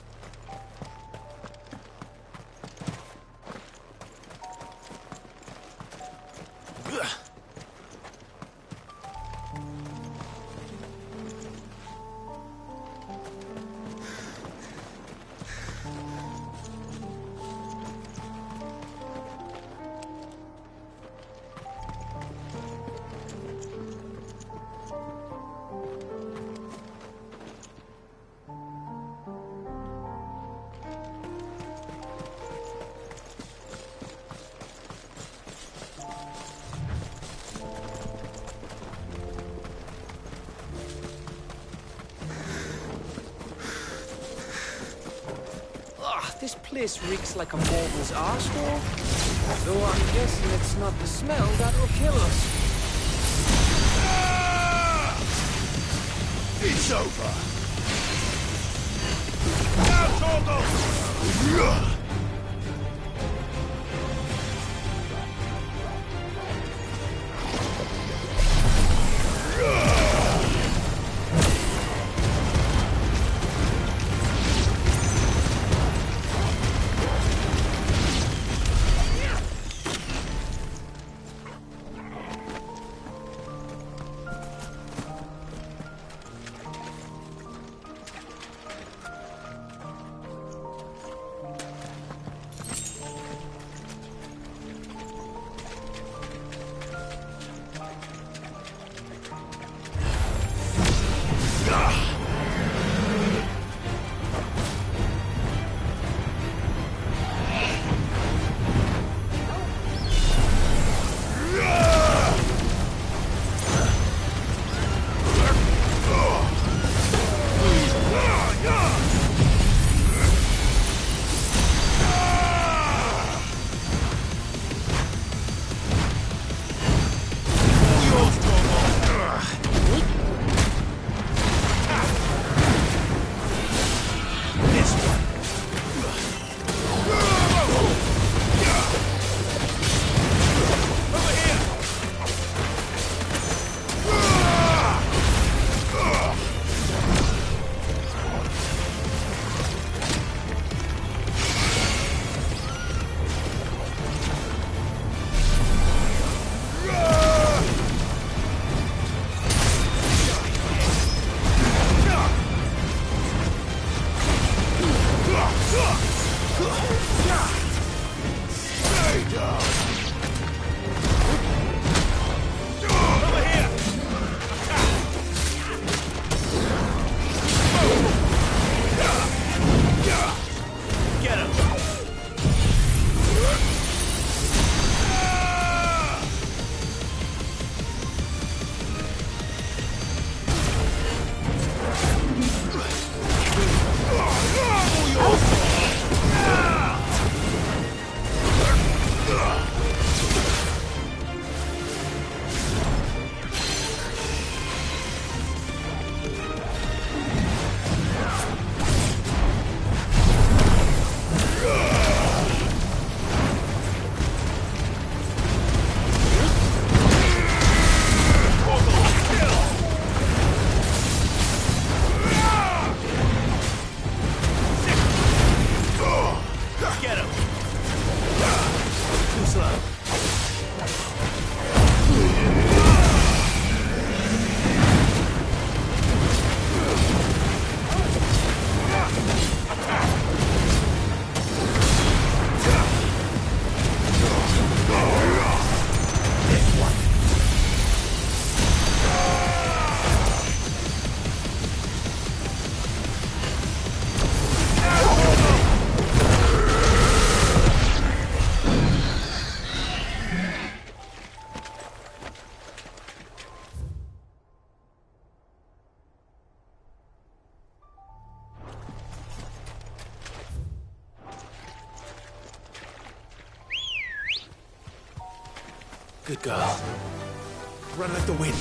This place reeks like a mortal's arsehole. Though I'm guessing it's not the smell that'll kill us. It's over! Now, Torgal! Good girl. Run like the wind.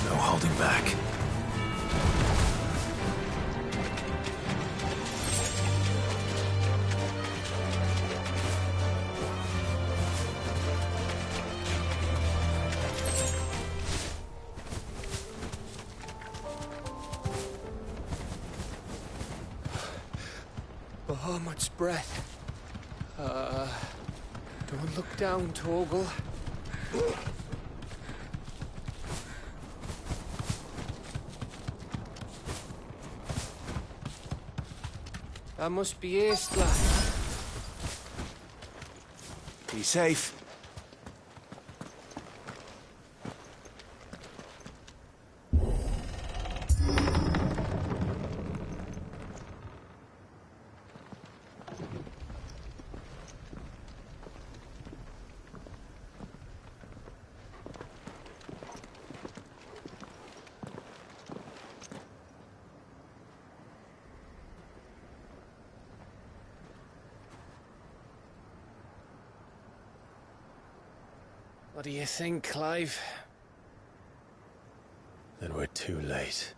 No holding back. Bahamut's breath. Don't look down, Torgal. That must be Aistla. Be safe. What do you think, Clive? Then we're too late.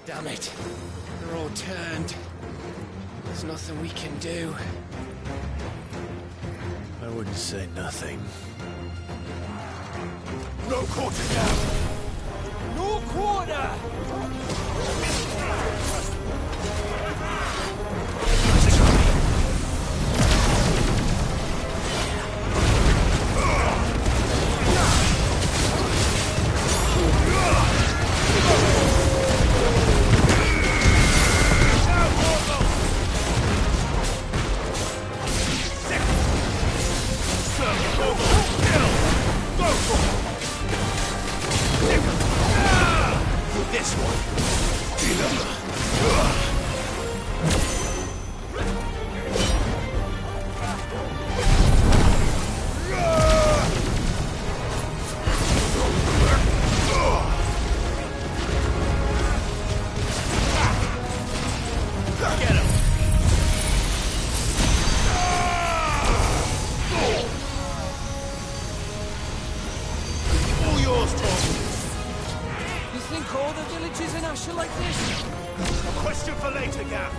Damn it. They're all turned. There's nothing we can do. I wouldn't say nothing. No quarter down! No quarter! This one. Get him! All yours, Tom. You think all the villages in Ash are like this? A question for later, Gav.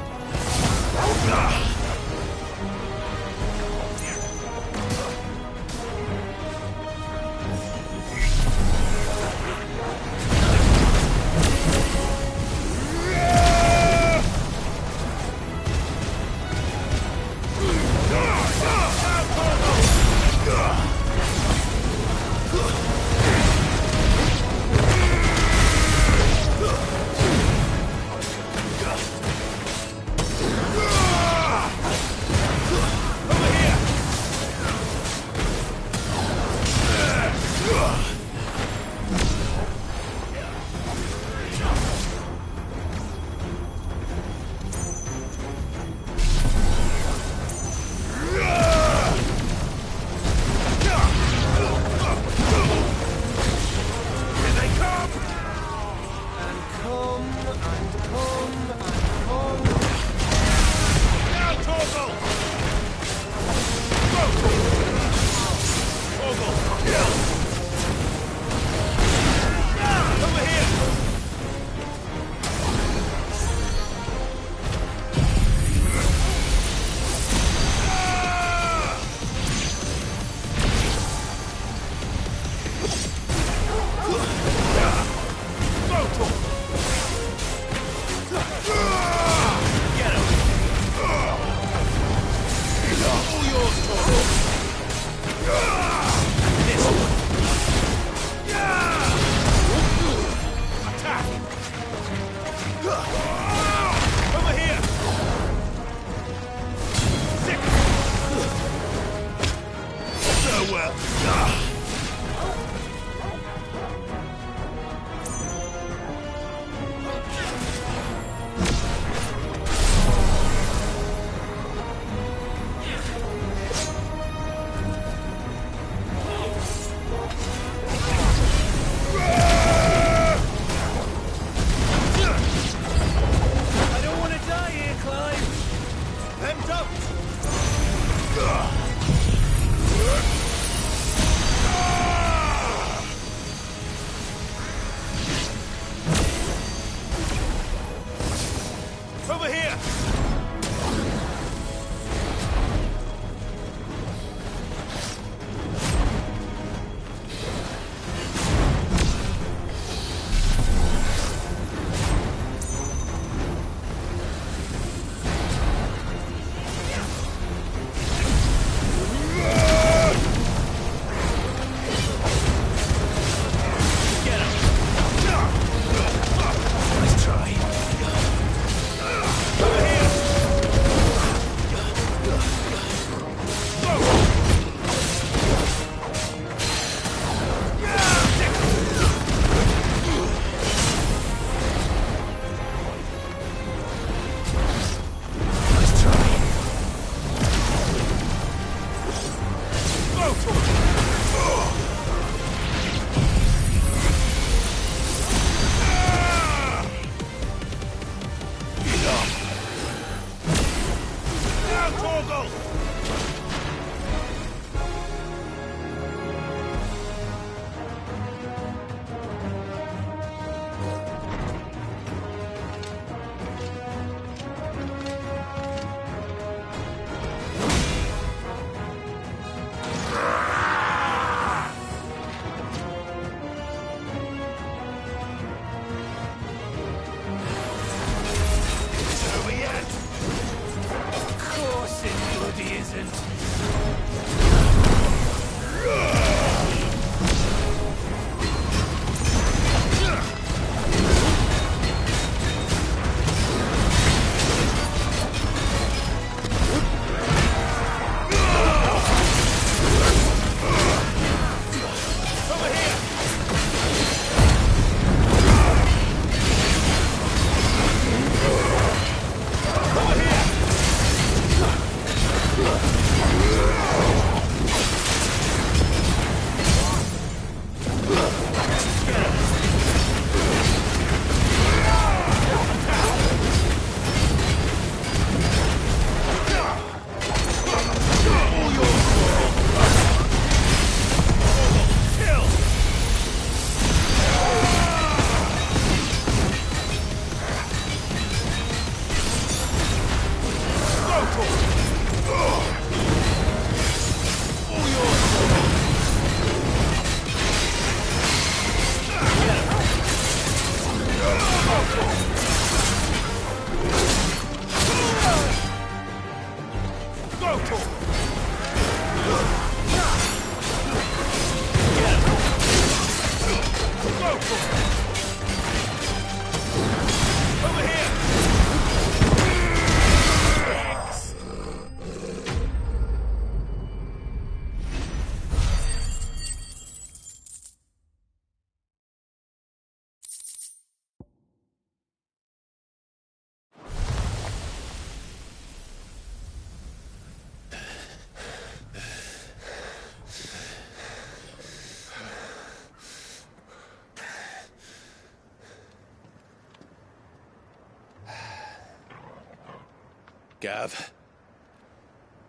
Gav?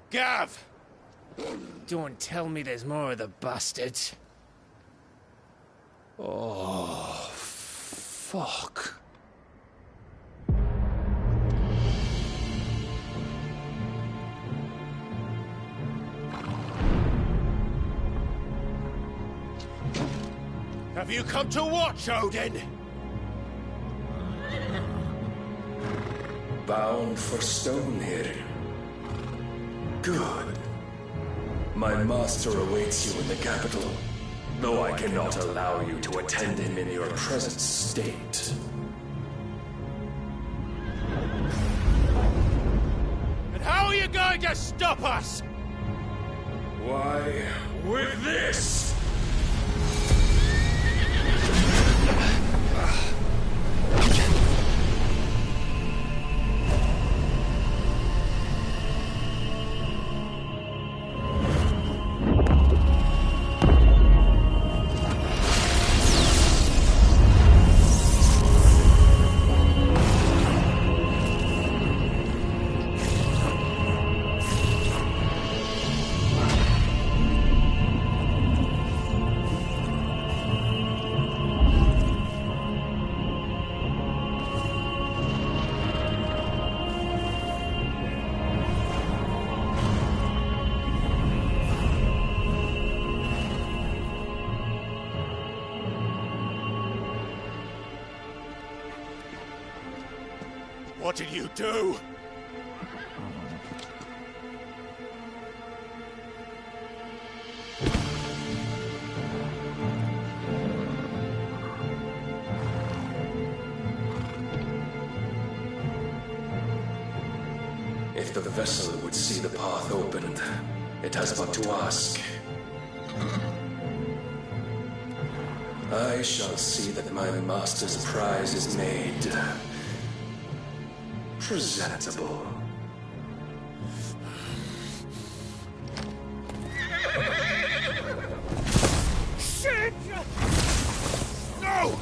Gav! Don't tell me there's more of the bastards. Oh, fuck. Have you come to watch, Odin? Bound for Stonehill. Good. My master awaits you in the capital, though I cannot allow you to attend him in your present state. And how are you going to stop us? Why, with this! What did you do? If the vessel would see the path opened, it has but to ask. I shall see that my master's prize is made presentable. Shit! No!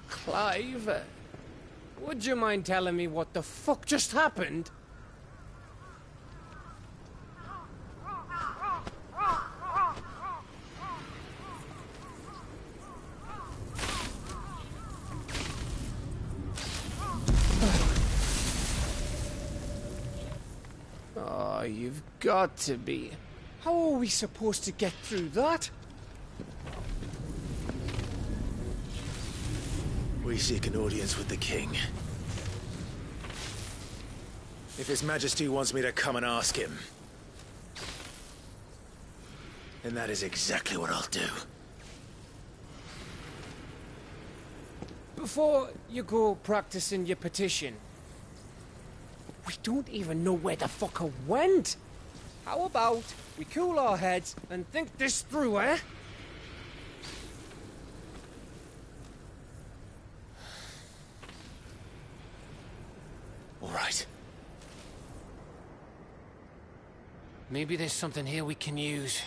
Clive? Would you mind telling me what the fuck just happened? Oh, you've got to be. How are we supposed to get through that? We seek an audience with the king. If His Majesty wants me to come and ask him, then that is exactly what I'll do. Before you go practicing your petition, we don't even know where the fucker went. How about we cool our heads and think this through, eh? All right. Maybe there's something here we can use.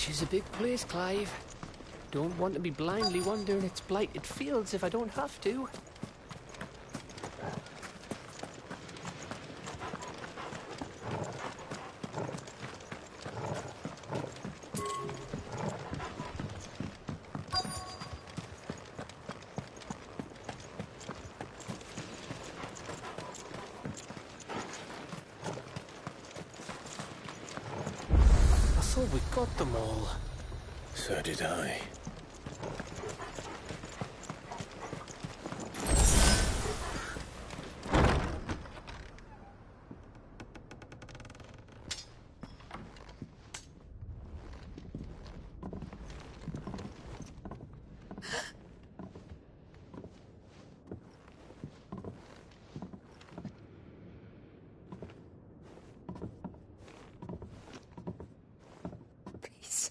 Ash is a big place, Clive. Don't want to be blindly wandering its blighted fields if I don't have to. I thought we got them all. So did I. Please.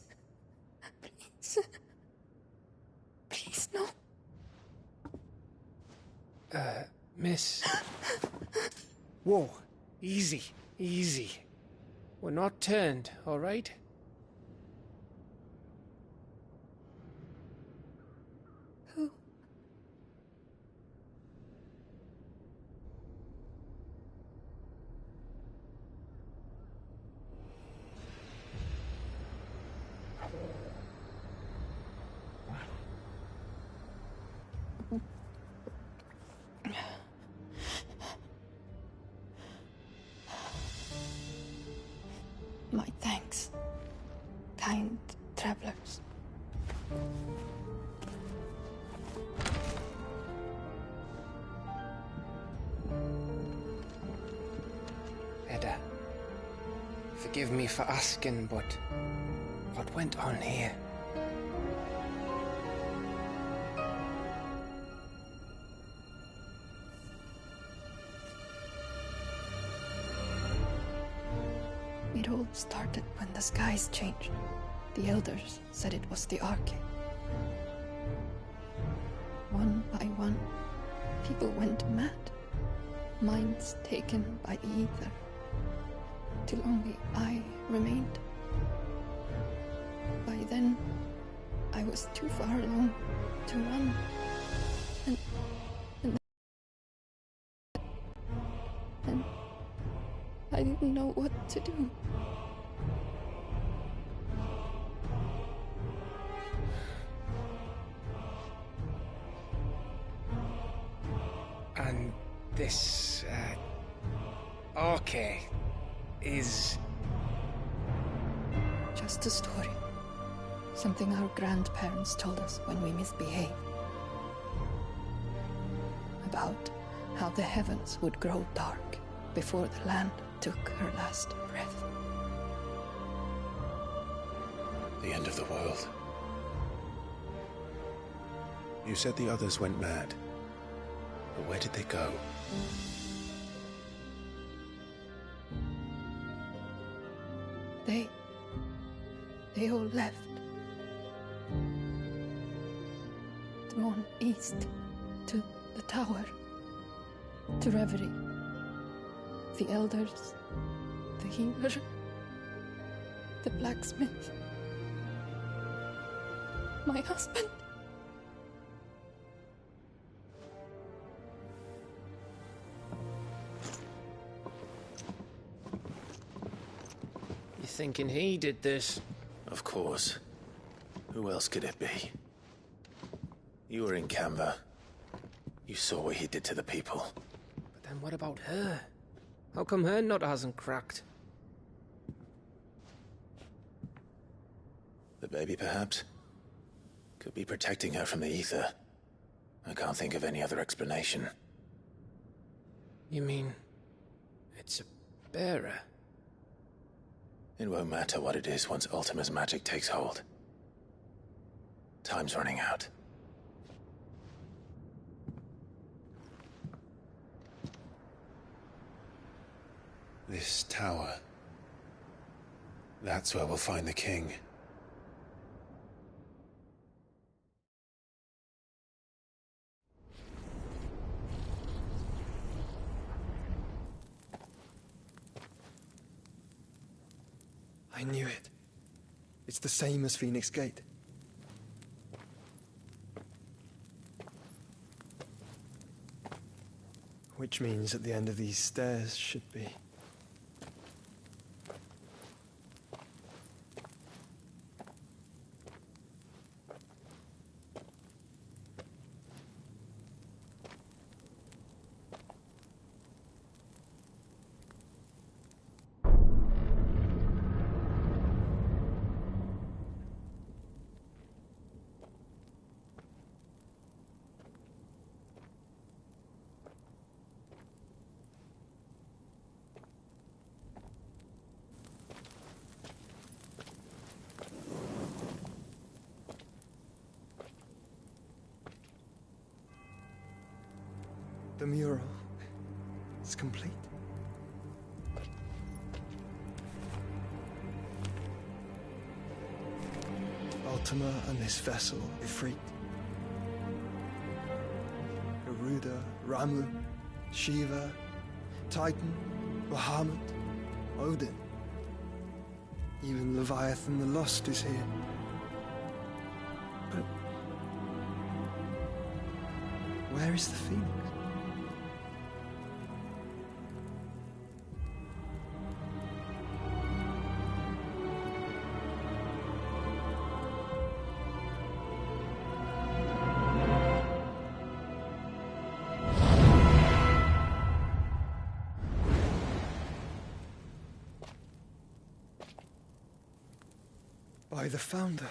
Please, no. Miss. Whoa. Easy. Easy. We're not turned, all right? Who? My thanks, kind travelers. Edda, forgive me for asking, but what went on here? It all started when the skies changed. The elders said it was the Arcade. One by one, people went mad. Minds taken by the ether. Till only I remained. By then, I was too far along to run. And I didn't know what to do. And this, Arcade is... Just a story. Something our grandparents told us when we misbehaved. About how the heavens would grow dark before the land took her last breath. The end of the world. You said the others went mad. But where did they go? They all left. Drawn east to the tower, to reverie. The elders, the healer, the blacksmith, my husband. You thinking he did this? Of course. Who else could it be? You were in Canva. You saw what he did to the people. But then what about her? How come her nut hasn't cracked? The baby, perhaps? Could be protecting her from the ether. I can't think of any other explanation. You mean... it's a bearer? It won't matter what it is once Ultima's magic takes hold. Time's running out. This tower. That's where we'll find the king. I knew it. It's the same as Phoenix Gate. Which means at the end of these stairs should be... The mural is complete. Ultima and this vessel, Ifrit. Garuda, Ramu, Shiva, Titan, Bahamut, Odin. Even Leviathan the Lost is here. But where is the Phoenix? By the Founder.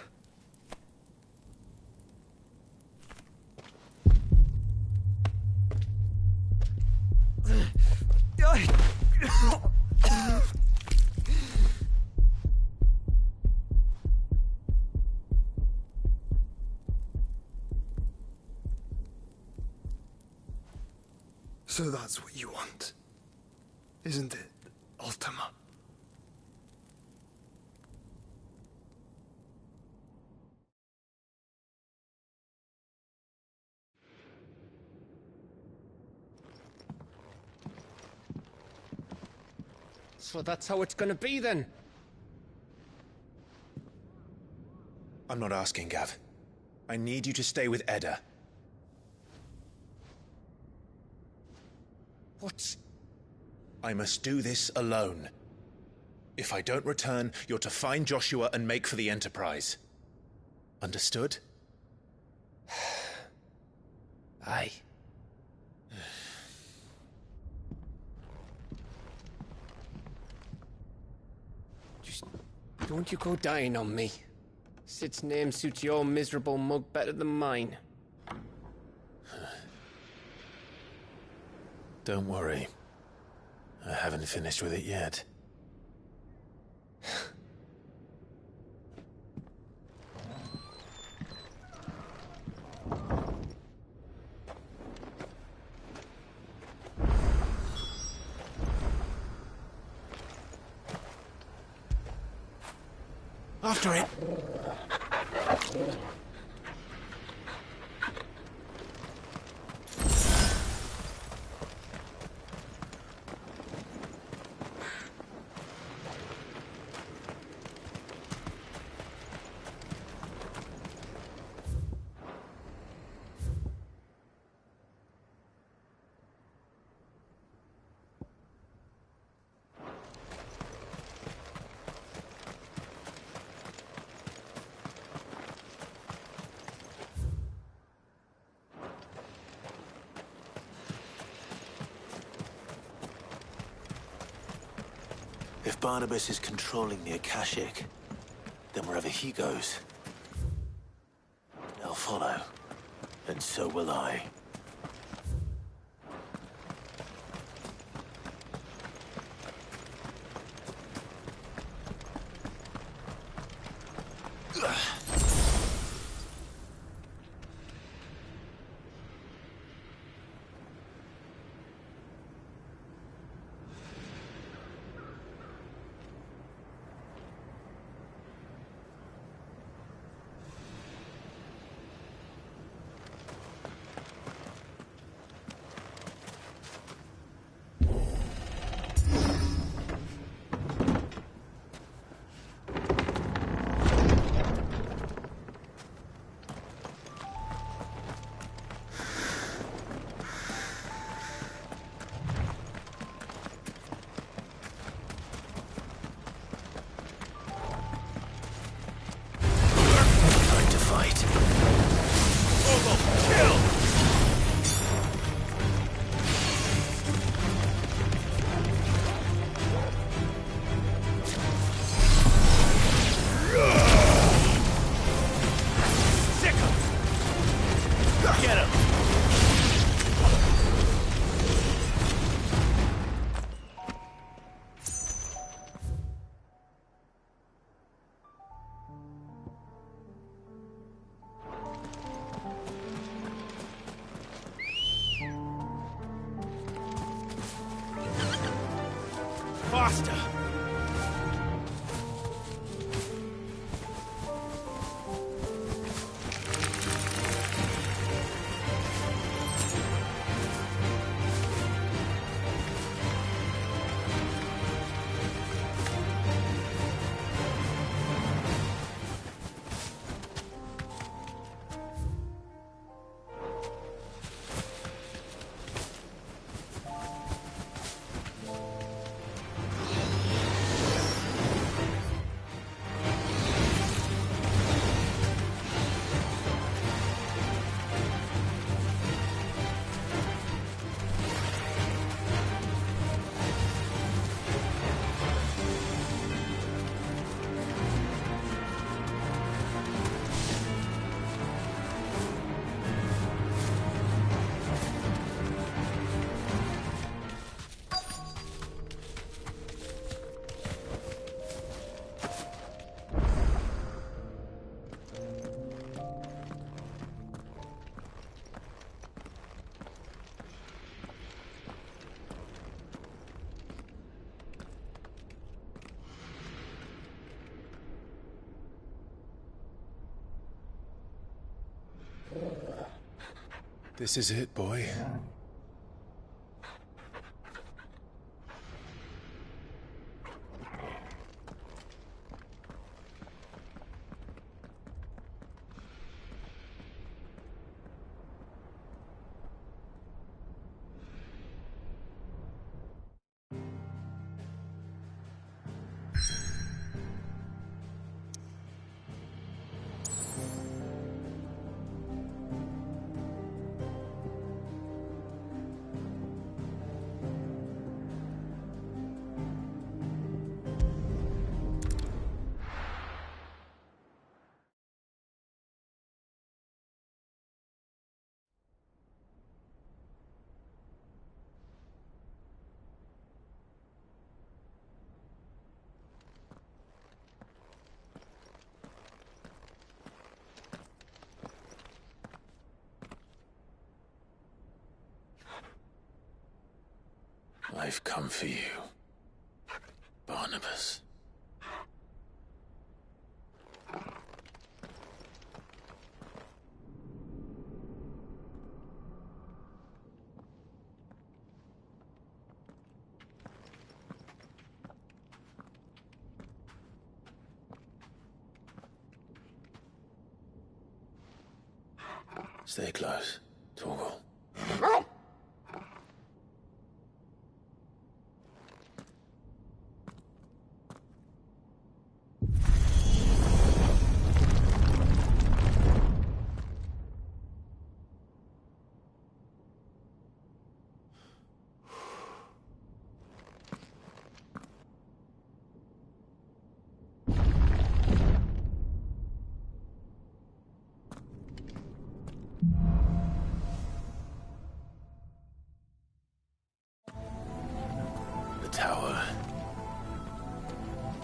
So that's what you want, isn't it, Ultima? So that's how it's gonna be then? I'm not asking, Gav. I need you to stay with Edda. What? I must do this alone. If I don't return, you're to find Joshua and make for the Enterprise. Understood? Aye. Just don't you go dying on me. Sid's name suits your miserable mug better than mine. Don't worry. I haven't finished with it yet. After it! If Barnabas is controlling the Akashic, then wherever he goes, I'll follow. And so will I. Faster! This is it, boy. I've come for you, Barnabas. Stay close, Torgal. The tower.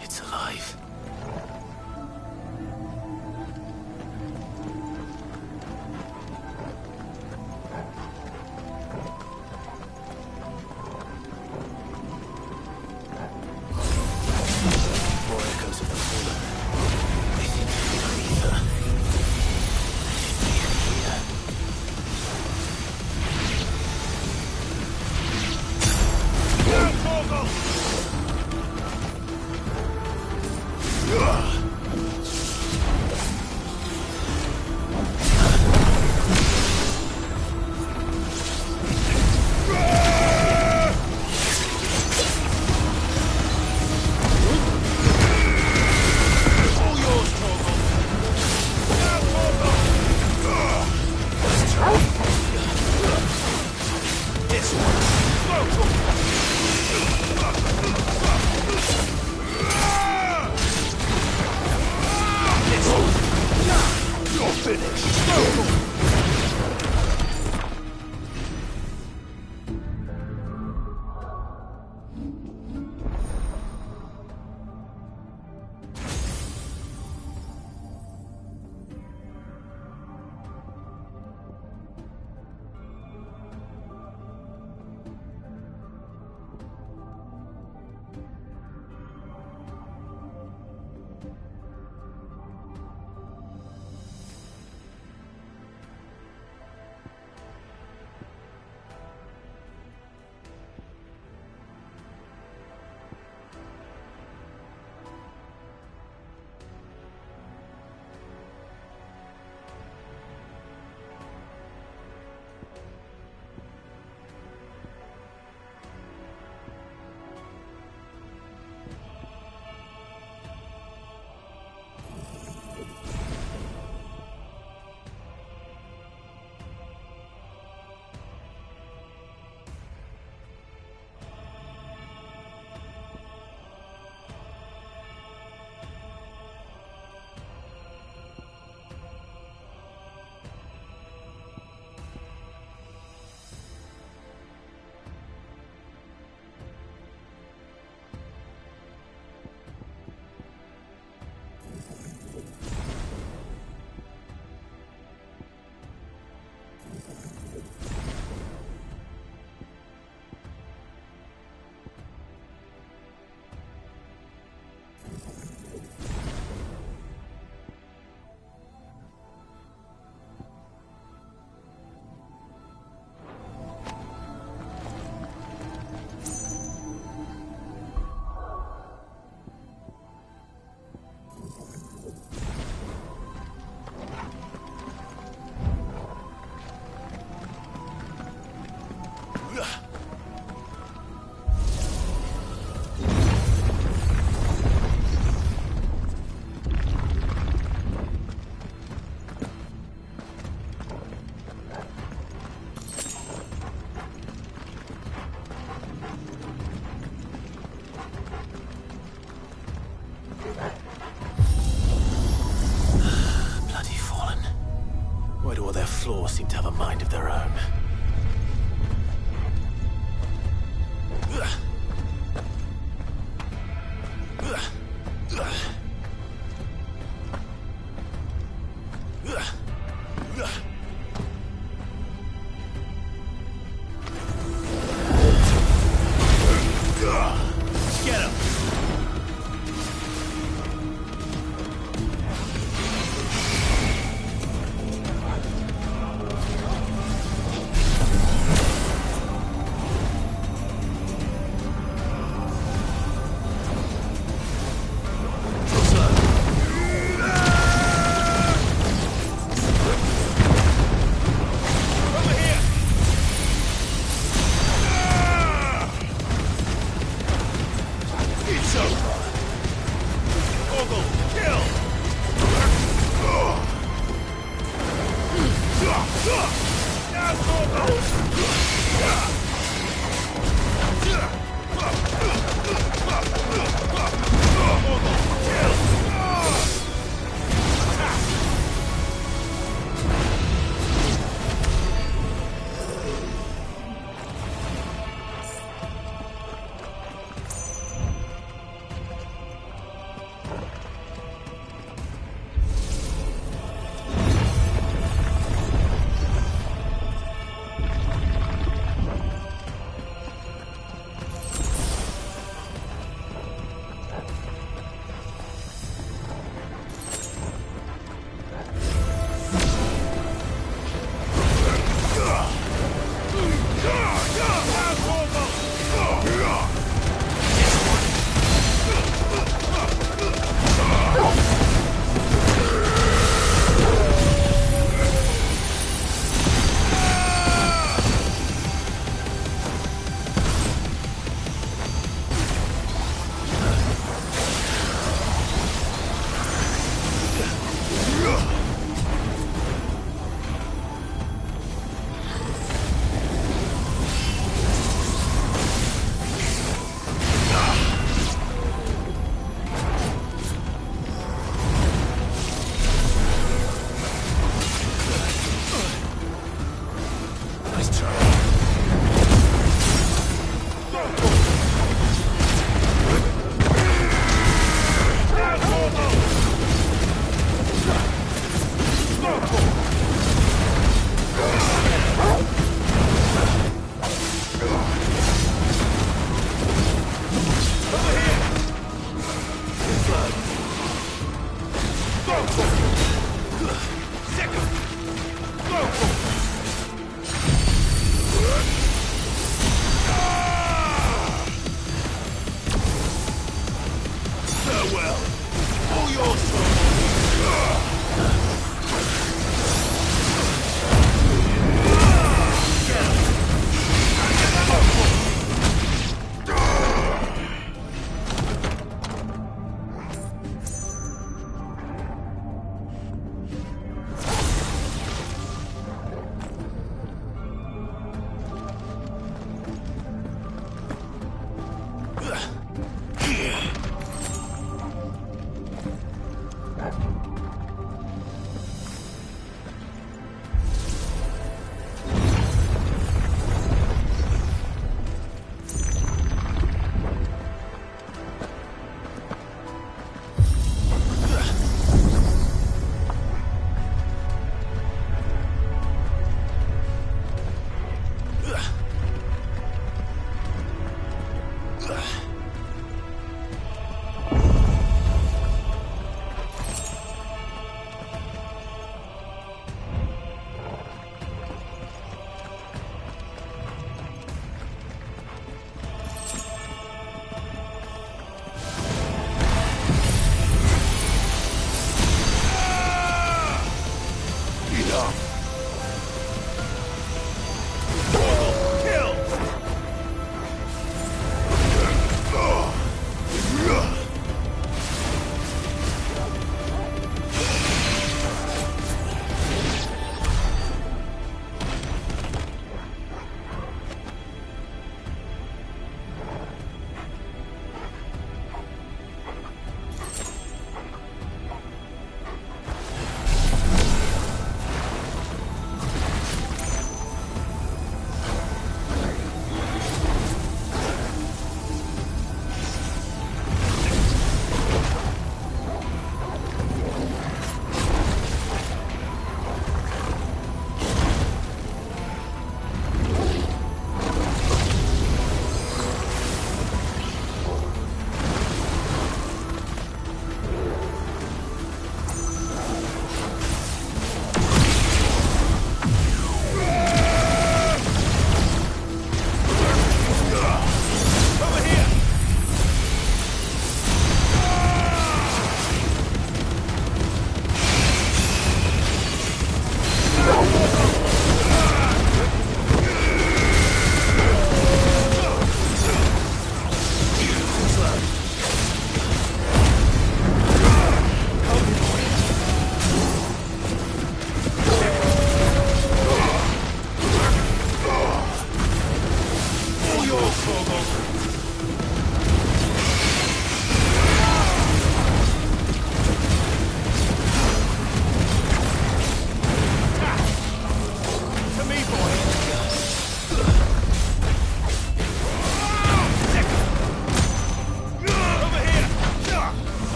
It's alive. More echoes of the fallen. They seem to feed on ether. This one.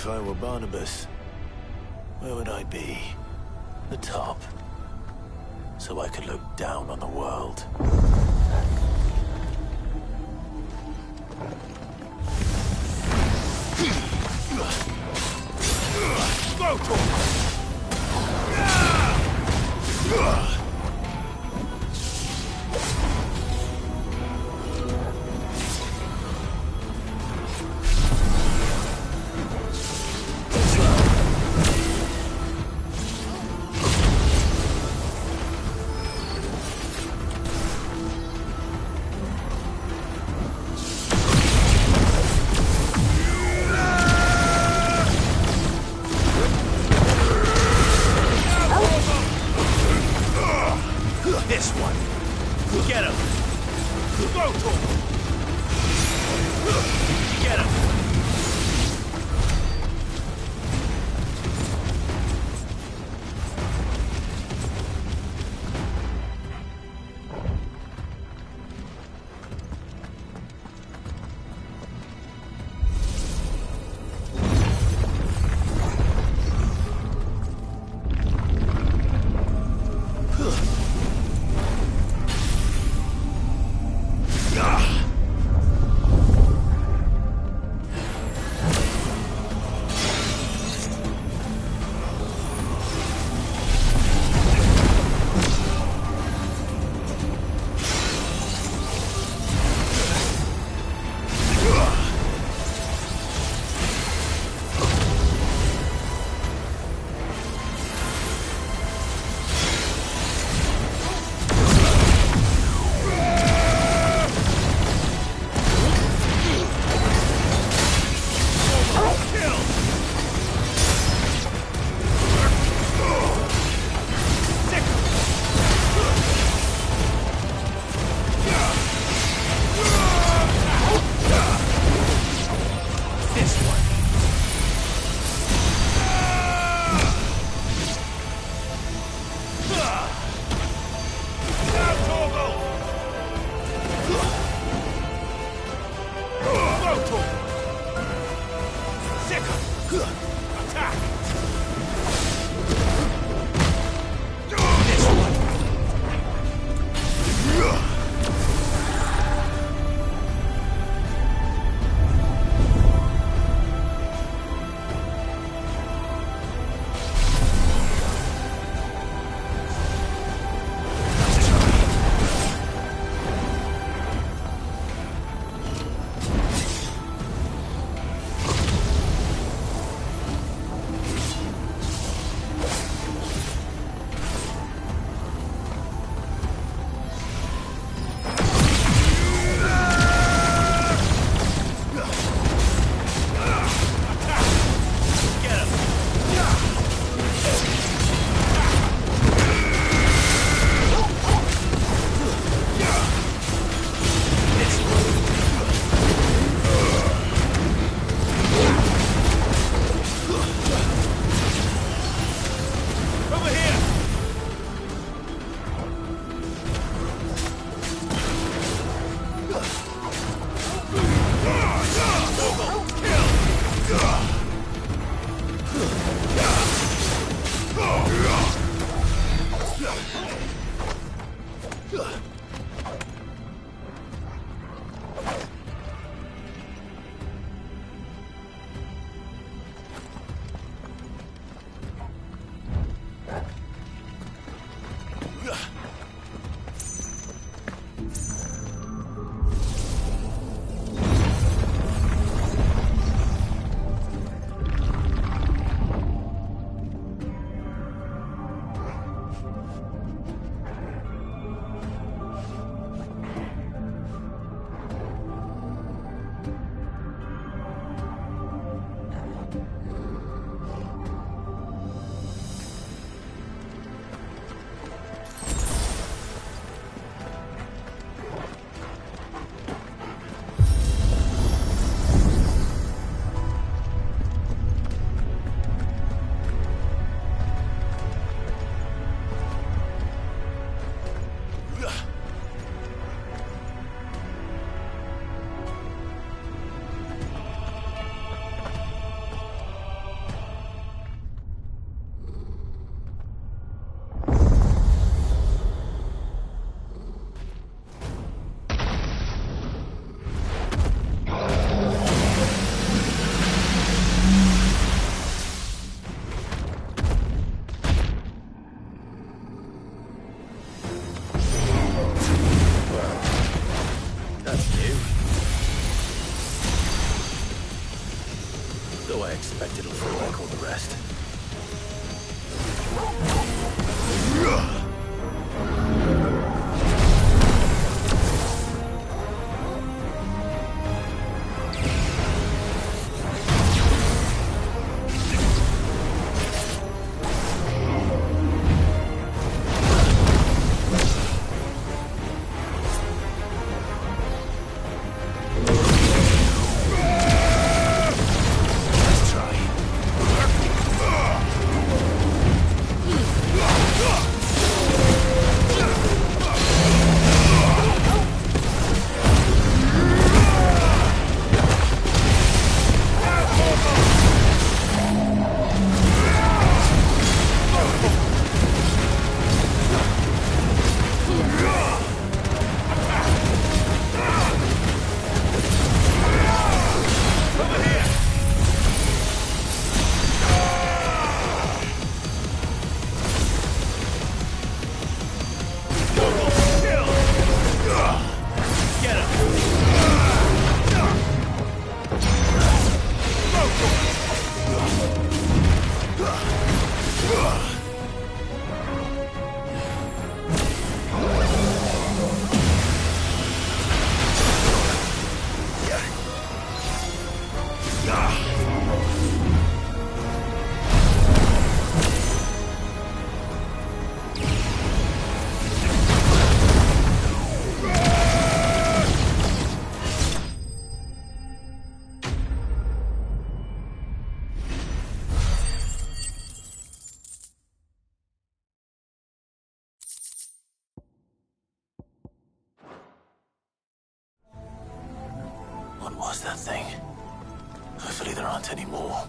If I were Barnabas, where would I be? The top. So I could look down on the world. Go for it! What was that thing? Hopefully there aren't any more.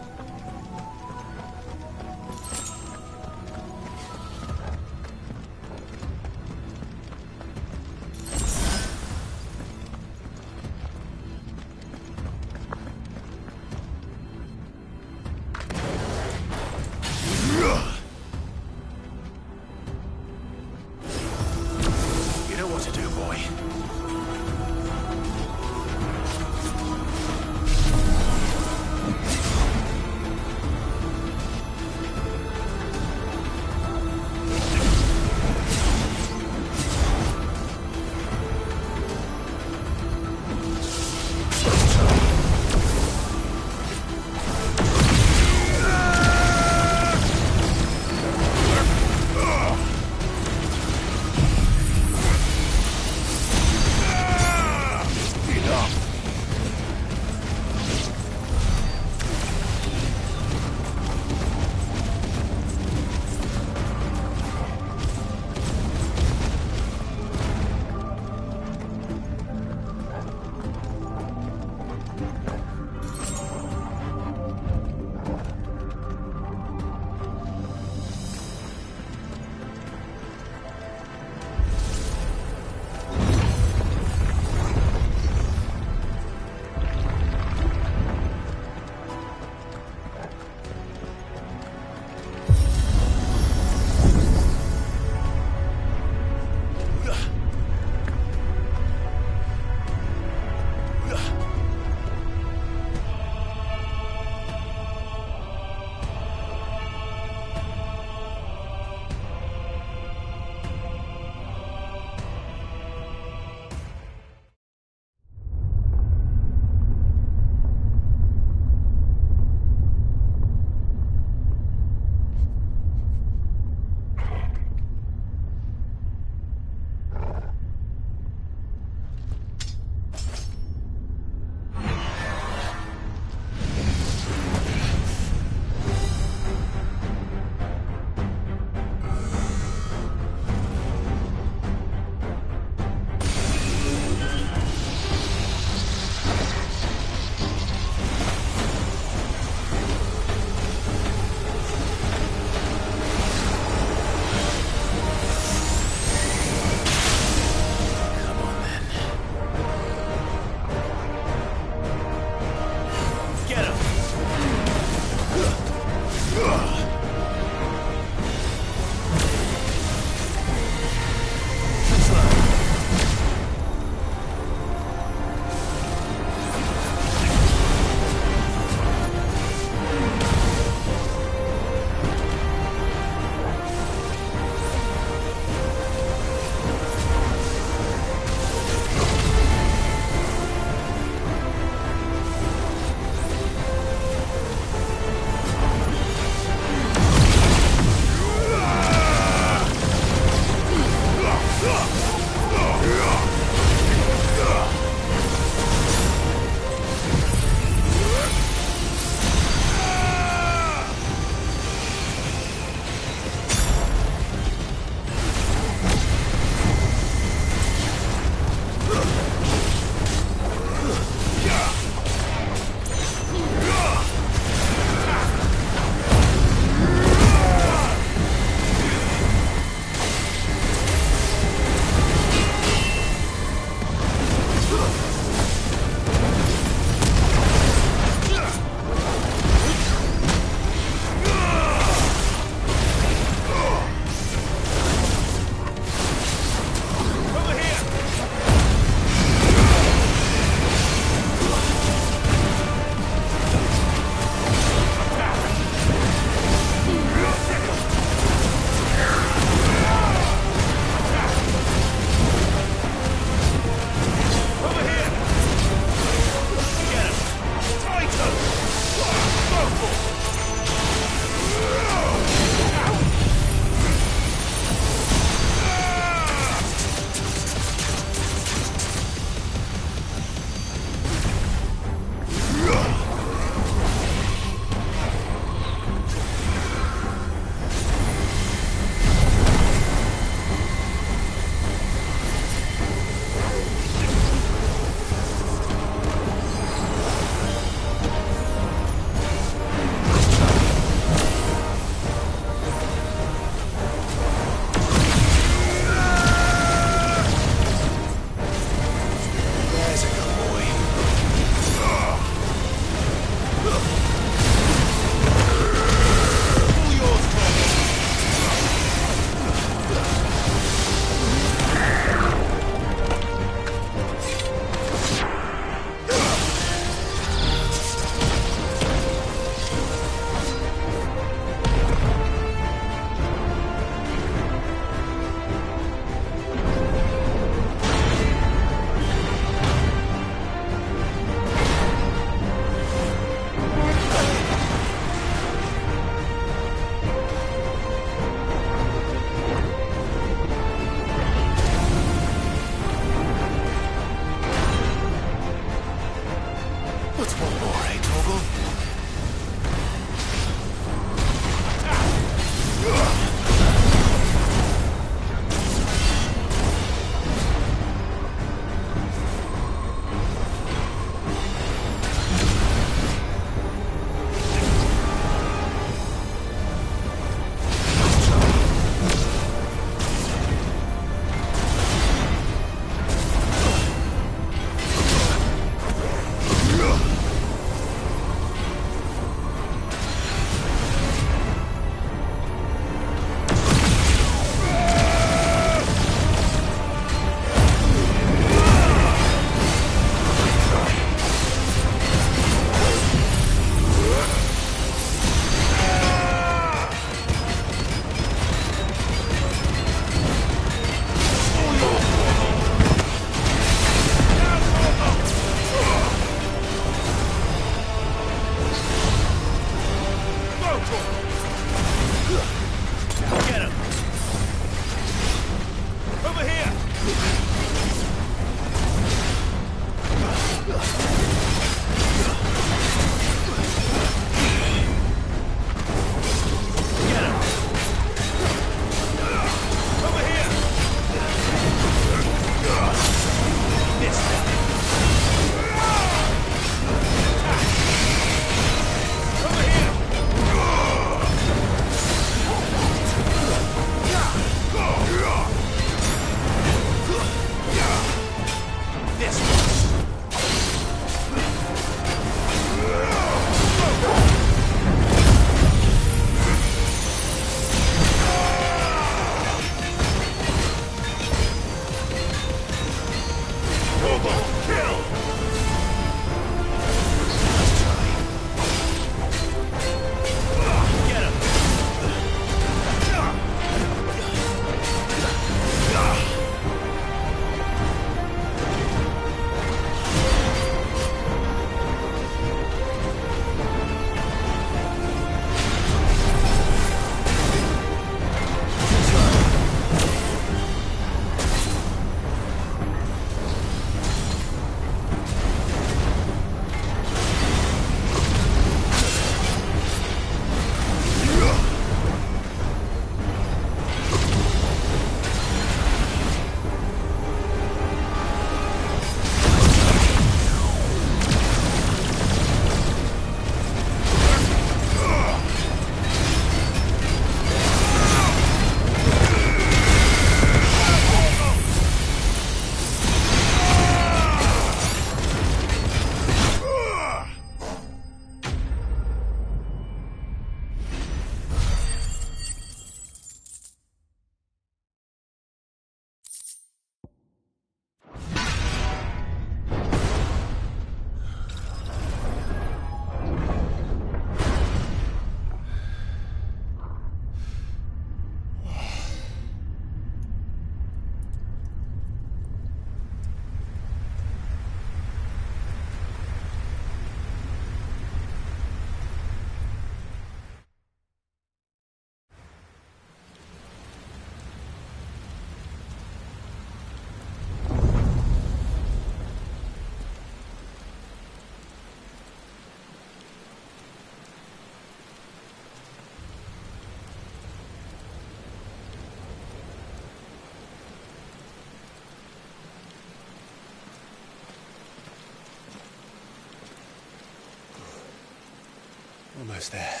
Almost there.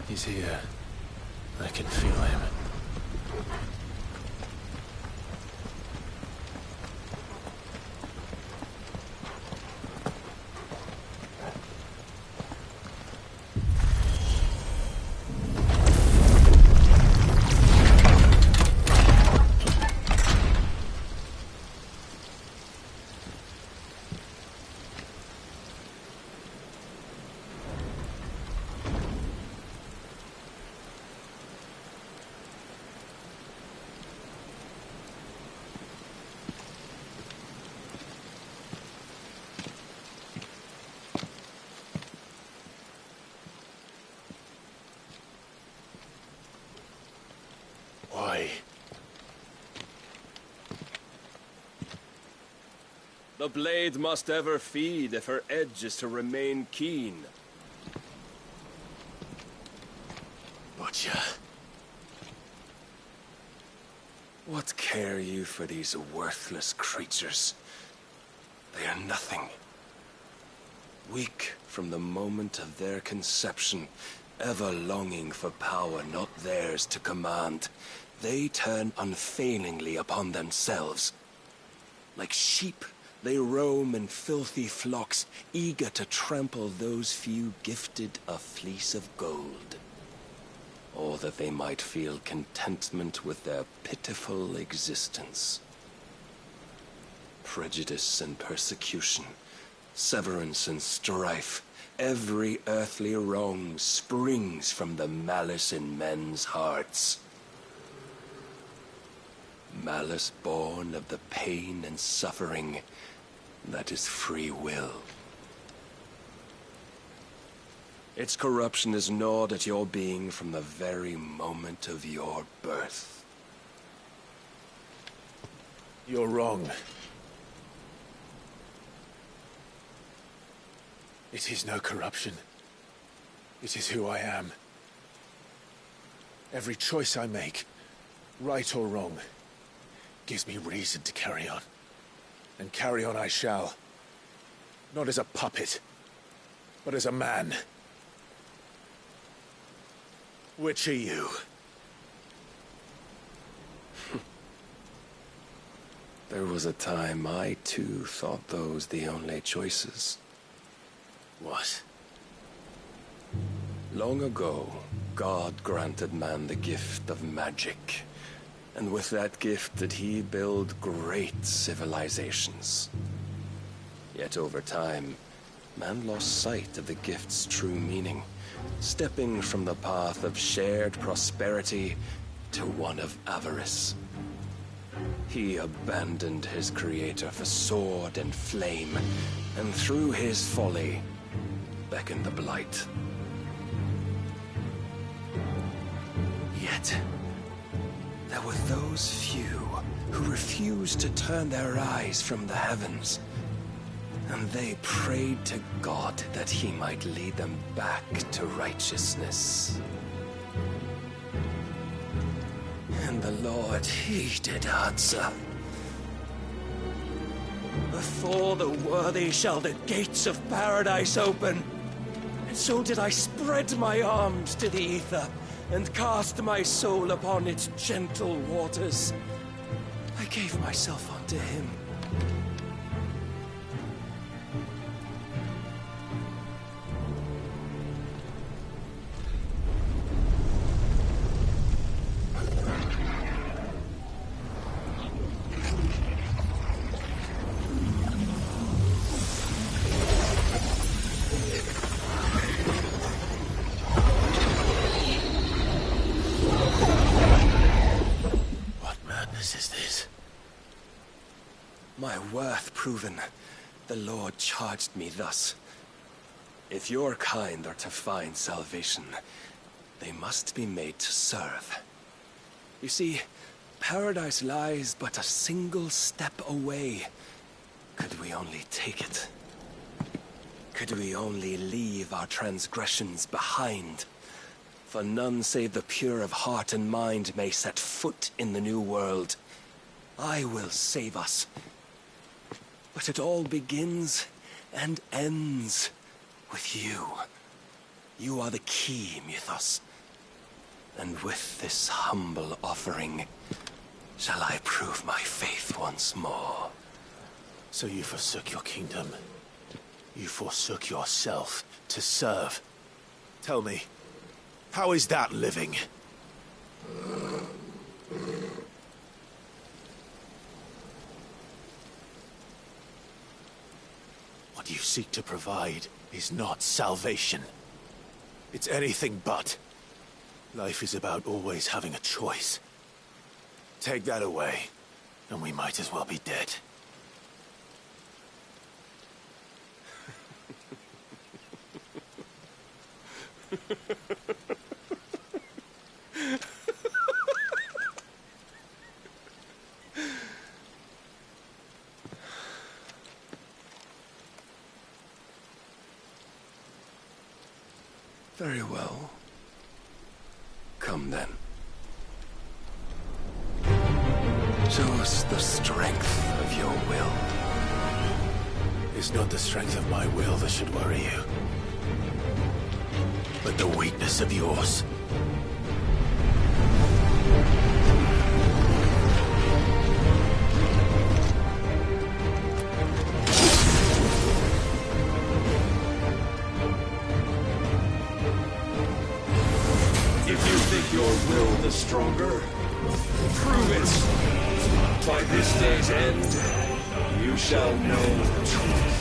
He's here. I can feel him. Why? The blade must ever feed if her edge is to remain keen. Butcher. What care you for these worthless creatures? They are nothing. Weak from the moment of their conception, ever longing for power not theirs to command, they turn unfailingly upon themselves. Like sheep, they roam in filthy flocks, eager to trample those few gifted a fleece of gold. Or that they might feel contentment with their pitiful existence. Prejudice and persecution, severance and strife, every earthly wrong springs from the malice in men's hearts. Malice born of the pain and suffering that is free will. Its corruption is gnawed at your being from the very moment of your birth. You're wrong. It is no corruption. It is who I am. Every choice I make, right or wrong, gives me reason to carry on. And carry on I shall. Not as a puppet, but as a man. Which are you? There was a time I too thought those the only choices. What? Long ago, God granted man the gift of magic. And with that gift did he build great civilizations. Yet over time, man lost sight of the gift's true meaning, stepping from the path of shared prosperity to one of avarice. He abandoned his creator for sword and flame, and through his folly, beckoned the blight. Yet, there were those few who refused to turn their eyes from the heavens, and they prayed to God that he might lead them back to righteousness. And the Lord, he did answer. Before the worthy shall the gates of paradise open. And so did I spread my arms to the ether, and cast my soul upon its gentle waters. I gave myself unto him. My worth proven, the Lord charged me thus. If your kind are to find salvation, they must be made to serve. You see, paradise lies but a single step away. Could we only take it? Could we only leave our transgressions behind? For none save the pure of heart and mind may set foot in the new world. I will save us. But it all begins and ends with you. You are the key, Mythos. And with this humble offering, shall I prove my faith once more. So you forsook your kingdom. You forsook yourself to serve. Tell me, how is that living? What you seek to provide is not salvation. It's anything but. Life is about always having a choice. Take that away, and we might as well be dead. Very well. Come then. Show us the strength of your will. It's not the strength of my will that should worry you, but the weakness of yours. If you think your will the stronger, prove it. By this day's end, you shall know the truth.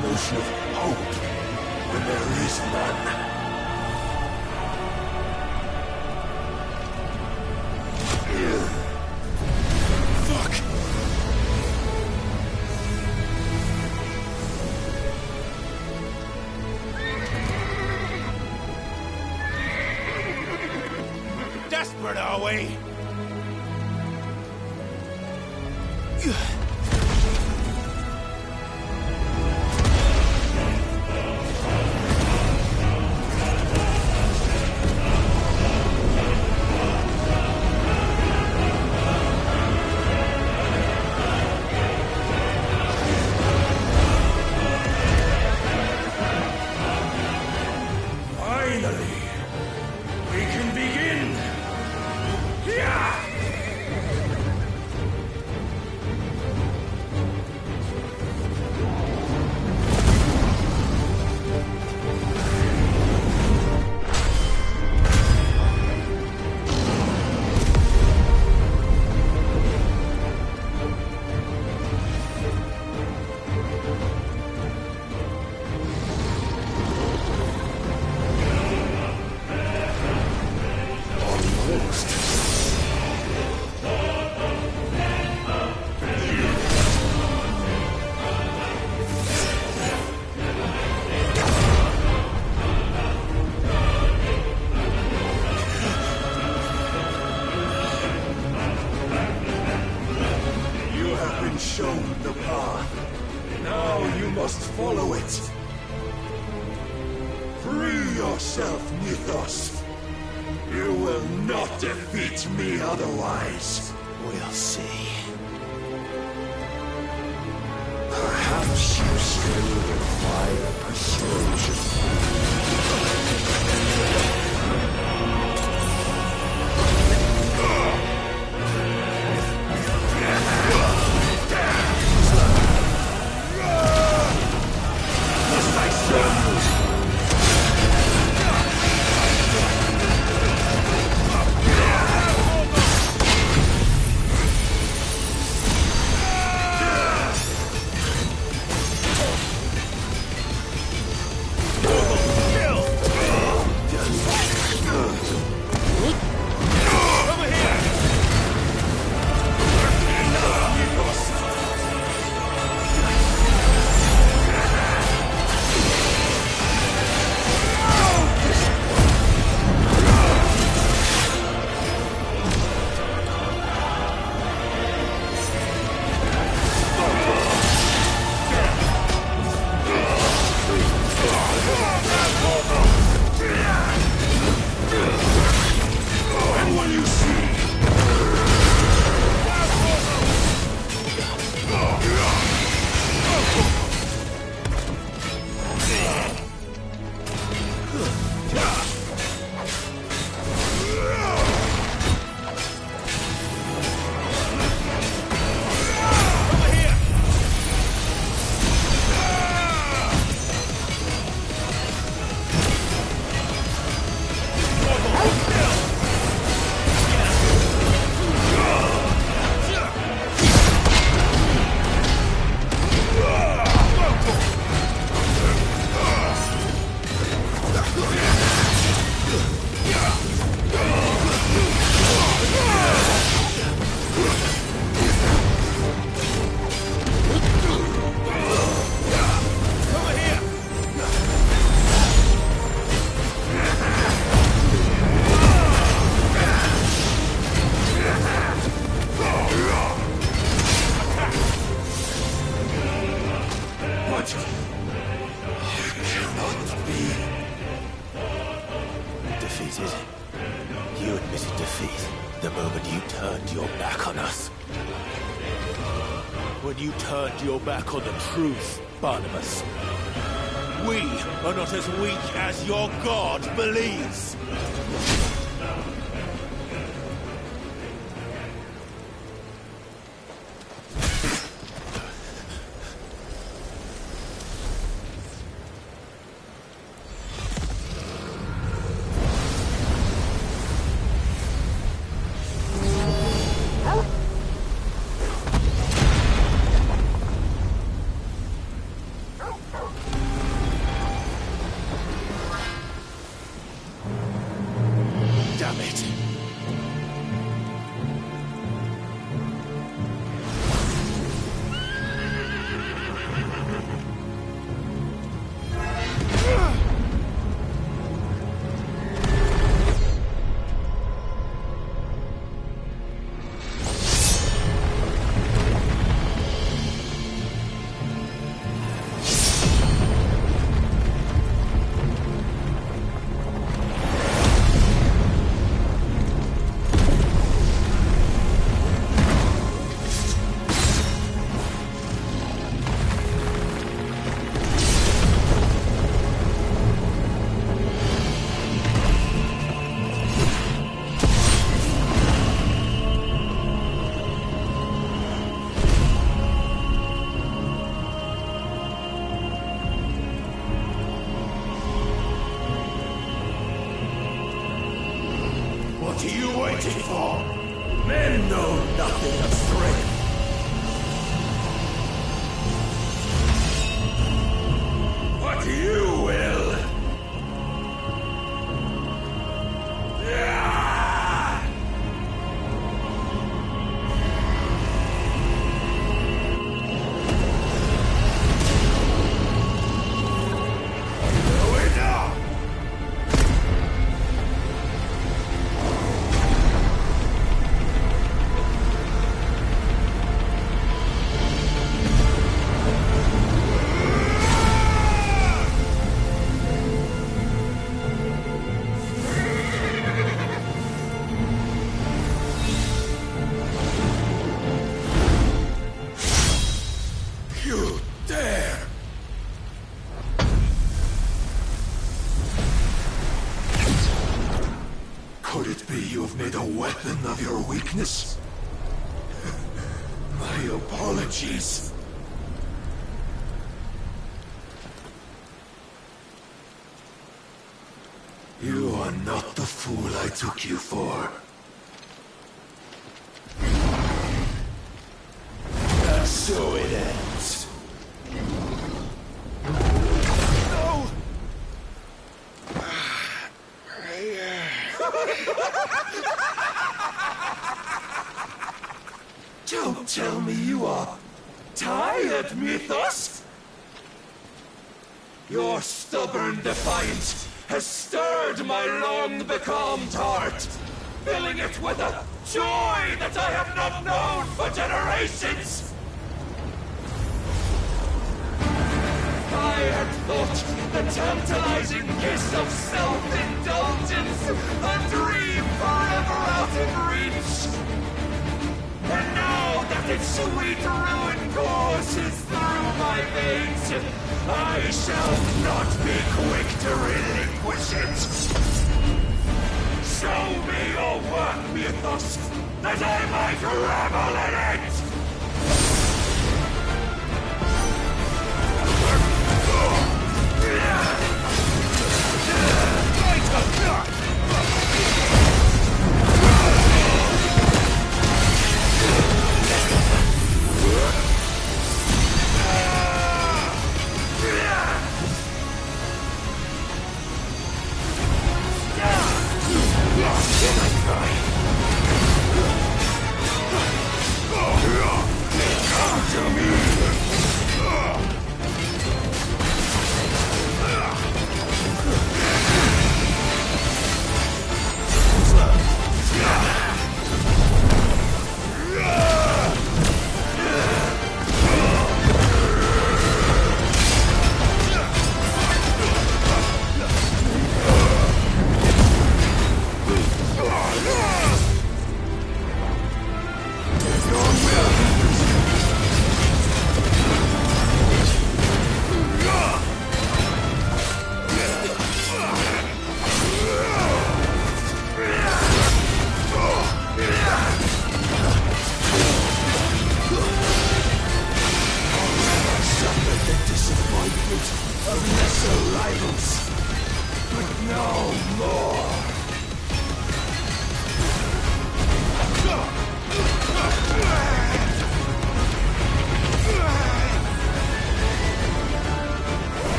Notion of hope when there is none. Fuck! Desperate, are we? defeat me otherwise. We'll see. Perhaps you still require persuasion. Defeated? You admitted defeat the moment you turned your back on us. When you turned your back on the truth, Barnabas. We are not as weak as your God believes. Damn it. What are you waiting for? Men know nothing of strength. But you will. Could it be you have made a weapon of your weakness? My apologies. You are not the fool I took you for. And so it ends. No! Don't tell me you are tired, Mythos! Your stubborn defiance has stirred my long-becalmed heart, filling it with a joy that I have not known for generations! I had thought the tantalizing kiss of self-indulgence a dream forever out of reach. And now that its sweet ruin courses through my veins, I shall not be quick to relinquish it. Show me your work, Mythos, that I might revel in it! Come to me!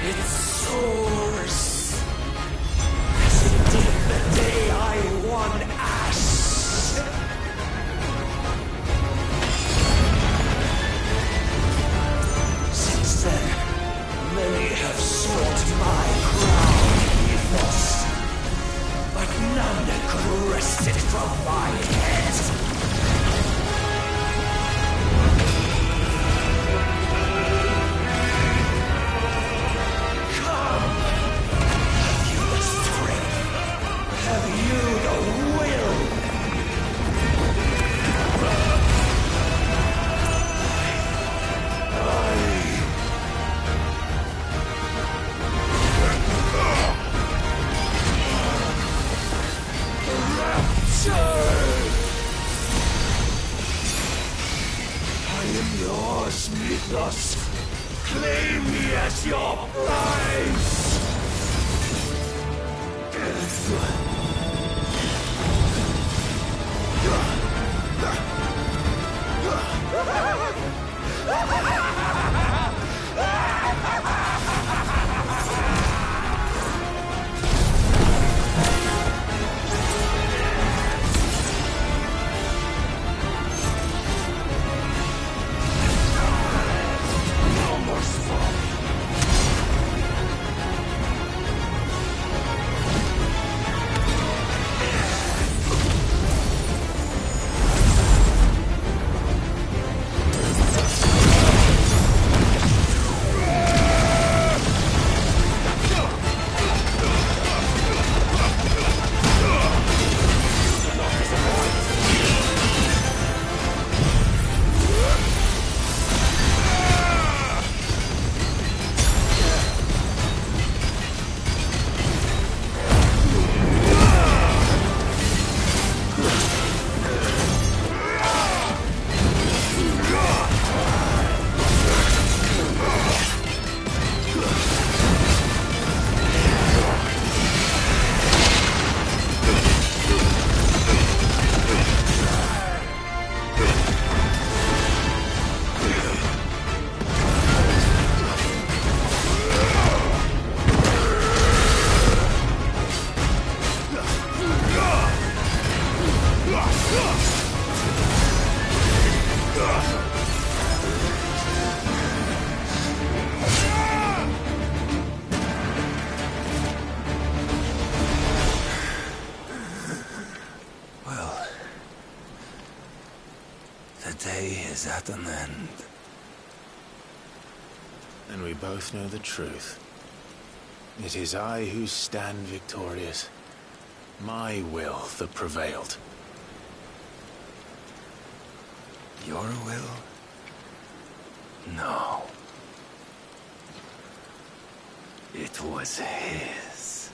It soars as it did the day I won Ash. Since then, many have sought my crown ethos, but none could wrest it from my head. Have you the will? I am yours, Mythos. Claim me as your prize. No more swamp. Well, the day is at an end. And we both know the truth. It is I who stand victorious. My will that prevailed. Your will? No. It was his.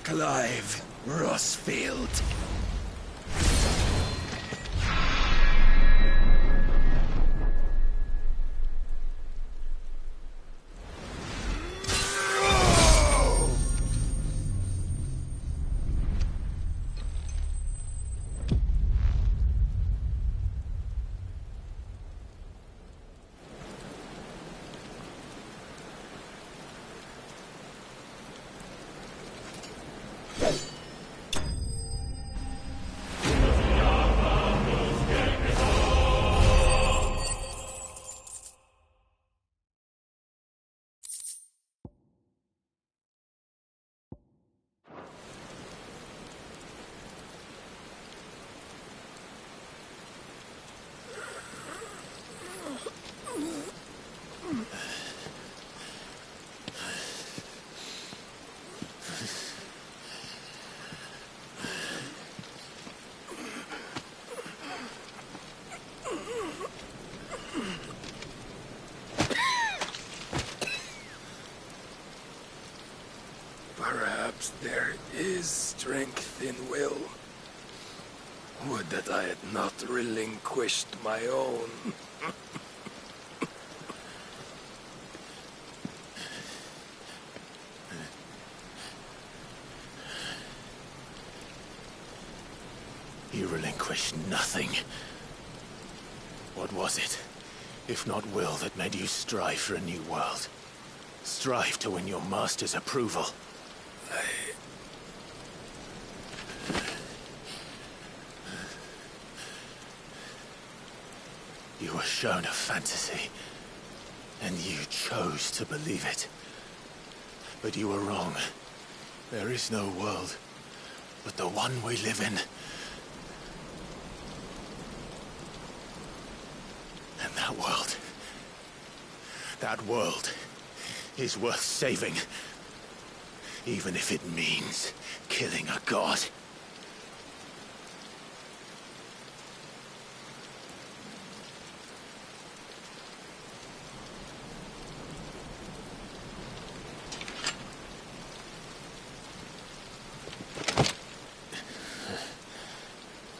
Clive Rossfield. Perhaps there is strength in will. Would that I had not relinquished my own. You relinquished nothing. What was it? if not will, that made you strive for a new world? Strive to win your master's approval? You were shown a fantasy, and you chose to believe it. But you were wrong. There is no world but the one we live in. And that world is worth saving. Even if it means killing a god.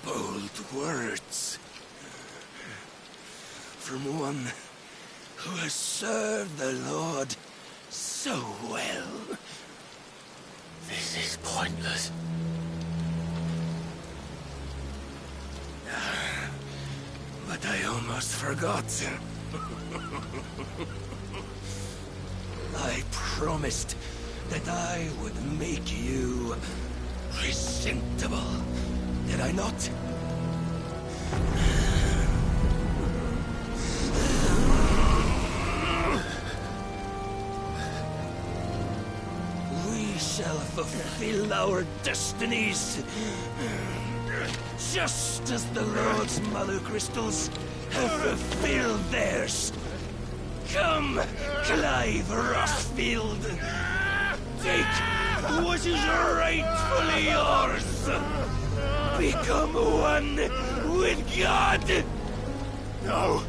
Bold words. From one who has served the Lord so well. This is pointless. But I almost forgot. I promised that I would make you presentable. Did I not? We shall fulfill our destinies, just as the Lord's Mother Crystals have fulfilled theirs. Come, Clive Rothfield. Take what is rightfully yours. Become one with God. No.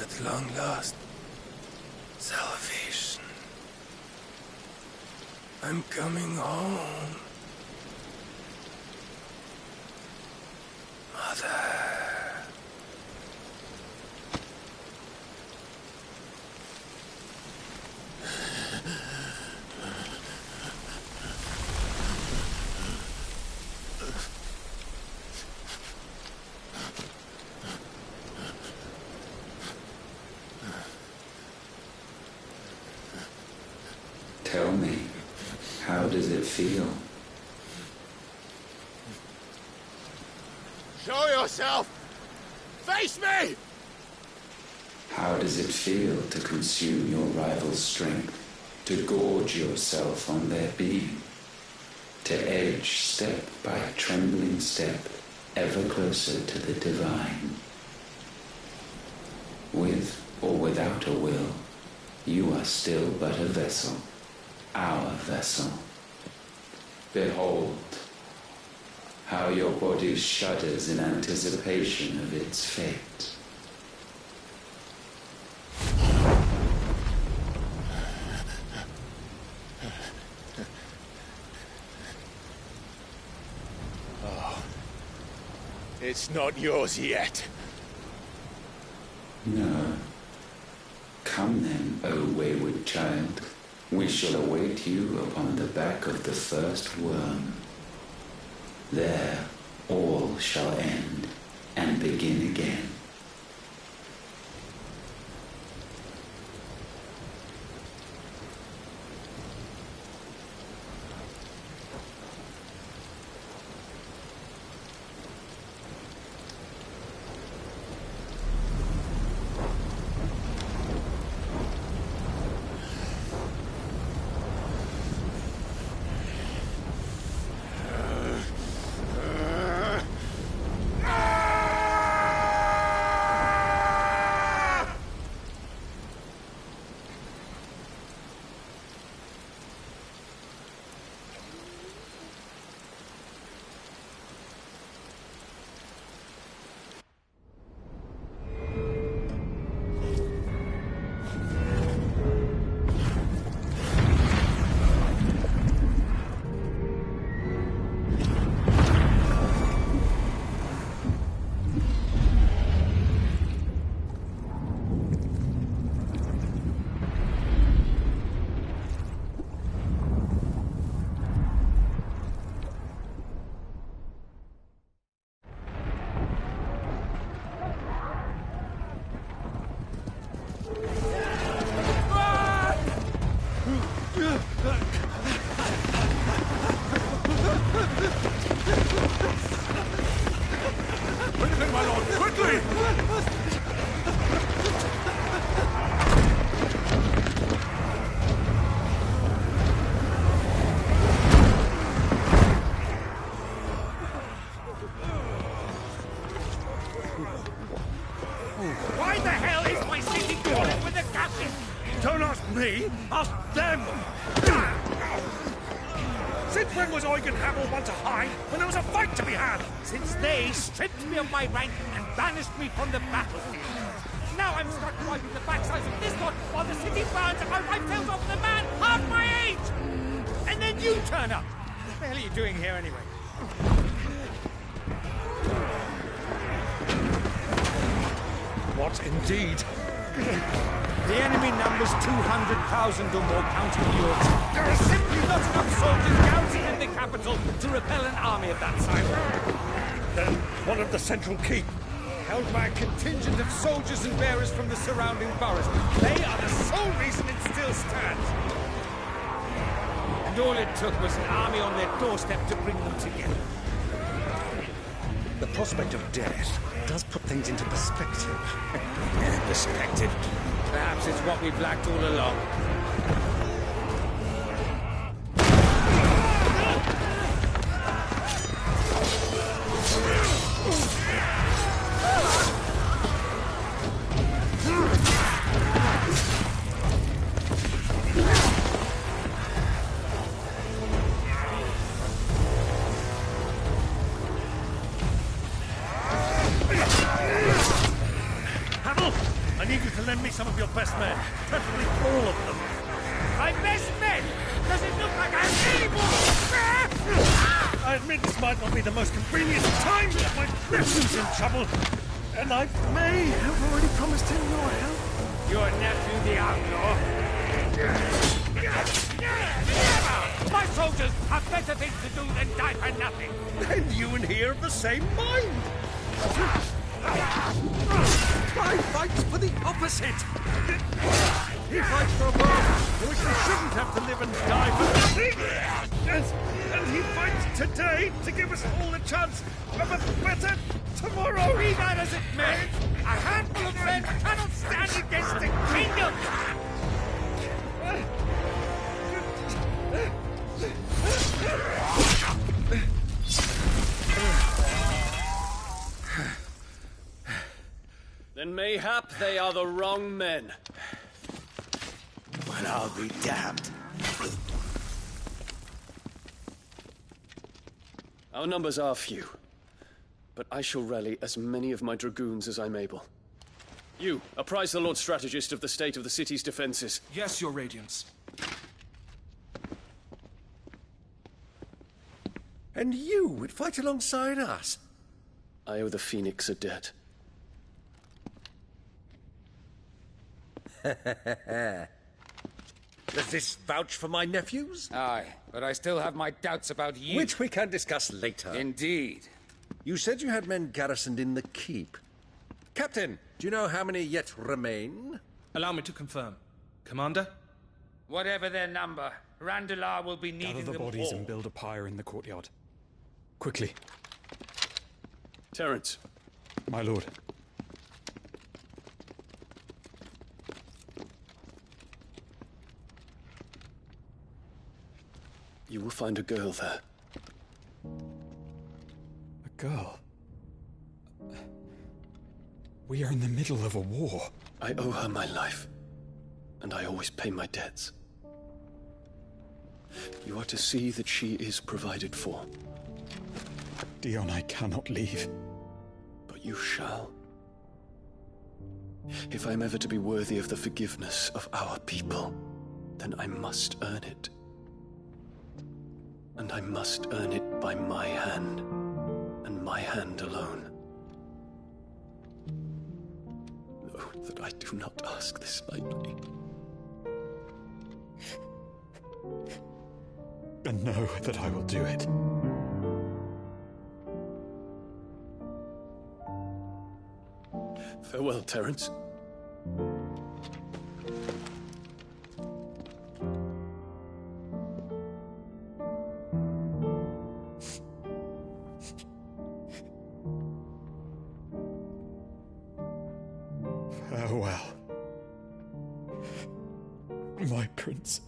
At long last, salvation. I'm coming home. Mother. Tell me, how does it feel? Show yourself! Face me! How does it feel to consume your rival's strength, to gorge yourself on their beam, to edge step by trembling step ever closer to the divine? With or without a will, you are still but a vessel, our vessel. Behold, how your body shudders in anticipation of its fate. Oh, it's not yours yet. No. Come then, O wayward child. We shall await you upon the back of the first worm. There all shall end and begin again. Me? Ask them! Since when was Eugen Hamel one to hide when there was a fight to be had? Since they stripped me of my rank and banished me from the battlefield. Now I'm stuck wiping the backsides of this lot while the city burns and my right tails off the man half my age! And then you turn up! What the hell are you doing here anyway? What indeed? The enemy numbers 200,000 or more, counting yours. There are simply not enough soldiers garrisoned in the capital to repel an army of that size. Then one of the central keep, held by a contingent of soldiers and bearers from the surrounding boroughs. They are the sole reason it still stands. And all it took was an army on their doorstep to bring them together. The prospect of death does put things into perspective. Perspective. Perhaps it's what we've lacked all along. I need you to lend me some of your best men, preferably all of them. My best men? Does it look like I have any more? I admit this might not be the most convenient time, but my nephew's in trouble, and I may have already promised him your help. Your nephew, the outlaw? Never! My soldiers have better things to do than die for nothing. Then you and he are of the same mind. I fight for the opposite. He fights for a world in which we shouldn't have to live and die for nothing. And he fights today to give us all a chance of a better tomorrow. Be that as it may, a handful of men cannot stand against the kingdom. Then mayhap they are the wrong men. Well, I'll be damned. Our numbers are few, but I shall rally as many of my dragoons as I'm able. You, apprise the Lord Strategist of the state of the city's defenses. Yes, Your Radiance. And you would fight alongside us? I owe the Phoenix a debt. Does this vouch for my nephews? Aye, but I still have my doubts about you. Which we can discuss later. Indeed. You said you had men garrisoned in the keep. Captain, do you know how many yet remain? Allow me to confirm. Commander? Whatever their number, Randalar will be needing Gather the them bodies all. and build a pyre in the courtyard. Quickly. Terence. My lord. You will find a girl there. A girl? We are in the middle of a war. I owe her my life, and I always pay my debts. You are to see that she is provided for. Dion, I cannot leave. But you shall. If I am ever to be worthy of the forgiveness of our people, then I must earn it. And I must earn it by my hand, and my hand alone. Know that I do not ask this lightly. And know that I will do it. Farewell, Terence. Farewell, my prince.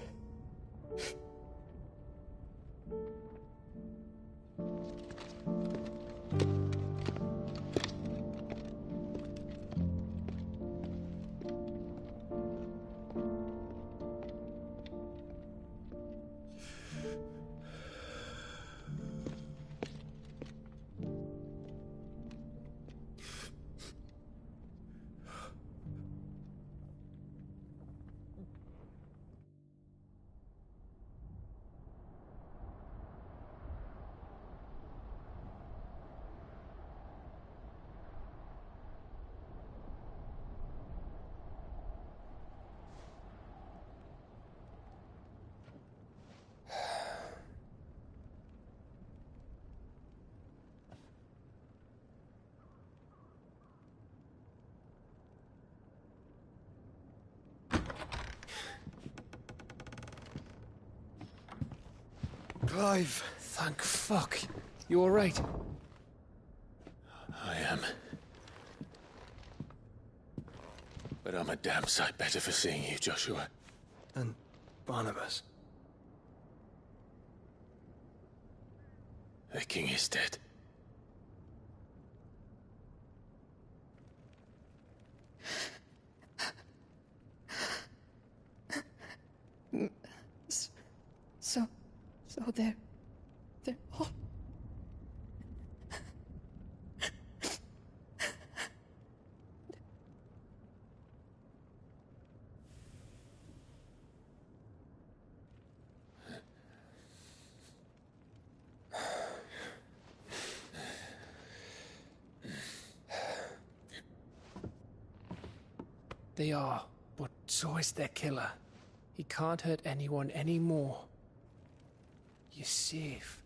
Clive! Thank fuck. You alright? I am. But I'm a damn sight better for seeing you, Joshua. And Barnabas. The king is dead. So they're all... They are, but so is their killer. He can't hurt anyone anymore. You're safe.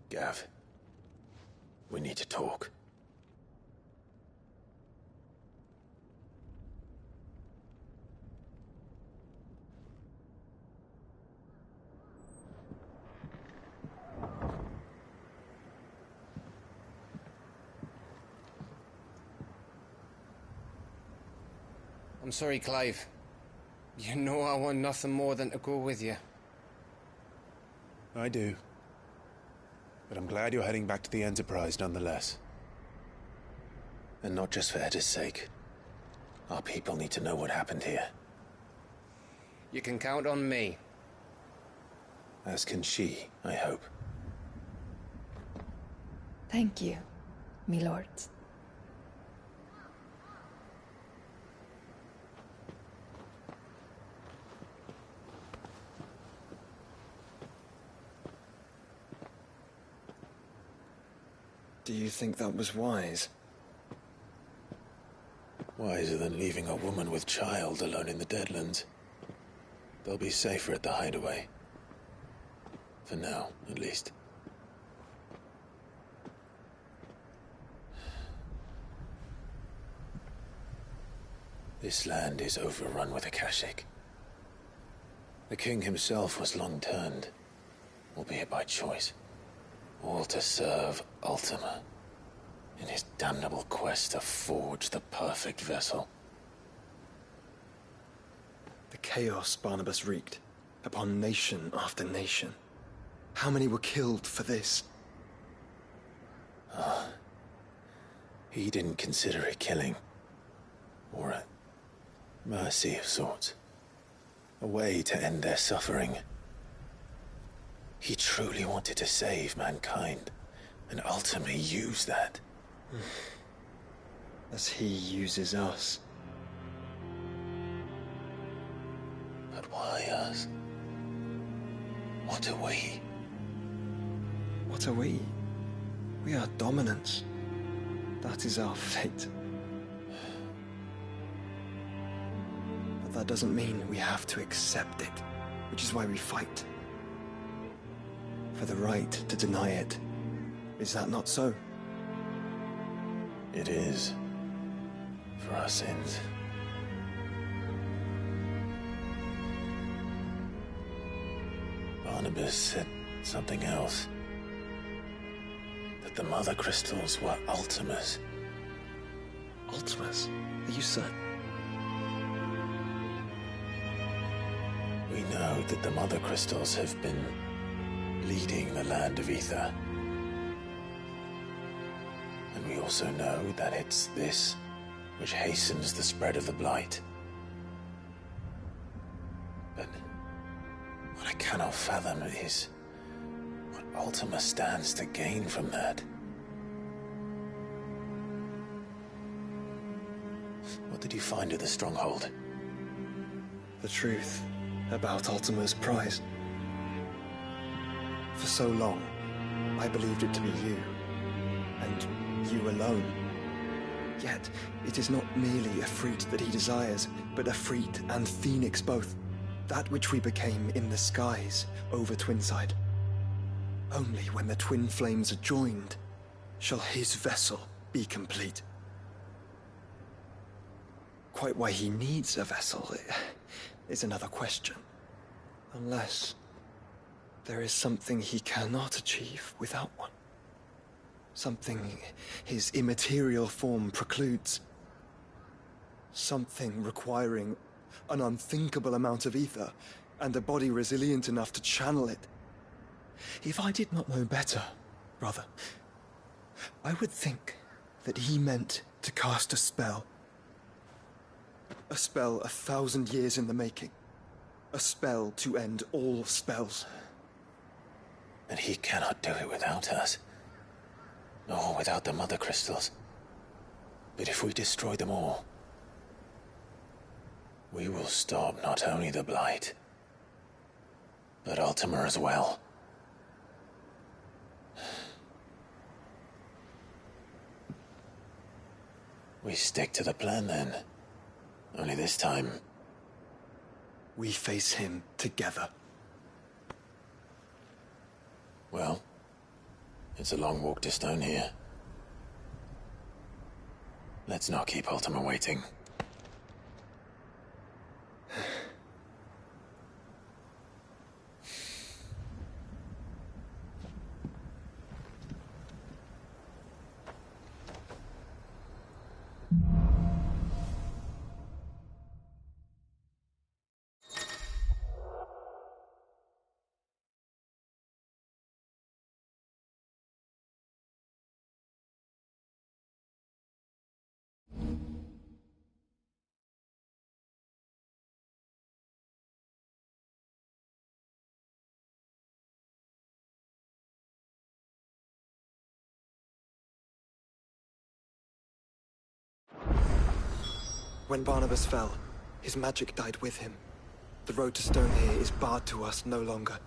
Gav, we need to talk. I'm sorry, Clive. You know I want nothing more than to go with you. I do. But I'm glad you're heading back to the Enterprise nonetheless. And not just for Edda's sake. Our people need to know what happened here. You can count on me. As can she, I hope. Thank you, me lords. Do you think that was wise? Wiser than leaving a woman with child alone in the Deadlands. They'll be safer at the hideaway. For now, at least. This land is overrun with Akashic. The king himself was long turned, albeit by choice. All to serve Ultima, in his damnable quest to forge the perfect vessel. The chaos Barnabas wreaked upon nation after nation. How many were killed for this? He didn't consider it killing. Or a mercy of sorts. A way to end their suffering. He truly wanted to save mankind, and ultimately use that. As he uses us. But why us? What are we? What are we? We are dominance. That is our fate. But that doesn't mean we have to accept it, which is why we fight. For the right to deny it. Is that not so? It is. For our sins. Barnabas said something else. That the Mother Crystals were Ultimas. Ultimas? Are you certain? We know that the Mother Crystals have been leading the land of Ether. And we also know that it's this which hastens the spread of the Blight. But what I cannot fathom is what Ultima stands to gain from that. What did you find at the Stronghold? The truth about Ultima's prize. For so long, I believed it to be you, and you alone. Yet, it is not merely Efreet that he desires, but Efreet and Phoenix both. That which we became in the skies over Twinside. Only when the twin flames are joined shall his vessel be complete. Quite why he needs a vessel is another question. Unless there is something he cannot achieve without one. Something his immaterial form precludes. Something requiring an unthinkable amount of ether and a body resilient enough to channel it. If I did not know better, brother, I would think that he meant to cast a spell. A spell 1,000 years in the making. A spell to end all spells. And he cannot do it without us. Or without the Mother Crystals. But if we destroy them all, we will stop not only the Blight, but Ultima as well. We stick to the plan then. Only this time, we face him together. Well, it's a long walk to Stone here. Let's not keep Ultima waiting. When Barnabas fell, his magic died with him. The road to Stone here is barred to us no longer.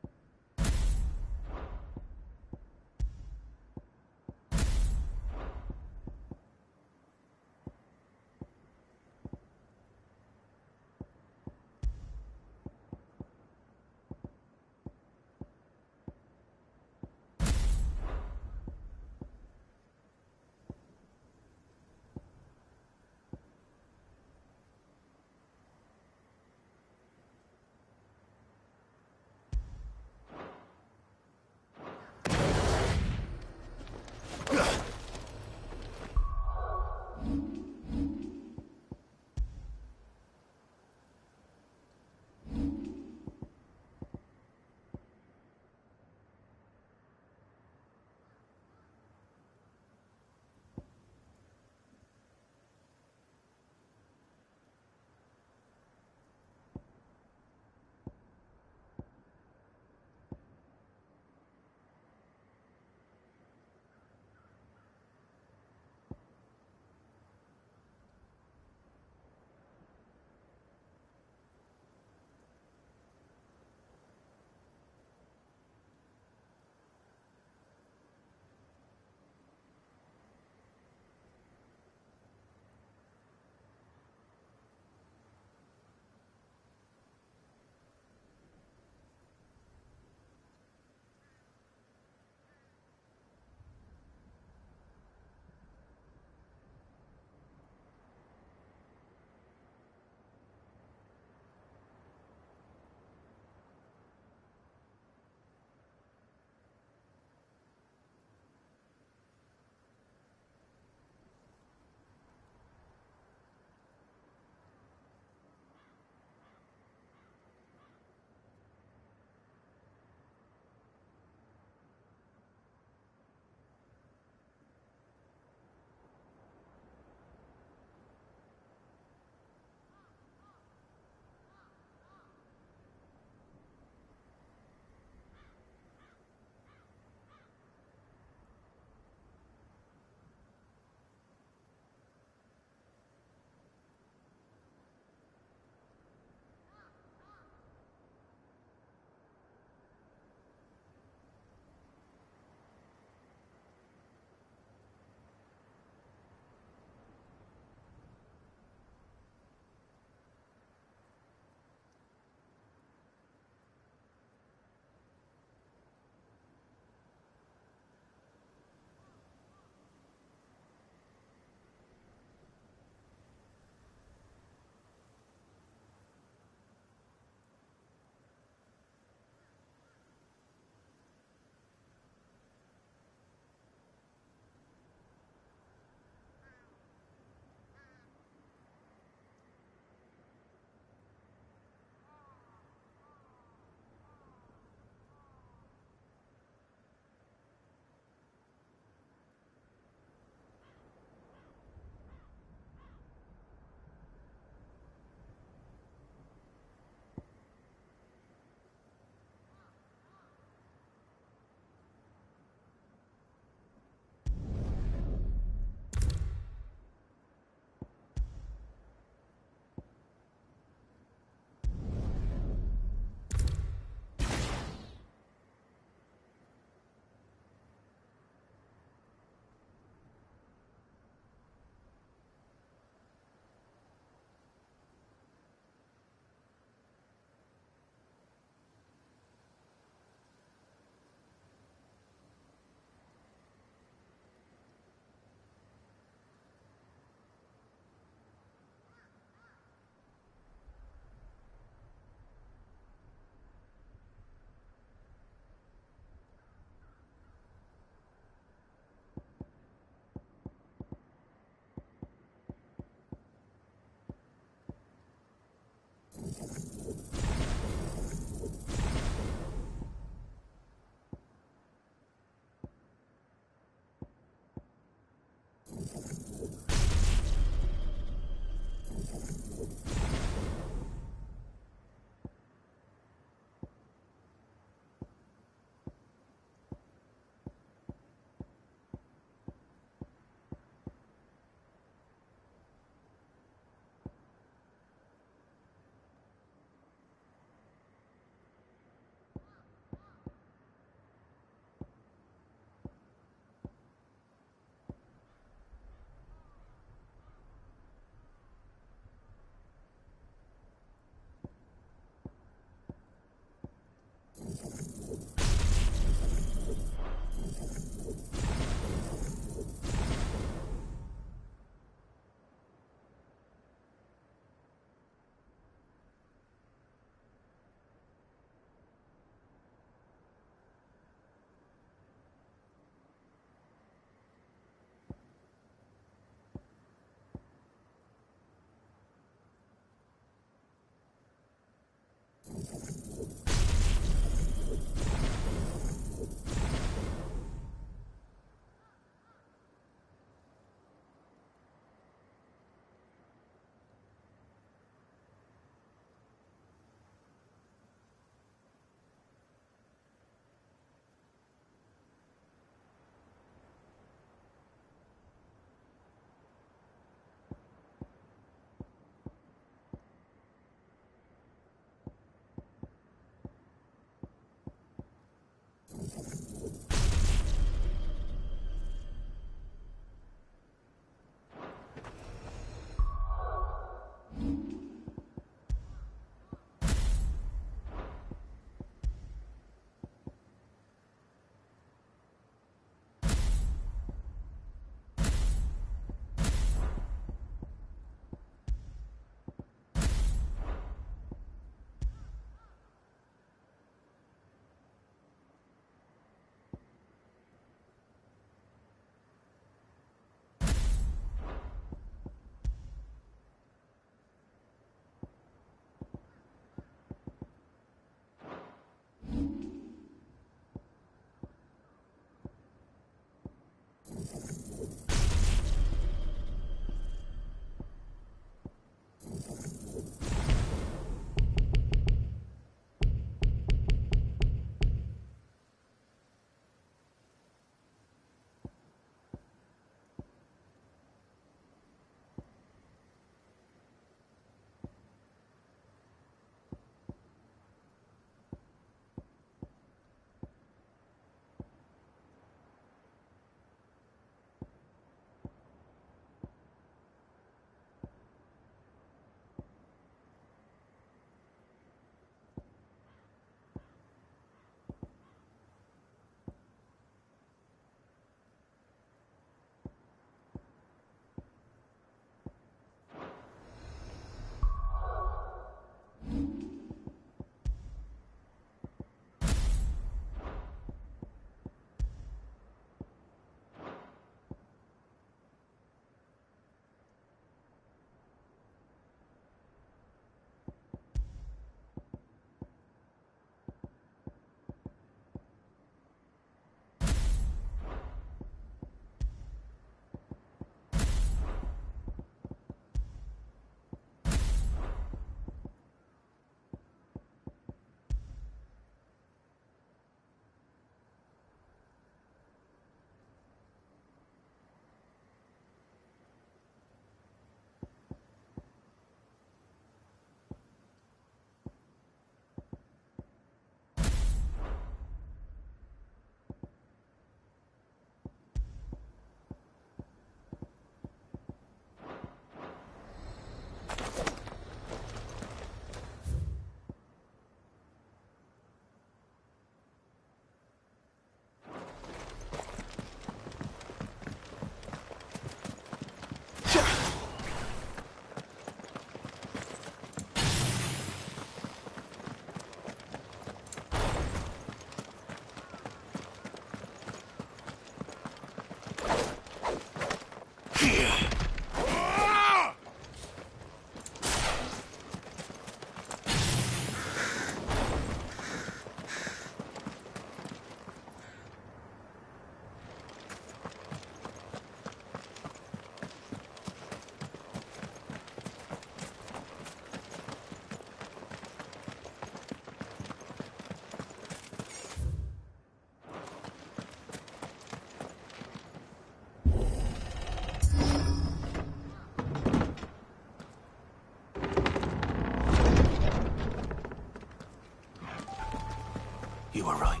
You were right.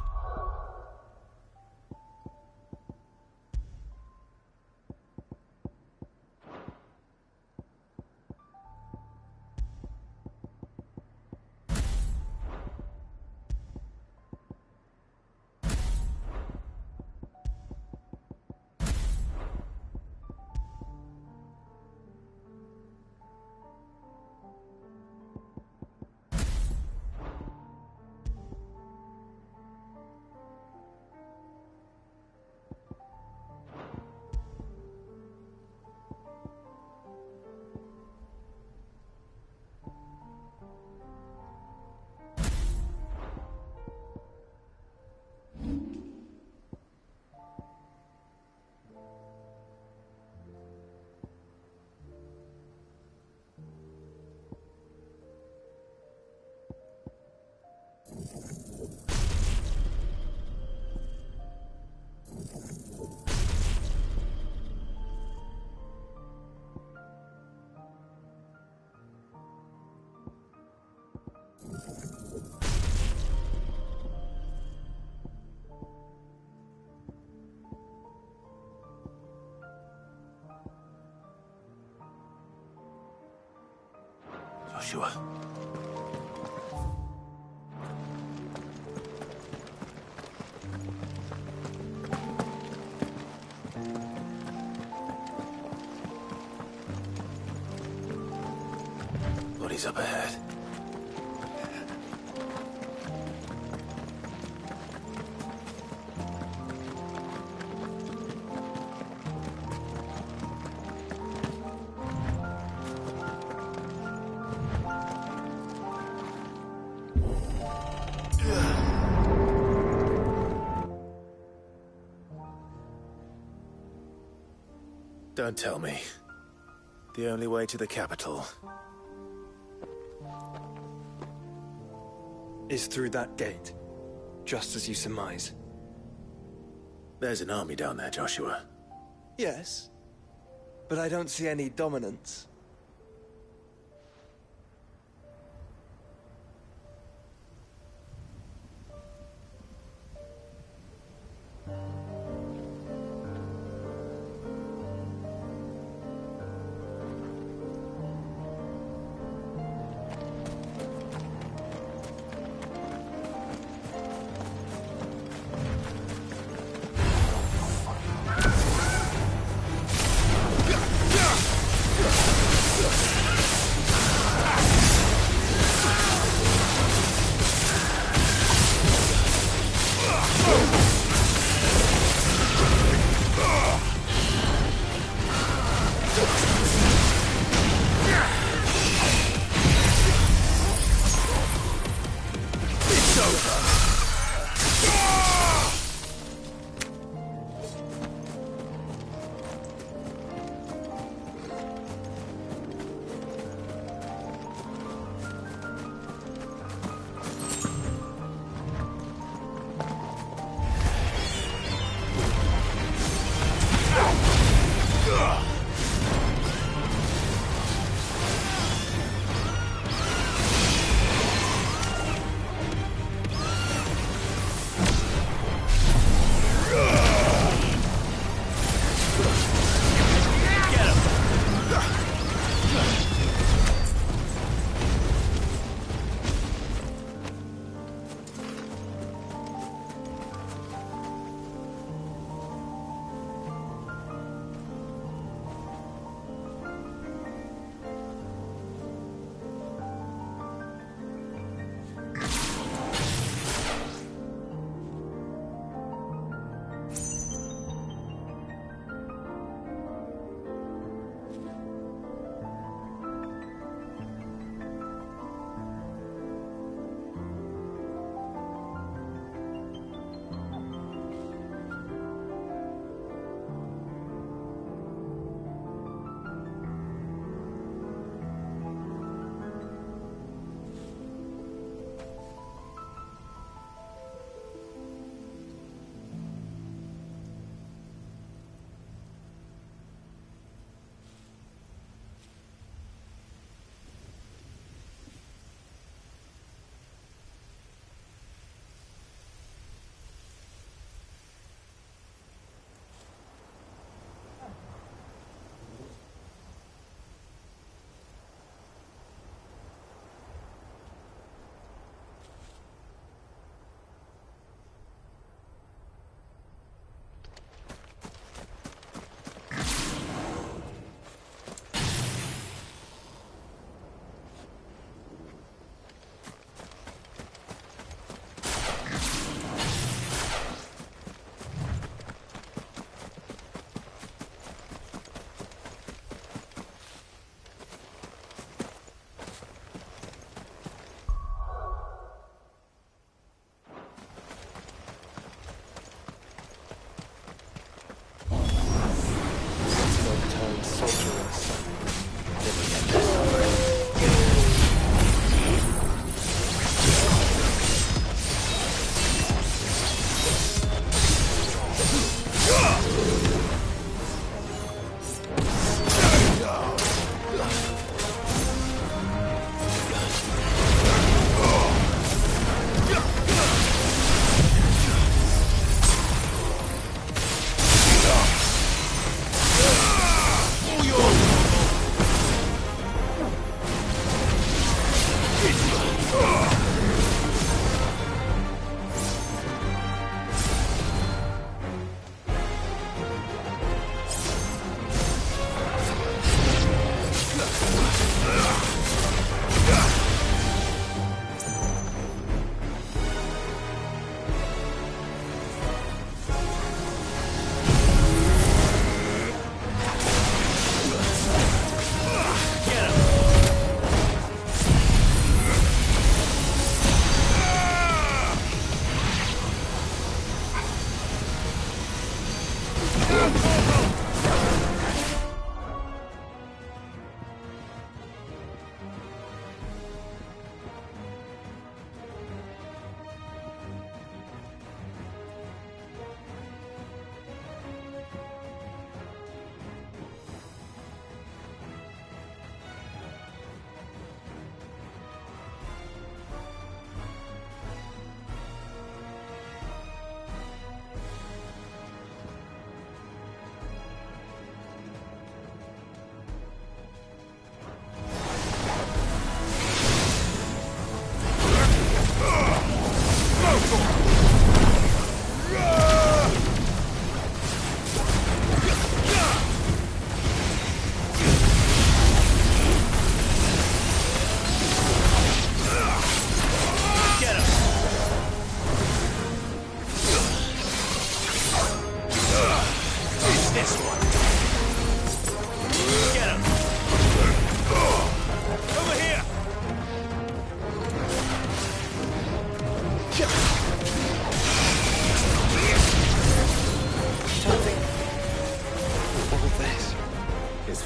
Joshua. Bodies up ahead. Don't tell me. The only way to the capital is through that gate, just as you surmise. There's an army down there, Joshua. Yes, but I don't see any dominance.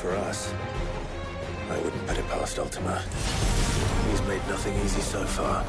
For us, I wouldn't put it past Ultima. He's made nothing easy so far.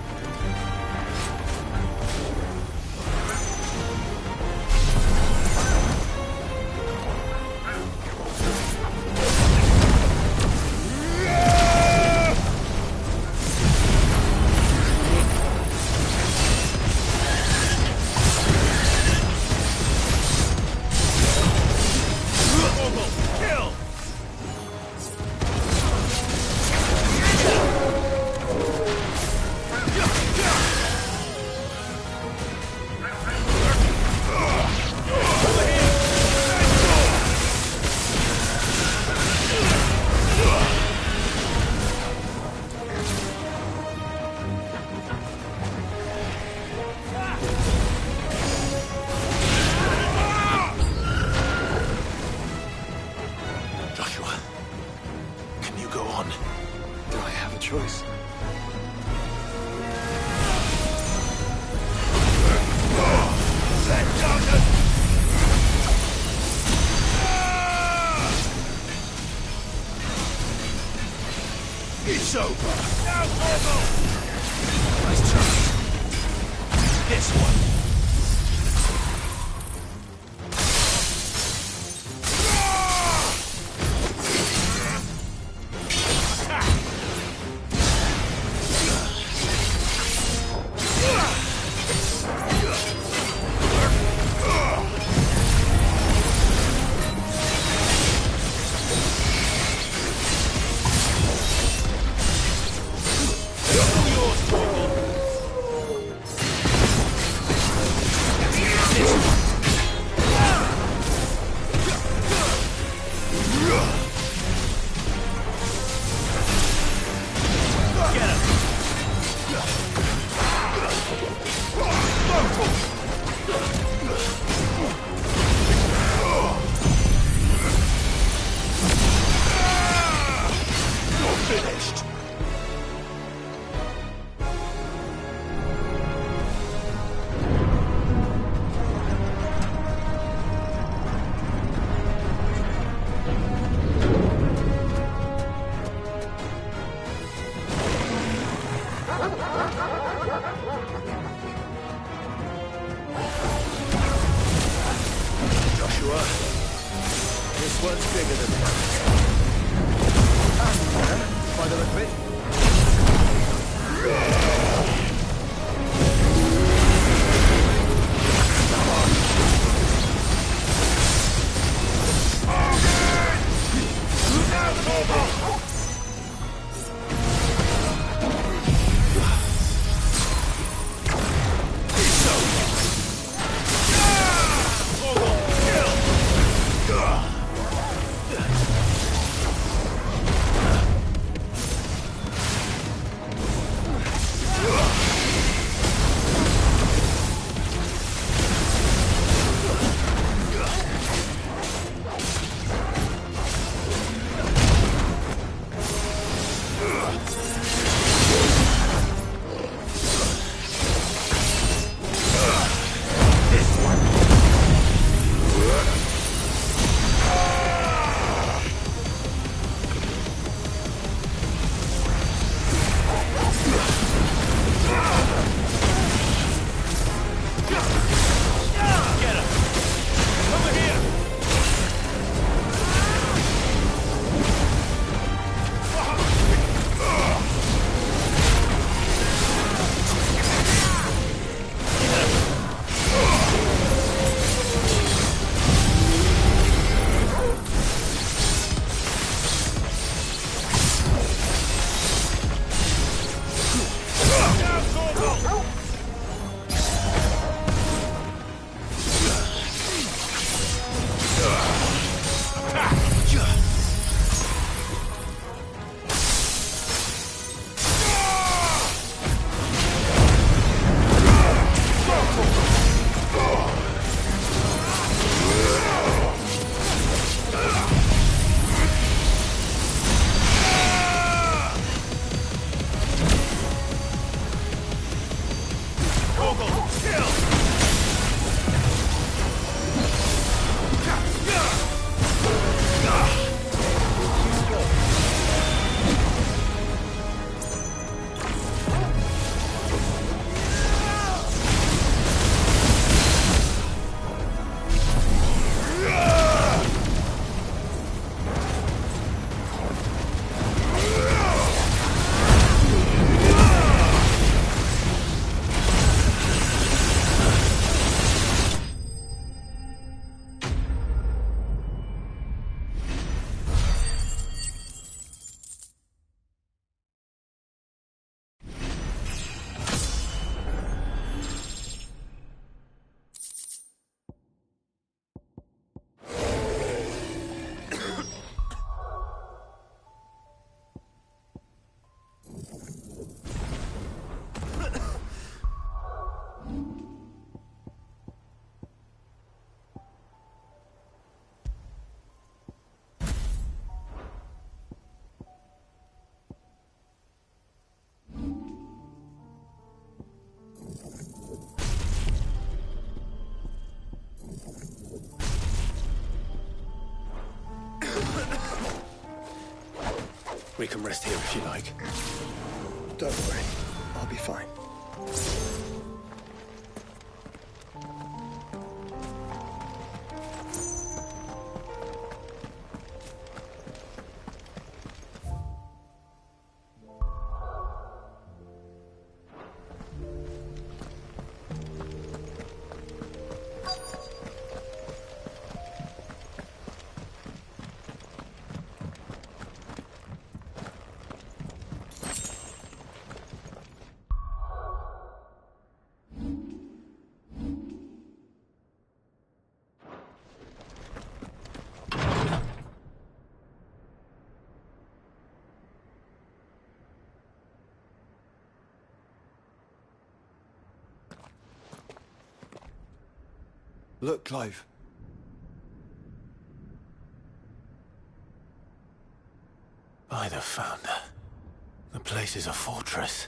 Choice. It's over. Now, Orville! Nice try. This one. This one's bigger than the others. By the look of it. We can rest here if you like. Don't worry, I'll be fine. Look, Clive. By the Founder. The place is a fortress.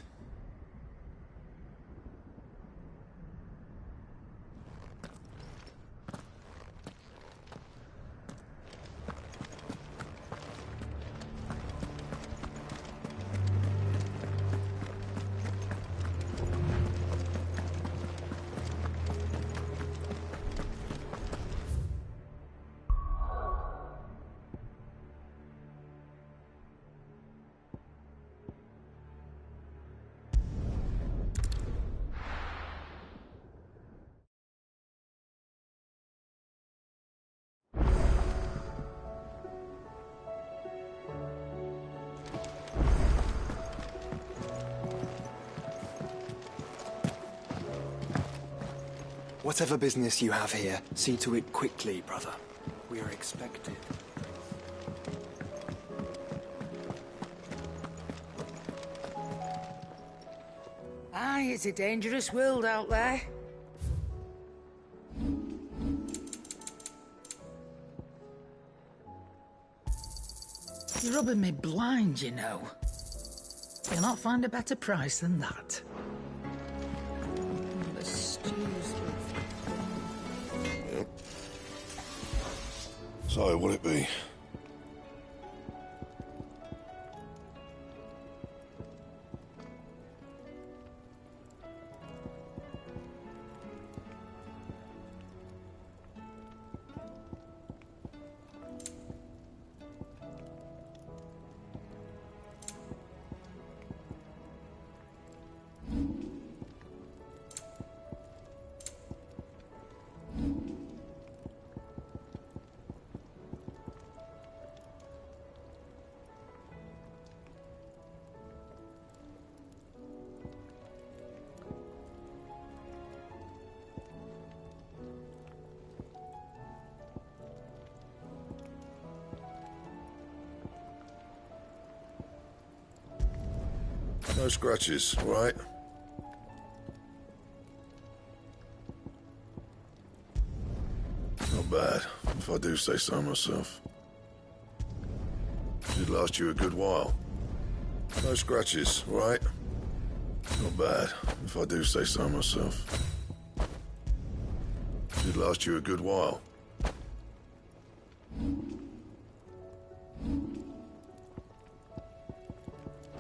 Whatever business you have here, see to it quickly, brother. We are expected. Aye, it's a dangerous world out there. You're rubbing me blind, you know. You'll not find a better price than that. The stew's So, what'll it be? No scratches, all right? Not bad, if I do say so myself. Should last you a good while. No scratches, all right? Not bad, if I do say so myself. Should last you a good while.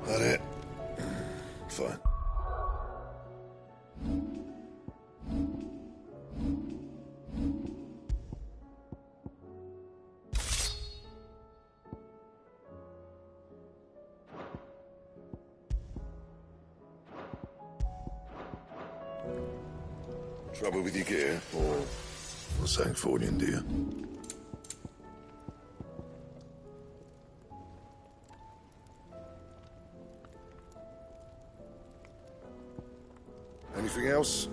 That it? Fine. Trouble with your gear, or something for you, dear? Anything else?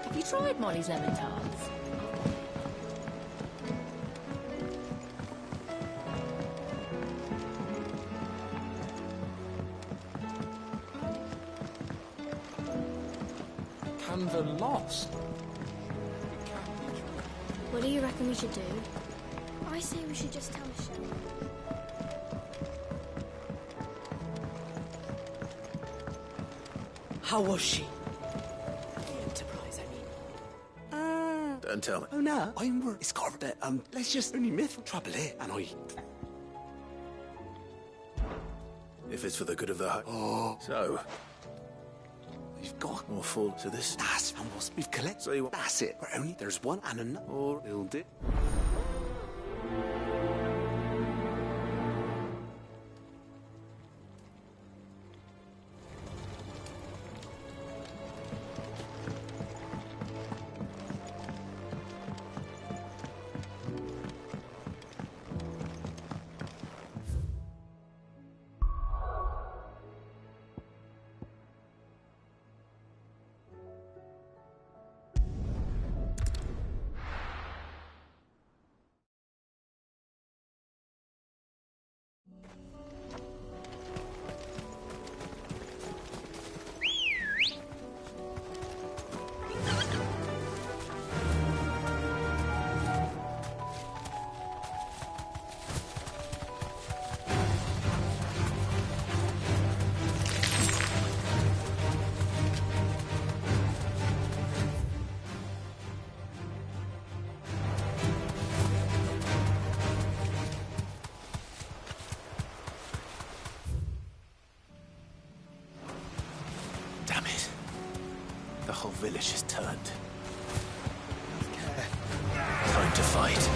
Have you tried Molly's lemon tarts? Canva lost. What do you reckon we should do? I say we should just tell Michelle. How was she? The Enterprise. and tell me. Oh, no, I'm worried. It's got that, let's just only myth trouble here, and I... If it's for the good of the hut. Oh. So, we've got more full to this. That's and what we've collected. So you want... That's it. But only there's one and another. Or build it. Damn it. The whole village is turned. Time to fight.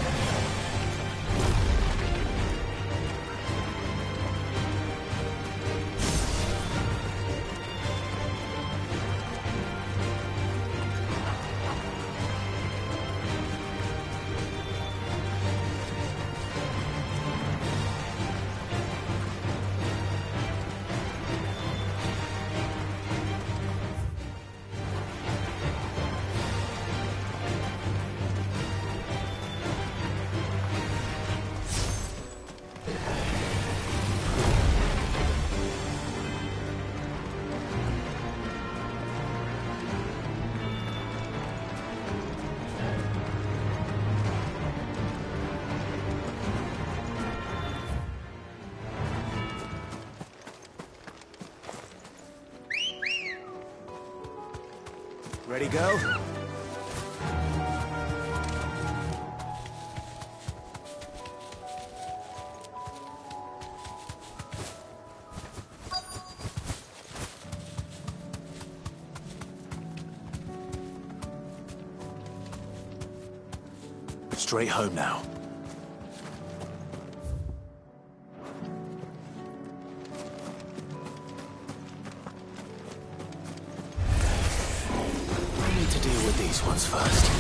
Ready, go? Straight home now. These ones first.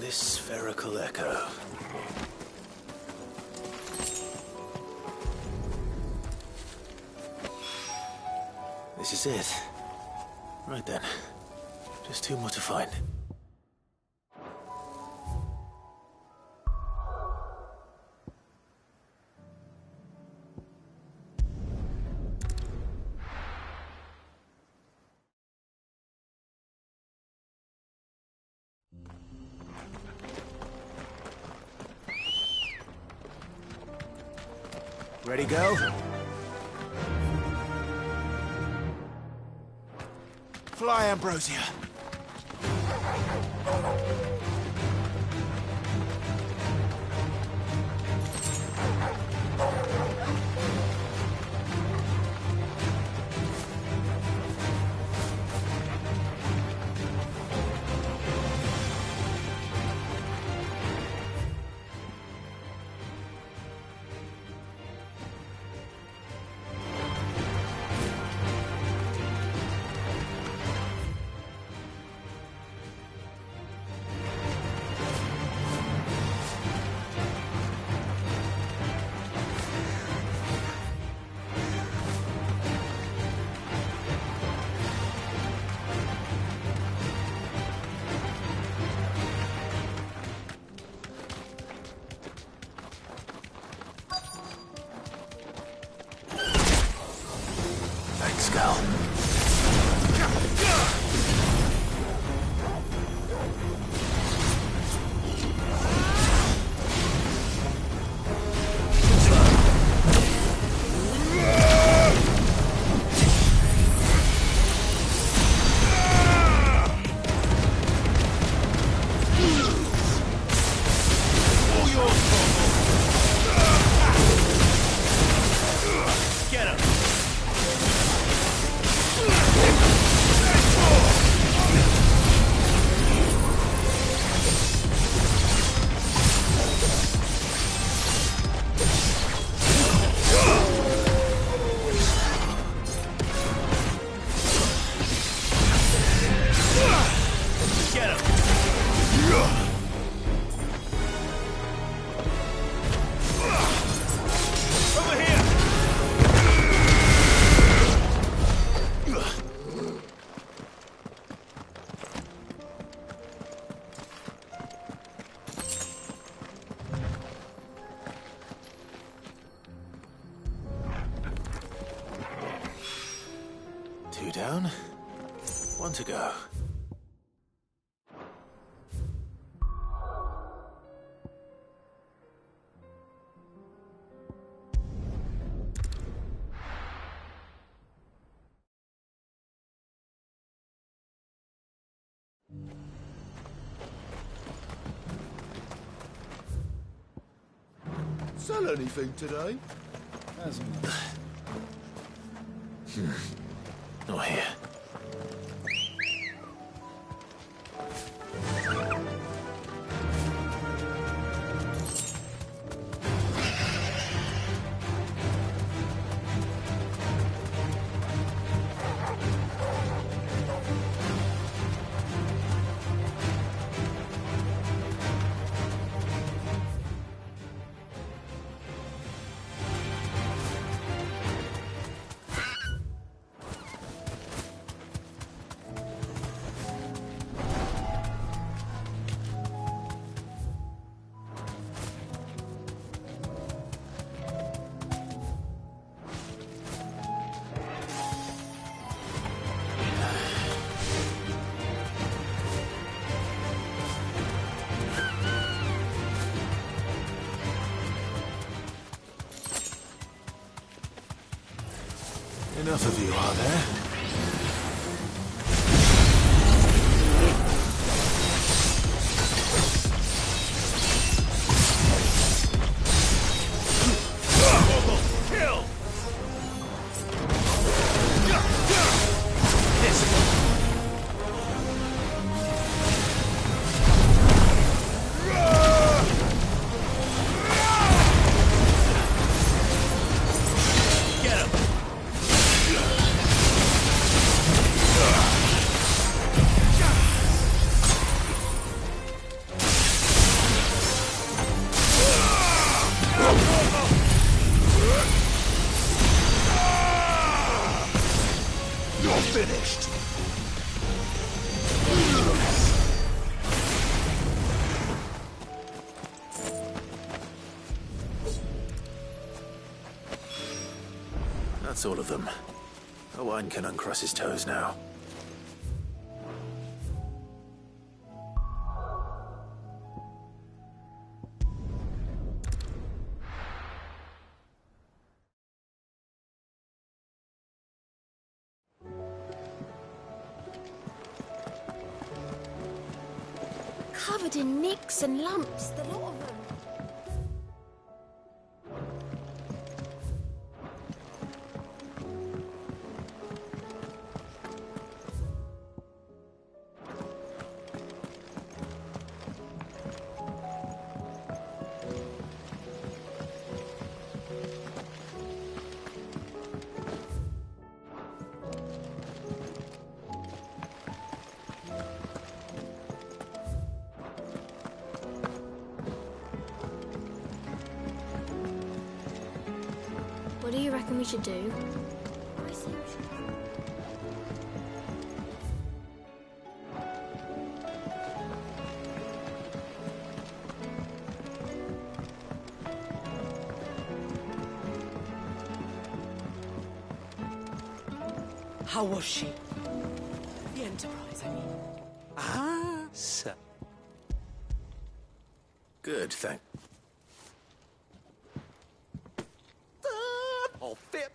Spherical echo. This is it. Right then. Just two more to find. Ready, go? Fly, Ambrosia. skull. Two down, one to go. Sell anything today? Not here. Enough of you, are there? Finished. That's all of them. Owain can uncross his toes now. Covered in nicks and lumps, the lot of them. What do you reckon we should do? I say we should. How was she? The Enterprise, I mean. Ah, so. Good, thank. All fit.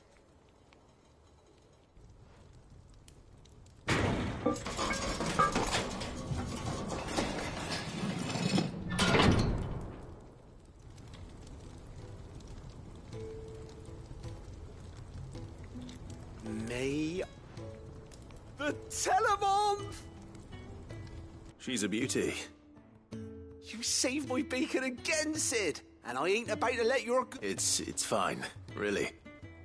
May the Telemon! She's a beauty. You saved my bacon again, Sid! And I ain't about to let your... It's fine, really.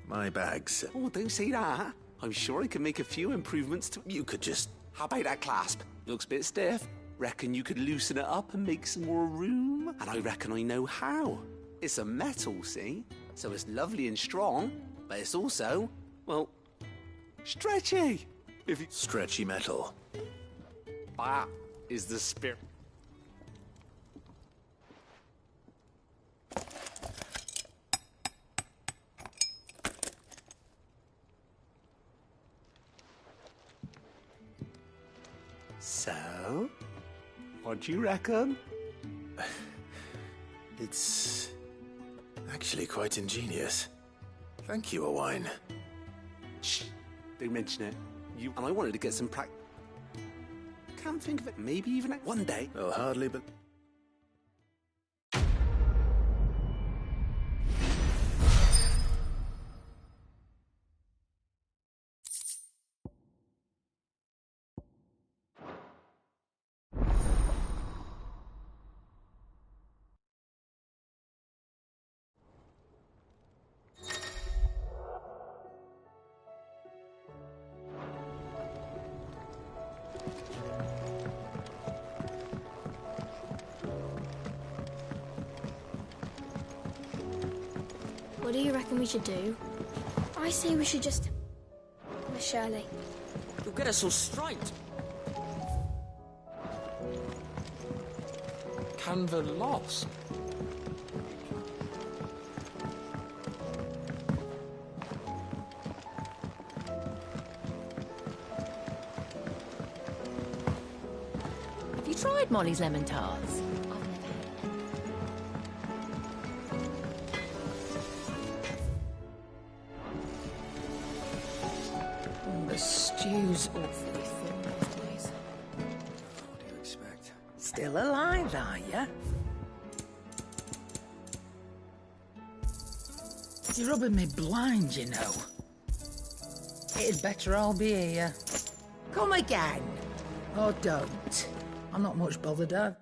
My bags. Oh, don't say that. I'm sure I can make a few improvements to... You could just... How about that clasp? Looks a bit stiff. Reckon you could loosen it up and make some more room? And I reckon I know how. It's a metal, see? So it's lovely and strong, but it's also, well, stretchy. If you... Stretchy metal. That is the spirit. So, what do you reckon? It's actually quite ingenious. Thank you, Owain. Shh, don't mention it. And I wanted to get some practice. Can't think of it. Maybe even one day. Well, hardly, but... What do you reckon we should do? I say we should just... Miss Shirley. You'll get us all straight. Canva lost. Have you tried Molly's lemon tarts? The stew's awfully thin these days. What do you expect? Still alive, are ya? You're rubbing me blind, you know. It'd better all be here. Come again. Or don't. I'm not much bothered, Dad.